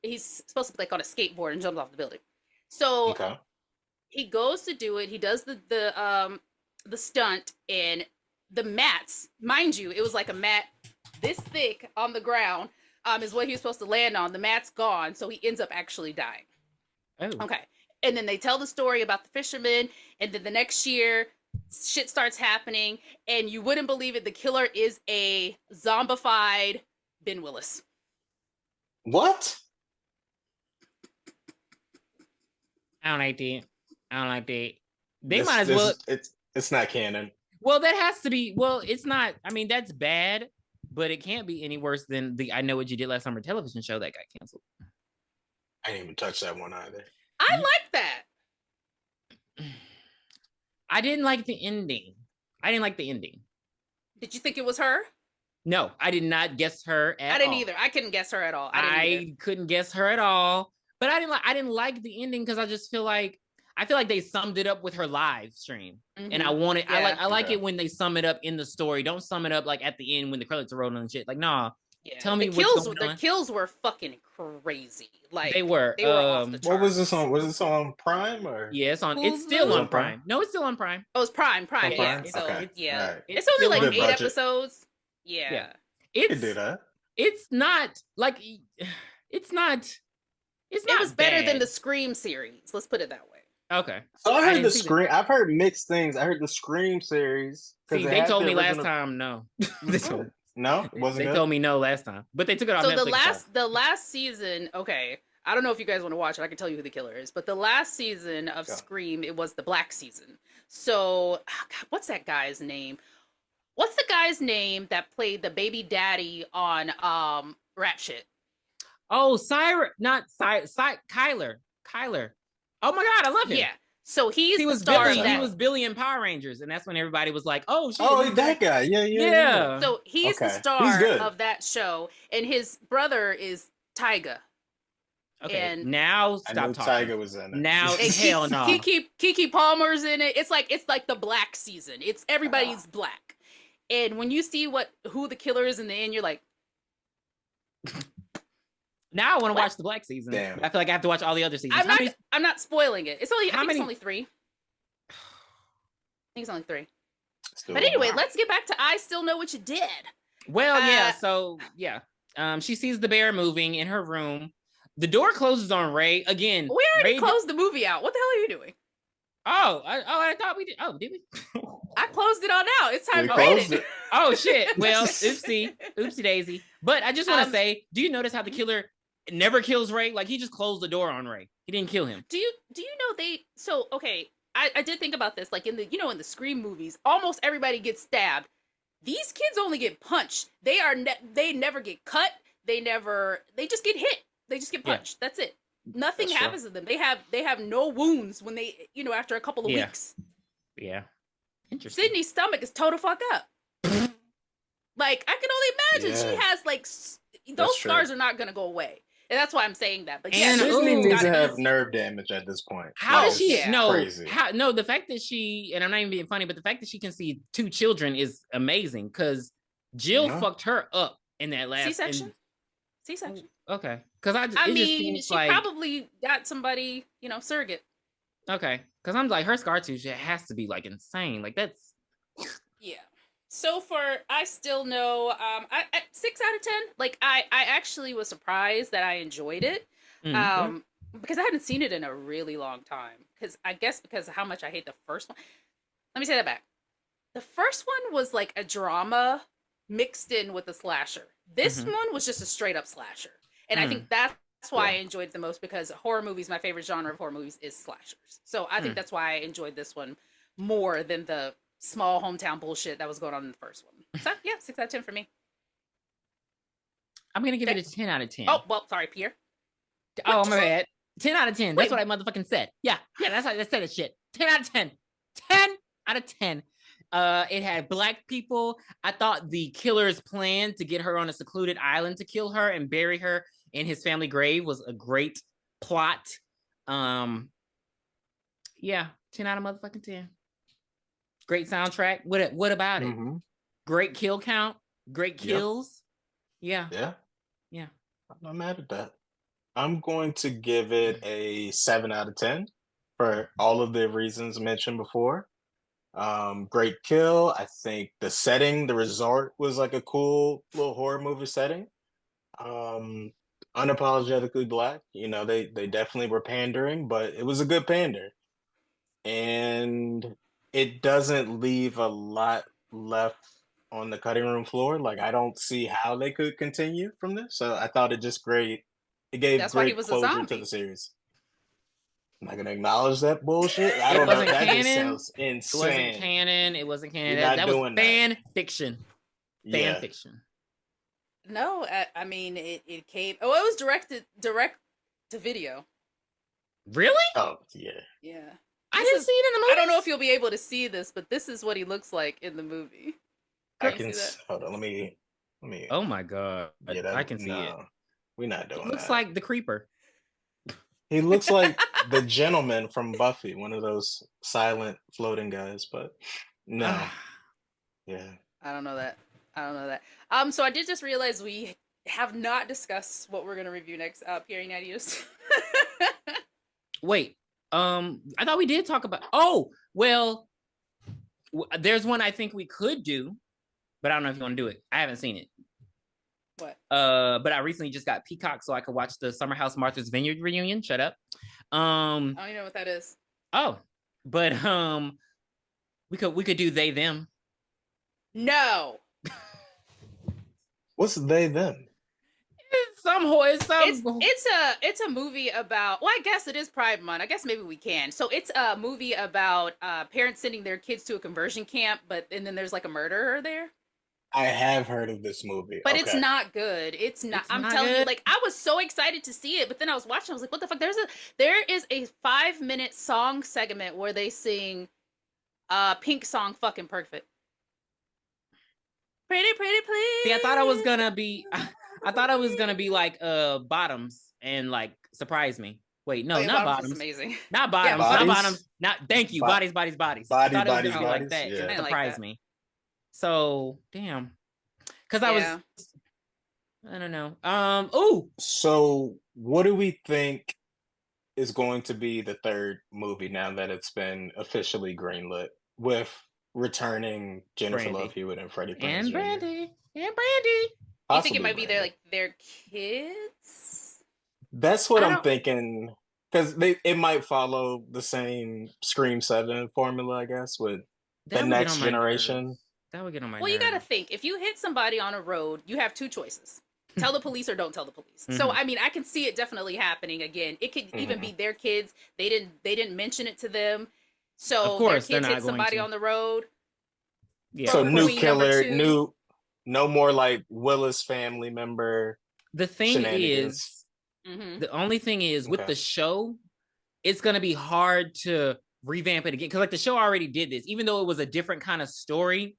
he's supposed to be, like, on a skateboard and jumps off the building. So he goes to do it. He does the the stunt, and the mats, mind you, it was like a mat this thick on the ground, is what he was supposed to land on. The mat's gone, so he ends up actually dying. Oh. Okay. And then they tell the story about the fisherman, and then the next year, shit starts happening, and you wouldn't believe it, the killer is a zombified Ben Willis. What? I don't like that. They This- might as this- well. It's not canon. Well, that has to be. Well, it's not. I mean, that's bad, but it can't be any worse than the I Know What You Did Last Summer television show that got canceled. I didn't even touch that one either. I like that. I didn't like the ending. Did you think it was her? No, I did not guess her at all. I didn't either. I couldn't guess her at all. I couldn't guess her at all. But I didn't like the ending because I just feel like they summed it up with her live stream. Mm-hmm. And I like it when they sum it up in the story. Don't sum it up like at the end when the credits are rolling and shit. Like, nah. Yeah. Tell me what's going on. The kills were fucking crazy. Like they were off the charts. What was this on? Was this on Prime or? Yeah, it's still on Prime. No, it's still on Prime. Oh, it's Prime. Prime? Yeah. Okay. So Right. It's only like 8 budget. episodes. Yeah. It did that. It's not like it's not. It's not. It was better than the Scream series. Let's put it that way. Okay. So I heard the Scream. I've heard mixed things. I heard the Scream series. See, they told me last time no. No, wasn't they it? told me no last time, but they took it off. So Netflix the last season. Okay, I don't know if you guys want to watch it. I can tell you who the killer is. But the last season of Scream, it was the Black season. So, God, what's that guy's name? What's the guy's name that played the baby daddy on Rap Shit? Oh, Kyler. Kyler. Oh my God, I love him. Yeah. So he was Billy. He was Billy in Power Rangers, and that's when everybody was like, "Oh, shit." Oh, that guy. Yeah. So he's the star of that show, and his brother is Tyga. Okay. And now stop talking. Tyga was in it. Now hell no. Keke Palmer's in it. It's like the Black season. It's everybody's black, and when you see who the killer is in the end, you're like. Now I want to watch the Black season. Damn. I feel like I have to watch all the other seasons. I'm not spoiling it. It's only. I think it's only 3. I think it's only 3. But anyway, let's get back to I Still Know What You Did. Well, yeah. So yeah, she sees the bear moving in her room. The door closes on Ray again. We already closed the movie out. What the hell are you doing? Oh, I thought we did. Oh, did we? I closed it all out. It's time to rate it. Oh shit. Well, oopsie daisy. But I just want to say, do you notice how the killer never kills Ray? Like he just closed the door on Ray. He didn't kill him. Do you know I did think about this. Like in the Scream movies, almost everybody gets stabbed. These kids only get punched. They never get cut. They just get hit. They just get punched. Yeah. That's it. Nothing happens to them. They have no wounds when they, after a couple of weeks. Yeah. Interesting. Sydney's stomach is toe to fuck up. Like I can only imagine she has those scars are not gonna go away. And that's why I'm saying that. But yeah, Disney needs to have nerve damage at this point. How does she know? Crazy. The fact that she, and I'm not even being funny, but the fact that she can see 2 children is amazing because Jill fucked her up in that last C-section. Okay, because I mean, she probably got somebody, surrogate. Okay, because I'm like her scar tissue has to be like insane. Like that's. Yeah. So for I Still Know, I 6 out of 10. Like I actually was surprised that I enjoyed it, because I hadn't seen it in a really long time. Because of how much I hate the first one. Let me say that back. The first one was like a drama mixed in with a slasher. This one was just a straight up slasher, and I think that's why I enjoyed it the most because horror movies. My favorite genre of horror movies is slashers. So I think that's why I enjoyed this one more than the small hometown bullshit that was going on in the first one. So yeah, 6 out of 10 for me. I'm gonna give it a 10 out of 10. Oh well, sorry, Pierre. Oh my bad. 10 out of 10. That's what I motherfucking said. Yeah, that's how I said it. Shit. 10 out of 10. 10 out of 10. It had black people. I thought the killer's plan to get her on a secluded island to kill her and bury her in his family grave was a great plot. Yeah, 10 out of motherfucking 10. Great soundtrack. What about it? Great kill count. Great kills. Yeah. I'm not mad at that. I'm going to give it a 7 out of 10 for all of the reasons mentioned before. Great kill. I think the setting, the resort, was like a cool little horror movie setting. Unapologetically black. You know, they definitely were pandering, but it was a good pander. And it doesn't leave a lot left on the cutting room floor. Like, I don't see how they could continue from this. So I thought it just great. It gave That's why he great was a closure to zombie. the series. I'm not gonna acknowledge that bullshit. I It don't know. wasn't That just canon. sounds insane. It wasn't canon. It wasn't canon. We're not That was doing that. fan fiction. Fan Yeah. fiction. No, I mean it came. Oh, it was direct to video. Really? Oh yeah. Yeah. I didn't see it in the movie. I don't know if you'll be able to see this, but this is what he looks like in the movie. I Can you can see that? hold on. Let me. Oh my god! Yeah, that, I can see it. We're not doing It looks that. like the creeper. He looks like the gentleman from Buffy, one of those silent floating guys. But no, yeah. I don't know that. So I did just realize we have not discussed what we're gonna review next. Pierre, you know how to use. Wait, I thought we did talk about. Oh, well, there's one I think we could do, but I don't know if you want to do it. I haven't seen it. What? But I recently just got Peacock, so I could watch the Summer House Martha's Vineyard reunion. Shut up. I don't even know what that is. Oh, but we could do they them. No. What's they them? It's a movie about. Well, I guess it is Pride Month. I guess maybe we can. So it's a movie about parents sending their kids to a conversion camp, and then there's like a murderer there. I have heard of this movie, but it's not good. It's not. I'm telling you, like I was so excited to see it, but then I was watching. I was like, "What the fuck?" There is a 5-minute song segment where they sing, Pink song, "Fucking Perfect." Pretty, pretty, please. See, I thought I was gonna be like Bottoms and like surprise me. Wait, no, not Bottoms. Amazing. Not Bottoms. Yeah, not Bottoms. Not thank you. Bodies. Bodies, I thought it was bodies, gonna be like that. yeah. Surprise me. So damn. Because I don't know. So what do we think is going to be the third movie now that it's been officially greenlit with returning Jennifer Love Hewitt and Freddie Prinze and Jr.? Brandy. You think it might be their kids? That's what I'm thinking. Because it might follow the same Scream 7 formula, I guess, with the next generation. That would get on my nerves. You got to think. If you hit somebody on a road, you have two choices. Tell the police or don't tell the police. Mm-hmm. So, I mean, I can see it definitely happening again. It could even be their kids. They didn't mention it to them. So, of course, their kids hit somebody on the road. Yeah. So, new killer, no more like Willis family member. The thing is, the only thing is with the show, it's going to be hard to revamp it again. Because like the show already did this, even though it was a different kind of story.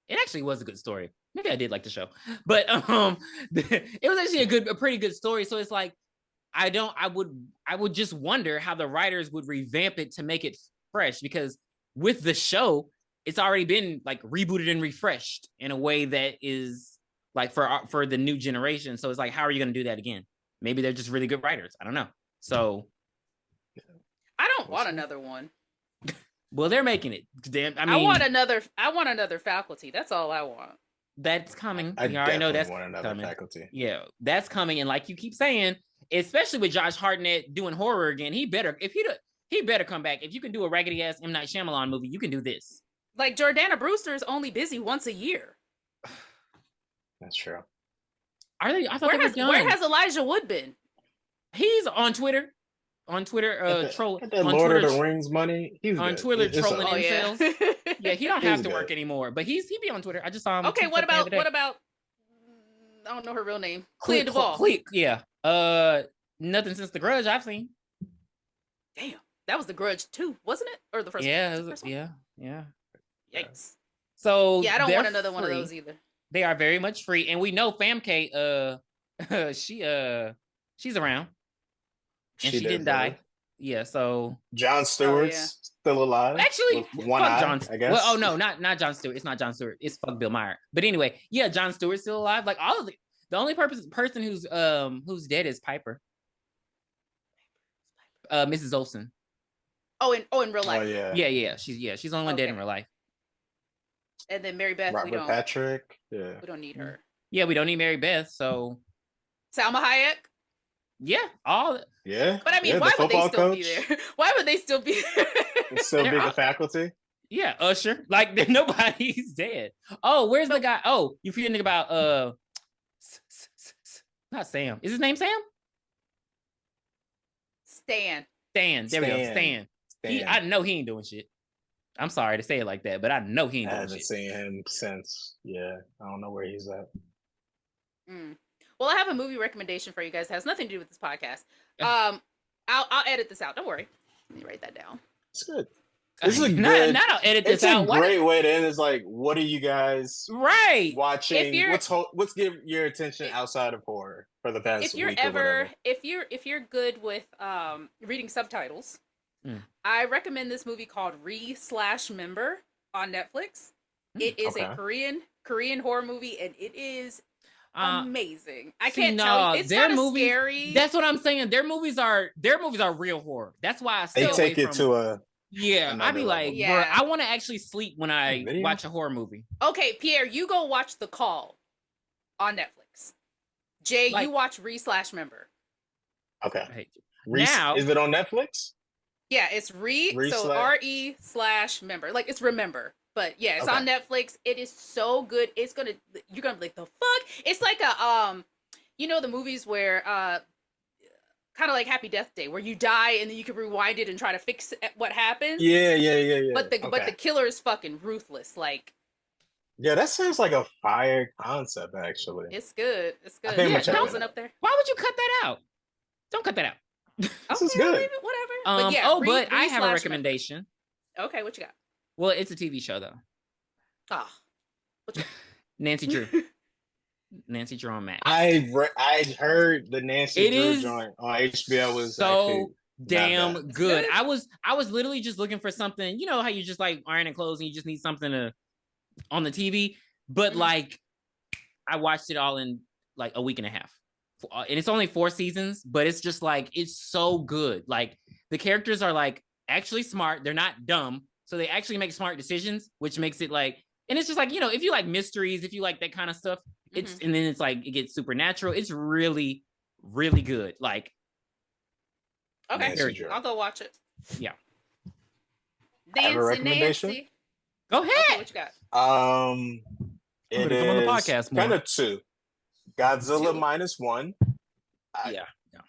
It actually was a good story. Maybe I did like the show, but it was actually a pretty good story. So it's like, I would just wonder how the writers would revamp it to make it fresh, because with the show, it's already been like rebooted and refreshed in a way that is like for the new generation. So it's like, how are you going to do that again? Maybe they're just really good writers. I don't know. So I don't want another one. Well, they're making it. Damn, I want another faculty. That's all I want. That's coming. I already know that's want another coming. Faculty. Yeah, that's coming. And like you keep saying, especially with Josh Hartnett doing horror again, he better come back. If you can do a raggedy ass M. Night Shyamalan movie, you can do this. Like Jordana Brewster is only busy once a year. That's true. Are they? I thought where has Elijah Wood been? He's on Twitter. Troll that Lord of the Rings money. He's on good. Twitter trolling incels. Yeah, he don't have to good. work anymore, but he be on Twitter. I just saw him. Okay, what about I don't know her real name. Clea Duvall. Yeah. Nothing since The Grudge I've seen. Damn, that was The Grudge 2, wasn't it? Or the first? Yeah, one? Yeah. Yikes. So yeah, I don't want another one of those either. They are very much free, and we know Famke. She's around. And she didn't die. Yeah, so Jon Stewart's still alive. Actually, one eye, I guess. Well, not Jon Stewart. It's not Jon Stewart. It's fuck Bill Maher. But anyway, yeah, Jon Stewart's still alive. Like all of the only person who's dead is Piper. Mrs. Olsen. Oh, in real life. Oh yeah. Yeah. She's the only one dead in real life. And then Mary Beth, Robert Patrick. Yeah. We don't need her. Yeah, we don't need Mary Beth, so Salma Hayek. Yeah, all. Yeah. But I mean, why would they still be there? Why would they still be there? And still be the faculty? Yeah, Usher. Like nobody's dead. Oh, where's the guy? Oh, you forgetting about not Sam. Is his name Sam? Stan. There we go. Stan. I know he ain't doing shit. I'm sorry to say it like that, but I know he ain't doing shit. I haven't seen him since. Yeah, I don't know where he's at. Well, I have a movie recommendation for you guys. It has nothing to do with this podcast. I'll edit this out. Don't worry. Let me write that down. It's good. This is a good. Not I'll edit this out. It's a great way to end. It's like, what are you guys watching? What's getting your attention outside of horror for the past week? If you're good with reading subtitles, I recommend this movie called Re/Member on Netflix. It is a Korean horror movie, and it is amazing. I can't tell you. It's kind of scary. That's what I'm saying. Their movies are real horror. That's why I stay away take it to a. Yeah, I'd be like, bro, I want to actually sleep when I watch a horror movie. Okay, Pierre, you go watch The Call on Netflix. Jay, you watch Re/Member. Okay. I hate you. Now, is it on Netflix? Yeah, it's so RE/member. Like it's remember. But yeah, it's on Netflix. It is so good. You're gonna be like, the fuck? It's like a the movies where kind of like Happy Death Day, where you die and then you can rewind it and try to fix what happens. Yeah. But the killer is fucking ruthless. Like, yeah, that sounds like a fire concept. Actually, it's good. I think up there. Why would you cut that out? Don't cut that out. This is good. Whatever. But I have a recommendation. Okay, what you got? Well, it's a TV show though. Oh, what you got? Nancy Drew. Nancy Drew on Max. I heard the Nancy Drew joint on HBO was so damn good. I was literally just looking for something. You know how you just like ironing clothes and you just need something on the TV. But like, I watched it all in like a week and a half, and it's only 4 seasons. But it's just like it's so good. Like the characters are like actually smart. They're not dumb, so they actually make smart decisions, which makes it like. And it's just like, if you like mysteries, if you like that kind of stuff, and then it's like, it gets supernatural. It's really, really good. Like, okay, I'll go watch it. Yeah. Nancy. Go ahead. Okay, what you got? It is on the podcast kind of 2. Godzilla -1.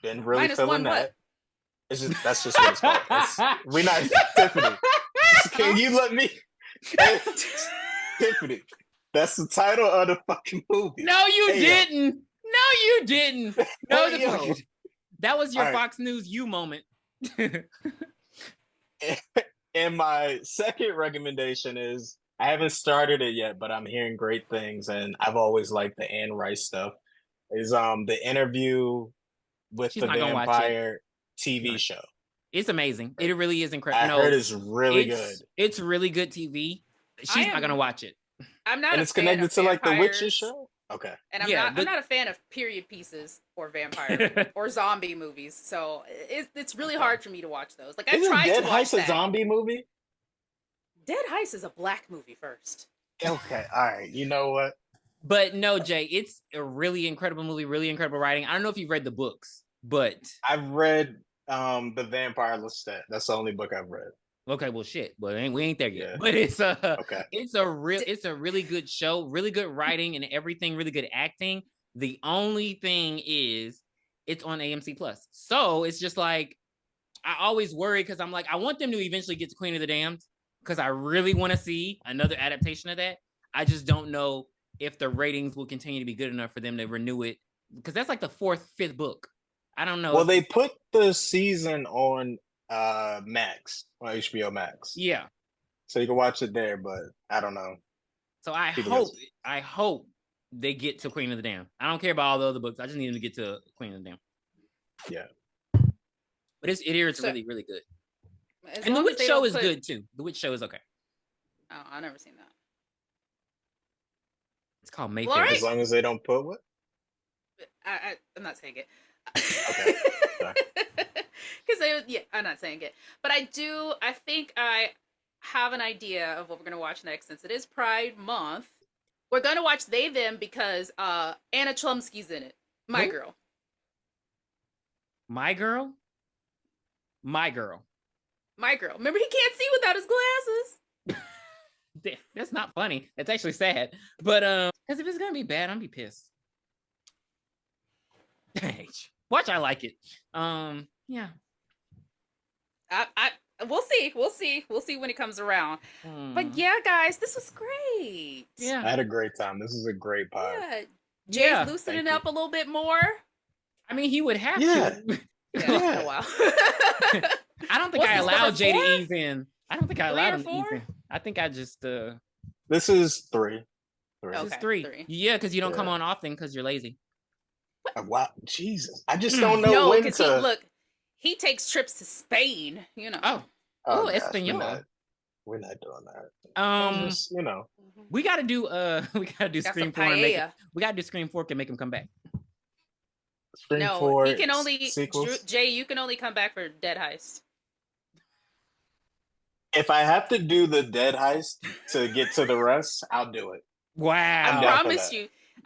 Been really minus feeling that. It's just that's just what it's called. We're not Tiffany. Can you let me? Tiffany, that's the title of the fucking movie. No, you didn't. No, you didn't. No, that was your Fox News moment. And my second recommendation is I haven't started it yet, but I'm hearing great things, and I've always liked the Anne Rice stuff. Is the Interview with the Vampire TV show. It's amazing. It really is incredible. I heard it's really good. It's really good TV. She's not gonna watch it. I'm not. And it's connected to like the Witches show. Okay. And I'm not a fan of period pieces or vampire or zombie movies. So it's really hard for me to watch those. Like I tried to watch Dead Heist a zombie movie? Dead Heist is a black movie first. Okay. All right. You know what? But no, Jay, it's a really incredible movie, really incredible writing. I don't know if you've read the books, but I've read The Vampire Lestat. That's the only book I've read. Okay, well, shit. Well, we ain't there yet. Yeah. But it's a really good show, really good writing and everything, really good acting. The only thing is, it's on AMC Plus, so it's just like I always worry because I'm like I want them to eventually get to Queen of the Damned because I really want to see another adaptation of that. I just don't know if the ratings will continue to be good enough for them to renew it because that's like the 4th, 5th book. I don't know. Well, they put the season on Max on HBO Max. Yeah. So you can watch it there, but I don't know. So I hope they get to Queen of the Damned. I don't care about all the other books. I just need them to get to Queen of the Damned. Yeah. But it's really, really good. And the Witch show is good too. The Witch show is okay. Oh, I've never seen that. It's called Mayfair. Right. As long as they don't put what? I'm not saying it. Okay. Because I'm not saying it. But I think have an idea of what we're gonna watch next, since it is Pride Month. We're gonna watch They Them because Anna Chlumsky's in it. My Who? girl. My girl? My girl. My girl. Remember, he can't see without his glasses. That's not funny. That's actually sad. But because if it's gonna be bad, I'm gonna be pissed. Watch, I like it. Yeah. We'll see when it comes around. But yeah, guys, this was great. Yeah, I had a great time. This is a great pod. Yeah, Jay's loosening up a little bit more. I mean, he would have to. Yeah, it's been a while. I don't think I allowed Jay to ease in. I don't think I allowed him to ease in. I think I just This is 3. This is 3. Yeah, because you don't come on often because you're lazy. Wow, Jesus! I just don't know when to. He takes trips to Spain. You know. Oh, Espanol. We're not doing that. Just, we got to do Scream 4. We got to do Scream 4 can make him come back. Scream 4. He can only sequels? Jay. You can only come back for Dead Heist. If I have to do the Dead Heist to get to the rest, I'll do it. Wow!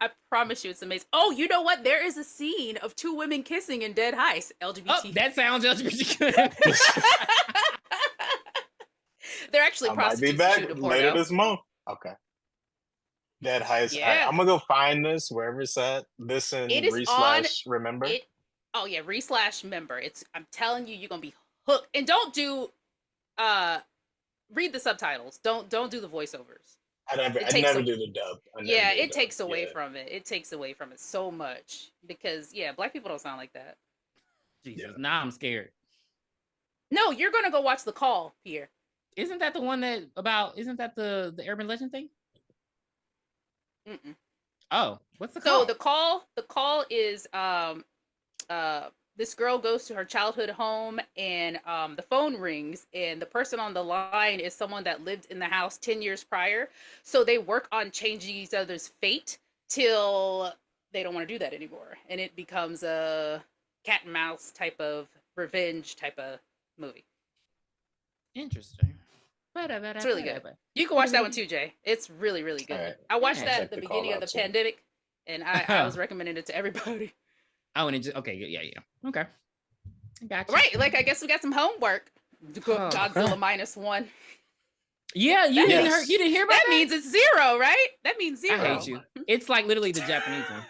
I promise you, it's amazing. Oh, you know what? There is a scene of 2 women kissing in Dead Heist. LGBT. Oh, that sounds LGBT. They're actually prostitutes. Might be back later this month. Okay. Dead Heist. Yeah. I'm gonna go find this wherever it's at. This and remember. Re/member. I'm telling you, you're gonna be hooked. And don't do read the subtitles. Don't do the voiceovers. I never do the dub. It takes away from it. It takes away from it so much because Black people don't sound like that. Jesus, now I'm scared. No, you're gonna go watch The Call, Pierre. Isn't that the one isn't that the urban legend thing? Mm-mm. Oh, what's the call? So the call is this girl goes to her childhood home and the phone rings and the person on the line is someone that lived in the house 10 years prior. So they work on changing each other's fate till they don't want to do that anymore. And it becomes a cat and mouse type of revenge type of movie. Interesting. It's really good. You can watch that one too, Jay. It's really, really good. Right. I watched that at the beginning of the pandemic and I was recommending it to everybody. Oh, and it just okay, yeah. Okay, I got you. Right, I guess we got some homework. Godzilla -1. Yeah, you didn't hear about that? That means it's 0, right? That means 0. I hate you. It's like literally the Japanese one.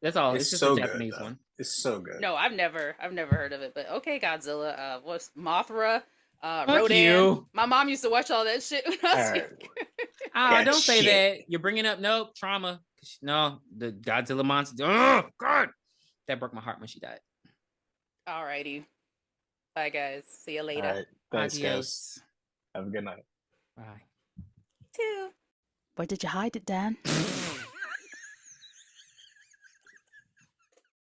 That's all. It's just so the Japanese one. It's so good. No, I've never heard of it. But okay, Godzilla. What's Mothra? Rodan. You. My mom used to watch all that shit when I was don't say that. You're bringing up trauma. No, the Godzilla monster. Oh God. That broke my heart when she died. Alrighty. Bye, guys. See you later. All right. Thanks, guys. Have a good night. Bye. Too. Where did you hide it, Dan?